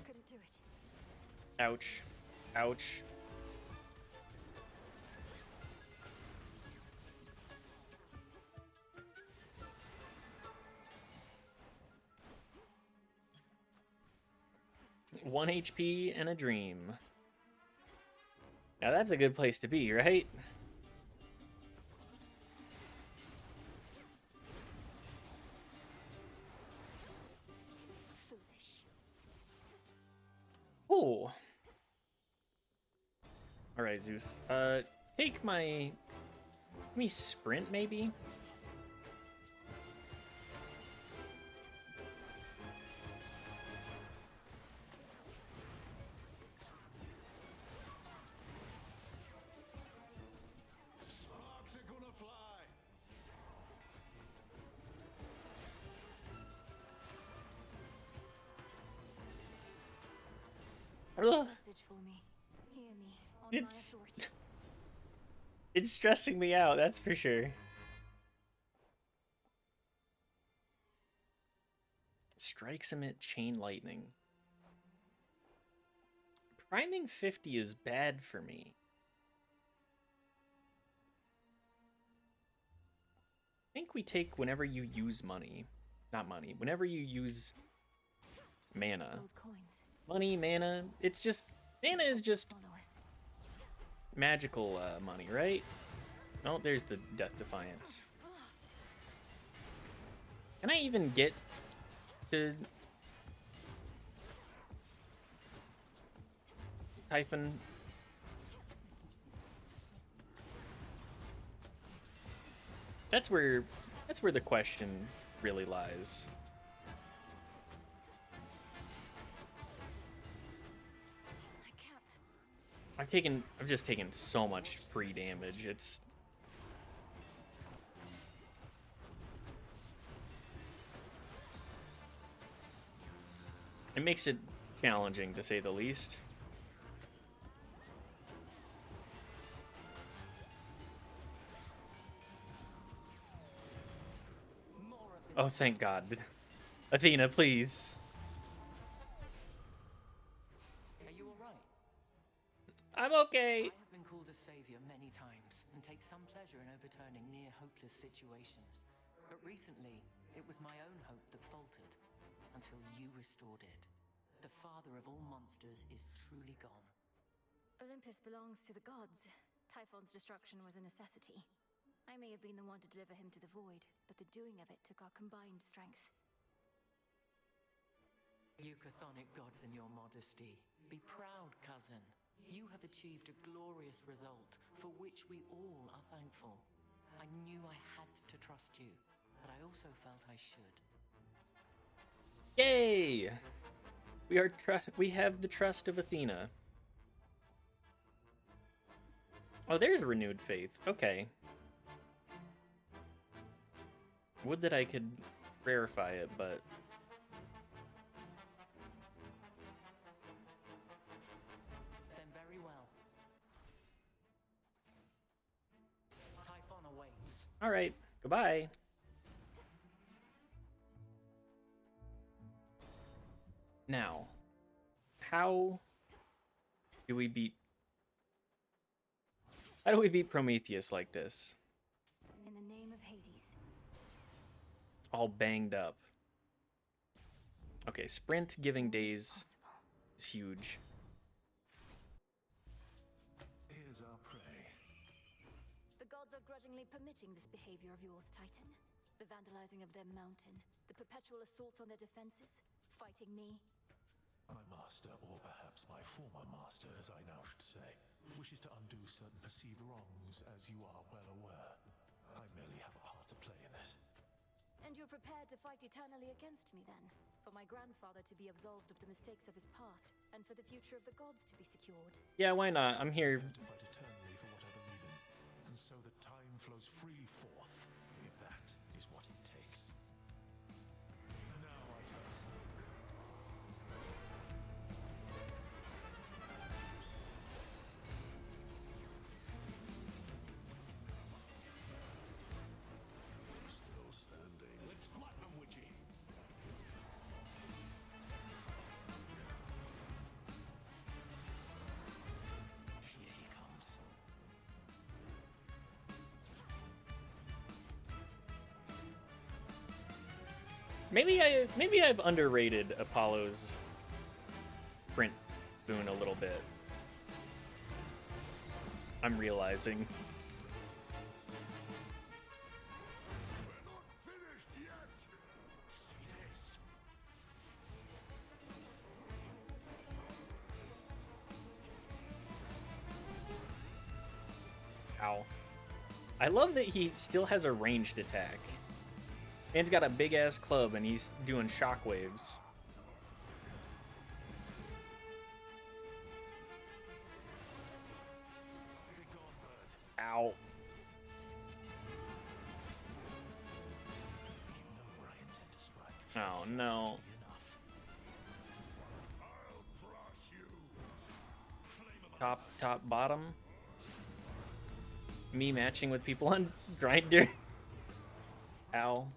Couldn't do it. Ouch. Ouch. One HP and a dream. Now that's a good place to be, right? Oh. All right, Zeus. Take my... Let me sprint, maybe? Sparks are gonna fly. Ugh. Message for me. Hear me. On my It's... authority. It's stressing me out, that's for sure. Strikes emit chain lightning. Priming 50 is bad for me. I think we take whenever you use money. Not money. Whenever you use mana. Gold coins. Money, mana. It's just... Mana is just Follow us. magical money, right? Oh, there's the Death Defiance. Can I even get to Typhon? That's where the question really lies. I can't. I've just taken so much free damage. It makes it challenging, to say the least. Oh, thank God. Athena, please. Are you alright? I'm okay. I have been called a savior many times and take some pleasure in overturning near hopeless situations. But recently, it was my own hope that faltered until you restored it. The father of all monsters is truly gone. Olympus belongs to the gods. Typhon's destruction was a necessity. I may have been the one to deliver him to the void, but the doing of it took our combined strength. You chthonic gods and your modesty. Be proud, cousin. You have achieved a glorious result, for which we all are thankful. I knew I had to trust you, but I also felt I should. Yay! We have the trust of Athena. Oh, there's renewed faith. Okay. Would that I could rarefy it, but... Then very well. Typhon awaits. Alright, goodbye. Now, how do we beat... How do we beat Prometheus like this? In the name of Hades. All banged up. Okay, sprint giving days is huge. Here's our prey. The gods are grudgingly permitting this behavior of yours, Titan. The vandalizing of their mountain, the perpetual assaults on their defenses, fighting me. My master, or perhaps my former master, as I now should say, wishes to undo certain perceived wrongs, as you are well aware. I merely have a part to play in this. And you're prepared to fight eternally against me, then? For my grandfather to be absolved of the mistakes of his past, and for the future of the gods to be secured? Yeah, why not? I'm here. To fight eternally for what I believe in, and so that time flows freely forth, if that is what it takes. Now I tell you. Still standing. Let's flatten them, Witchy. Maybe I've underrated Apollo's sprint boon a little bit. I'm realizing. Ow. I love that he still has a ranged attack. And he's got a big ass club and he's doing shockwaves. Ow. Oh no. Top, bottom. Me matching with people on Grindr. Ow.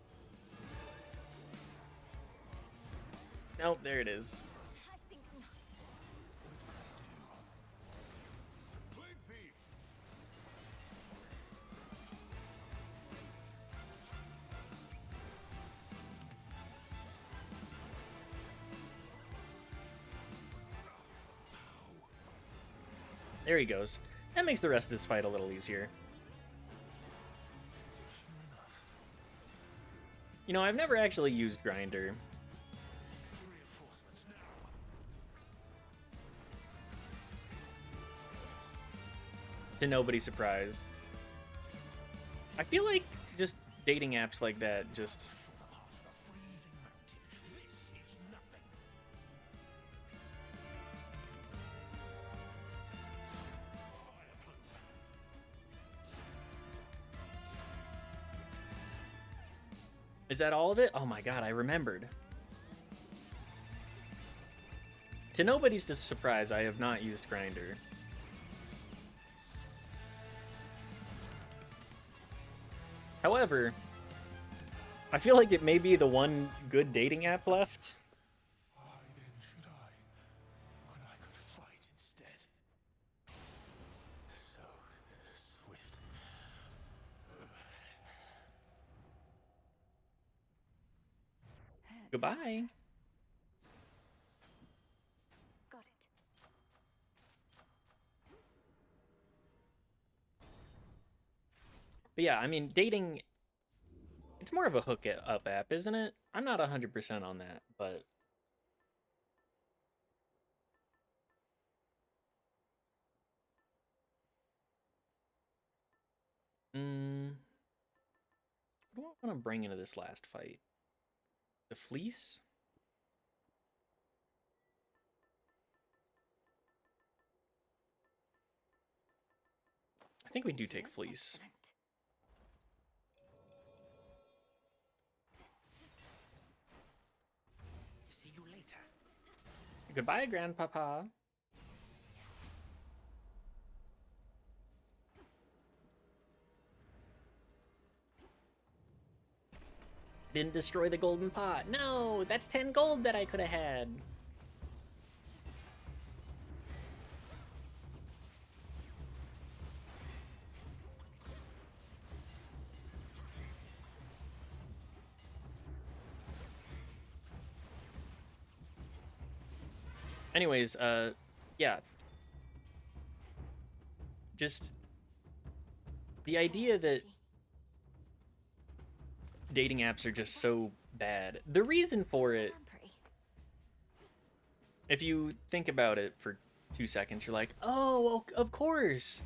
Nope, there it is. There he goes. That makes the rest of this fight a little easier. You know, I've never actually used Grindr. To nobody's surprise. I feel like just dating apps like that just... Is that all of it? Oh my god, I remembered. To nobody's surprise, I have not used Grindr. However, I feel like it may be the one good dating app left. Why then should I, when I could fight instead? So swift. Goodbye. Got it. But yeah, I mean, dating, it's more of a hook up app, isn't it? I'm not 100% on that, but... What do I want to bring into this last fight? The fleece? I think we do take fleece. See you later. Goodbye, Grandpapa. Didn't destroy the golden pot. No, that's 10 gold that I could have had. Anyways, yeah. Just the idea that dating apps are just so bad. The reason for it, if you think about it for 2 seconds, you're like, oh, of course.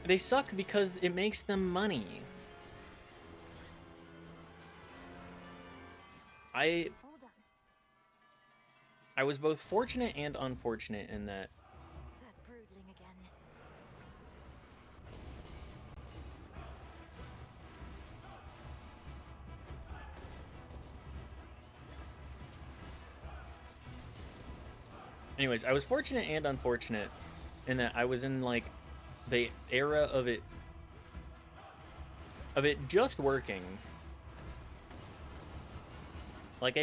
They suck because it makes them money. I was both fortunate and unfortunate in that. That broodling again. Anyways, I was fortunate and unfortunate in that I was in like the era of it just working. Like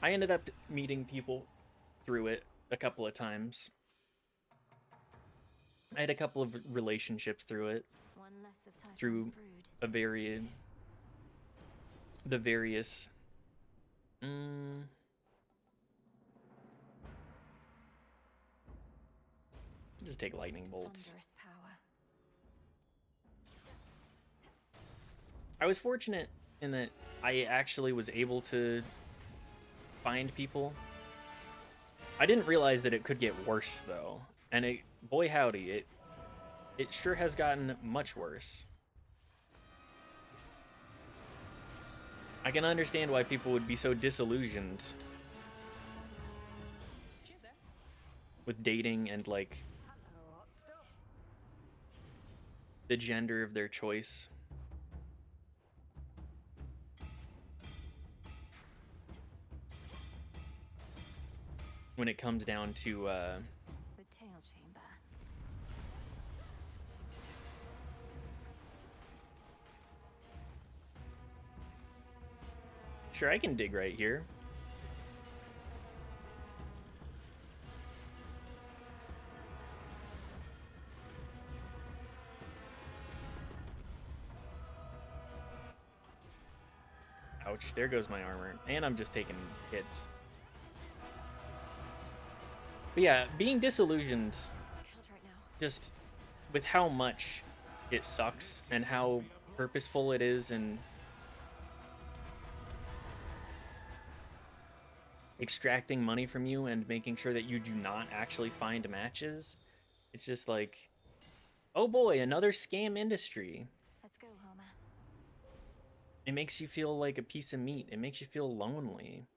I ended up meeting people through it a couple of times. I had a couple of relationships through it. One less of Typhon's Through brood. the various just take lightning bolts. Thunderous power. I was fortunate in that I actually was able to find people. I didn't realize that it could get worse though, and it, boy howdy, it sure has gotten much worse. I can understand why people would be so disillusioned with dating and like the gender of their choice. When it comes down to The tail chamber. sure, I can dig right here. Ouch, there goes my armor. And I'm just taking hits. But yeah, being disillusioned just with how much it sucks and how purposeful it is and extracting money from you and making sure that you do not actually find matches. It's just like, oh boy, another scam industry. Let's go, Homer. It makes you feel like a piece of meat. It makes you feel lonely.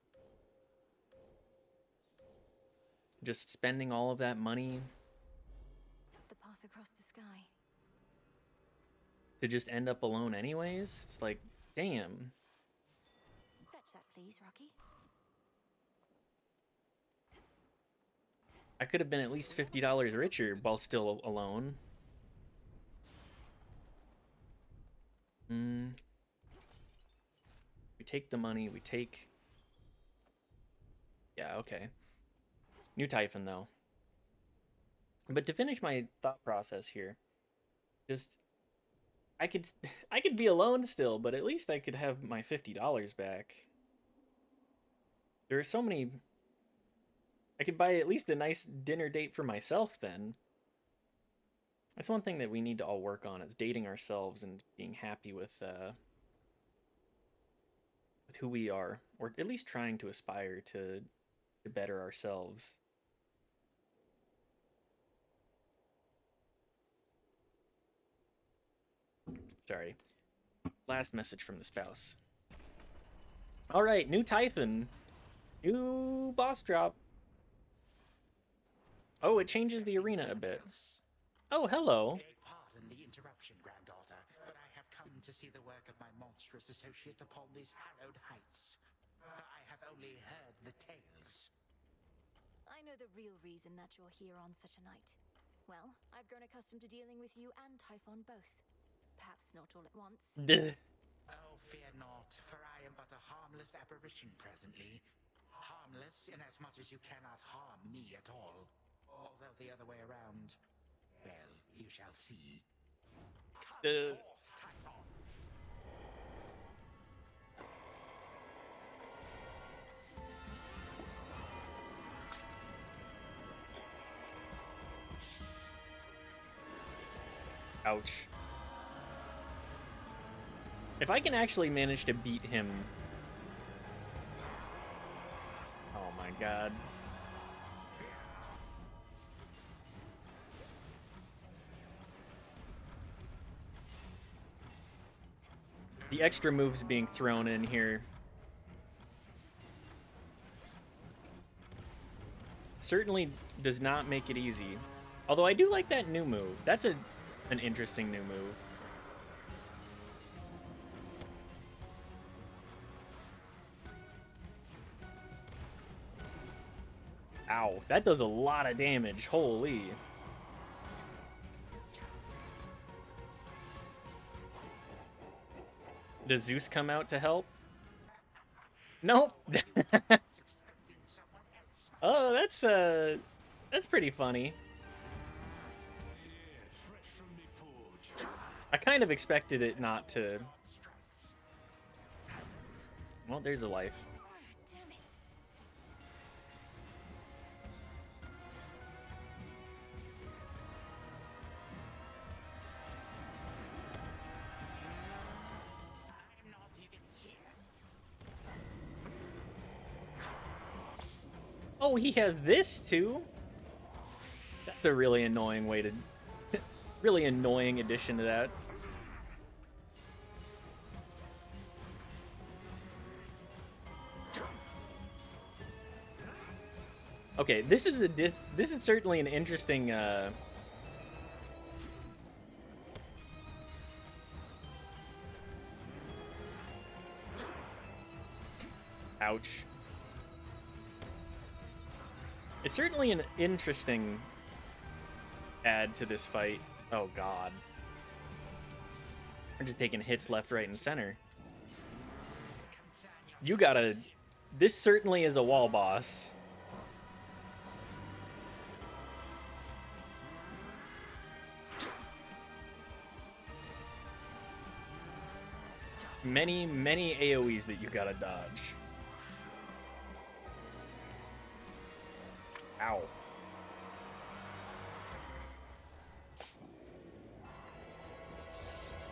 Just spending all of that money The path across the sky. to just end up alone anyways. It's like, damn. Fetch that, please, Rocky. I could have been at least $50 richer while still alone. We take the money, we take... Yeah, okay. New Typhon, though. But to finish my thought process here, just... I could be alone still, but at least I could have my $50 back. There are so many... I could buy at least a nice dinner date for myself then. That's one thing that we need to all work on, is dating ourselves and being happy with who we are, or at least trying to aspire to better ourselves. Sorry. Last message from the spouse. All right, new Typhon. New boss drop. Oh, it changes the arena a bit. Oh, hello. Pardon the interruption, granddaughter, but I have come to see the work of my monstrous associate upon these hallowed heights. I have only heard the tales. I know the real reason that you're here on such a night. Well, I've grown accustomed to dealing with you and Typhon both. Perhaps not all at once. Oh, fear not, for I am but a harmless apparition presently. Harmless in as much as you cannot harm me at all. Although the other way around, well, you shall see. Come forth, Typhon. Ouch. If I can actually manage to beat him... Oh my god. The extra moves being thrown in here certainly does not make it easy. Although I do like that new move. That's an interesting new move. Ow, that does a lot of damage. Holy. Does Zeus come out to help? Nope. Oh, that's pretty funny. I kind of expected it not to. Well, there's a life. Oh, he has this too? That's a really annoying way to... really annoying addition to that. Okay, this is certainly an interesting ouch. It's certainly an interesting add to this fight. Oh god. We're just taking hits left, right, and center. You gotta... This certainly is a wall boss. Many, many AoEs that you gotta dodge. Ow.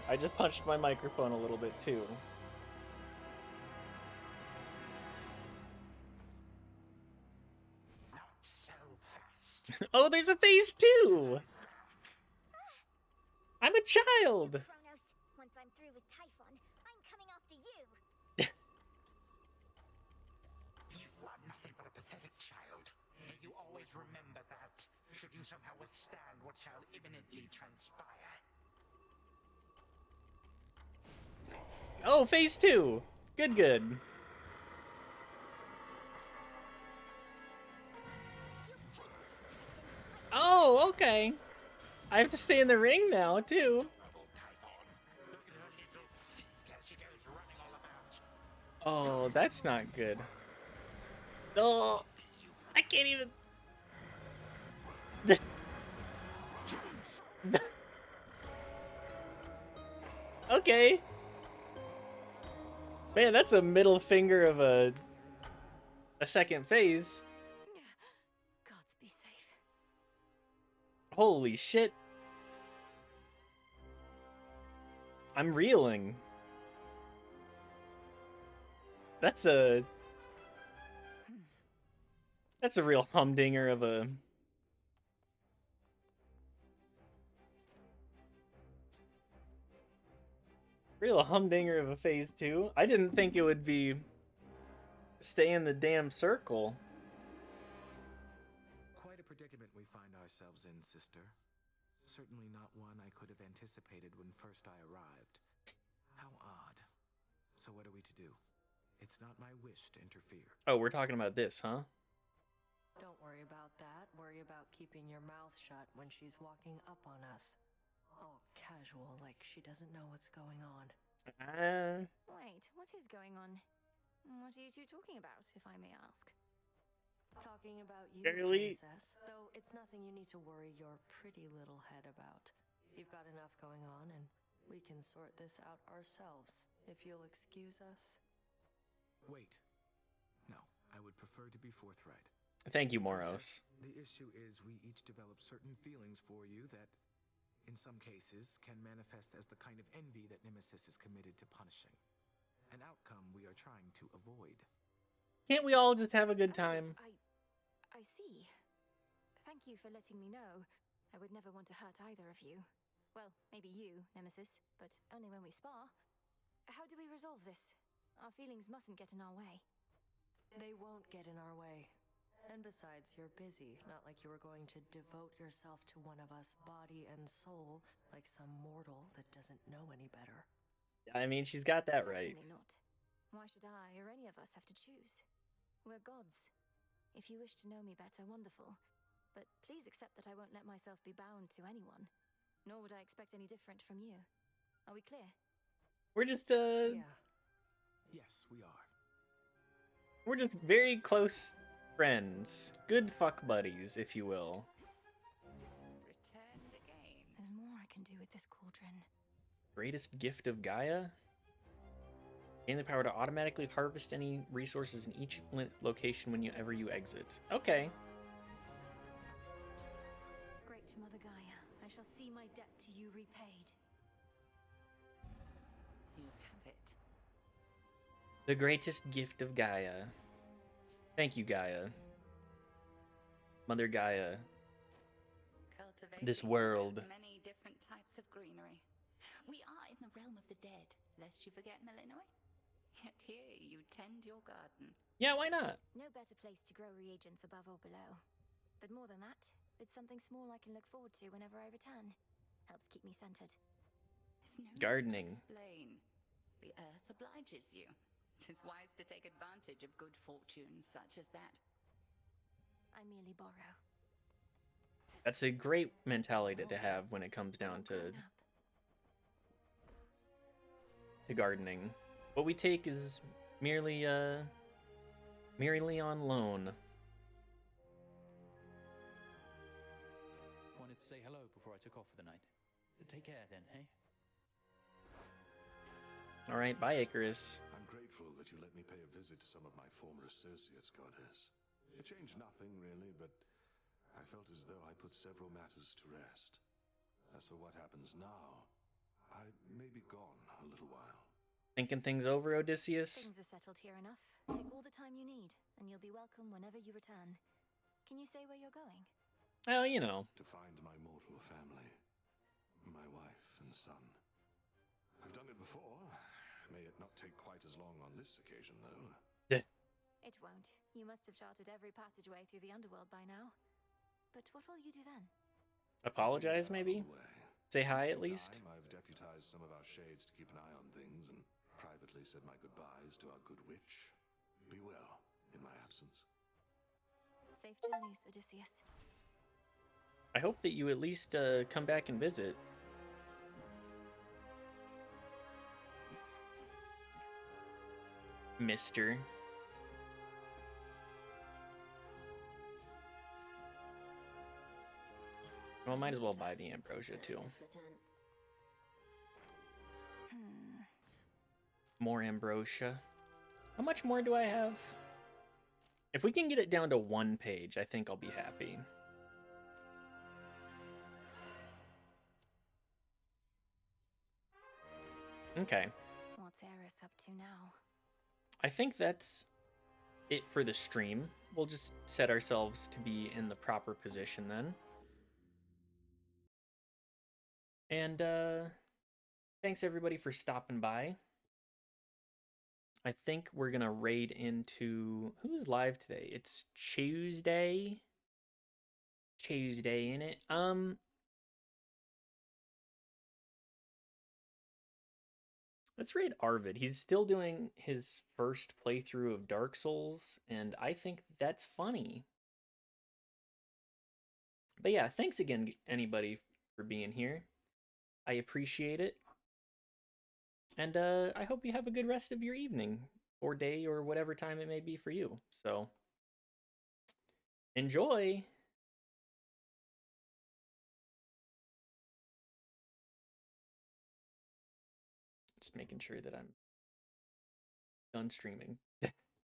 I just punched my microphone a little bit too. Not so fast. Oh, there's a phase 2! I'm a child! Kronos, once I'm through with Typhon, I'm coming after you. You are nothing but a pathetic child. May you always remember that, should you somehow withstand what shall imminently transpire. Oh, phase 2! Good, good. Oh, okay. I have to stay in the ring now, too. Oh, that's not good. Oh, I can't even... Okay. Man, that's a middle finger of a second phase. Gods be safe. Holy shit. I'm reeling. That's a real humdinger of a... Real humdinger of a phase 2. I didn't think it would be... Stay in the damn circle. Quite a predicament we find ourselves in, sister. Certainly not one I could have anticipated when first I arrived. How odd. So what are we to do? It's not my wish to interfere. Oh, we're talking about this, huh? Don't worry about that. Worry about keeping your mouth shut when she's walking up on us. All casual, like she doesn't know what's going on. Wait, what is going on? What are you two talking about, if I may ask? Talking about you, Barely. princess. Though it's nothing you need to worry your pretty little head about. You've got enough going on, and we can sort this out ourselves, if you'll excuse us. Wait. No, I would prefer to be forthright. Thank you, Moros. The issue is we each develop certain feelings for you that, in some cases, can manifest as the kind of envy that Nemesis is committed to punishing. An outcome we are trying to avoid. Can't we all just have a good time? I see. Thank you for letting me know. I would never want to hurt either of you. Well, maybe you, Nemesis, but only when we spar. How do we resolve this? Our feelings mustn't get in our way. They won't get in our way. And besides, you're busy, not like you were going to devote yourself to one of us, body and soul, like some mortal that doesn't know any better. I mean, she's got that right. Certainly not. Why should I or any of us have to choose? We're gods. If you wish to know me better, wonderful. But please accept that I won't let myself be bound to anyone. Nor would I expect any different from you. Are we clear? We're just, Yeah. Yes, we are. We're just very close friends. Good fuck buddies, if you will. Returned again. There's more I can do with this cauldron. Greatest gift of Gaia? Gain the power to automatically harvest any resources in each location whenever you exit. Okay. Great Mother Gaia, I shall see my debt to you repaid. You have it. The greatest gift of Gaia. Thank you, Gaia. Mother Gaia, this Cultivating world. many different types of greenery. We are in the realm of the dead, lest you forget, Malinois. Yet here you tend your garden. Yeah, why not? No better place to grow reagents above or below. But more than that, it's something small I can look forward to whenever I return. Helps keep me centered. There's no need Gardening. to explain. The earth obliges you. 'Tis wise to take advantage of good fortune such as that. I merely borrow. That's a great mentality to have when it comes down to gardening. What we take is merely on loan. Wanted to say hello before I took off for the night. Take care then, hey? All right, bye, Icarus. I'm grateful that you let me pay a visit to some of my former associates, Goddess. It changed nothing, really, but I felt as though I put several matters to rest. As for what happens now, I may be gone a little while. Thinking things over, Odysseus? Things are settled here enough. Take all the time you need, and you'll be welcome whenever you return. Can you say where you're going? Well, you know. To find my mortal family. My wife and son. I've done it before. May it not take quite as long on this occasion, though. It won't. You must have charted every passageway through the underworld by now. But what will you do then? Apologize, maybe? Say hi, at least? I've deputized some of our shades to keep an eye on things and privately said my goodbyes to our good witch. Be well in my absence. Safe journeys, Odysseus. I hope that you at least come back and visit. Mister. Well, might as well buy the ambrosia too. More ambrosia. How much more do I have? If we can get it down to 1 page, I think I'll be happy. Okay. What's Eris up to now? I think that's it for the stream. We'll just set ourselves to be in the proper position then. And thanks everybody for stopping by. I think we're gonna raid into who's live today. It's Tuesday. Tuesday, innit? Let's raid Arvid. He's still doing his first playthrough of Dark Souls, and I think that's funny. But yeah, thanks again, anybody, for being here. I appreciate it. And I hope you have a good rest of your evening, or day, or whatever time it may be for you. So, enjoy! Just making sure that I'm done streaming.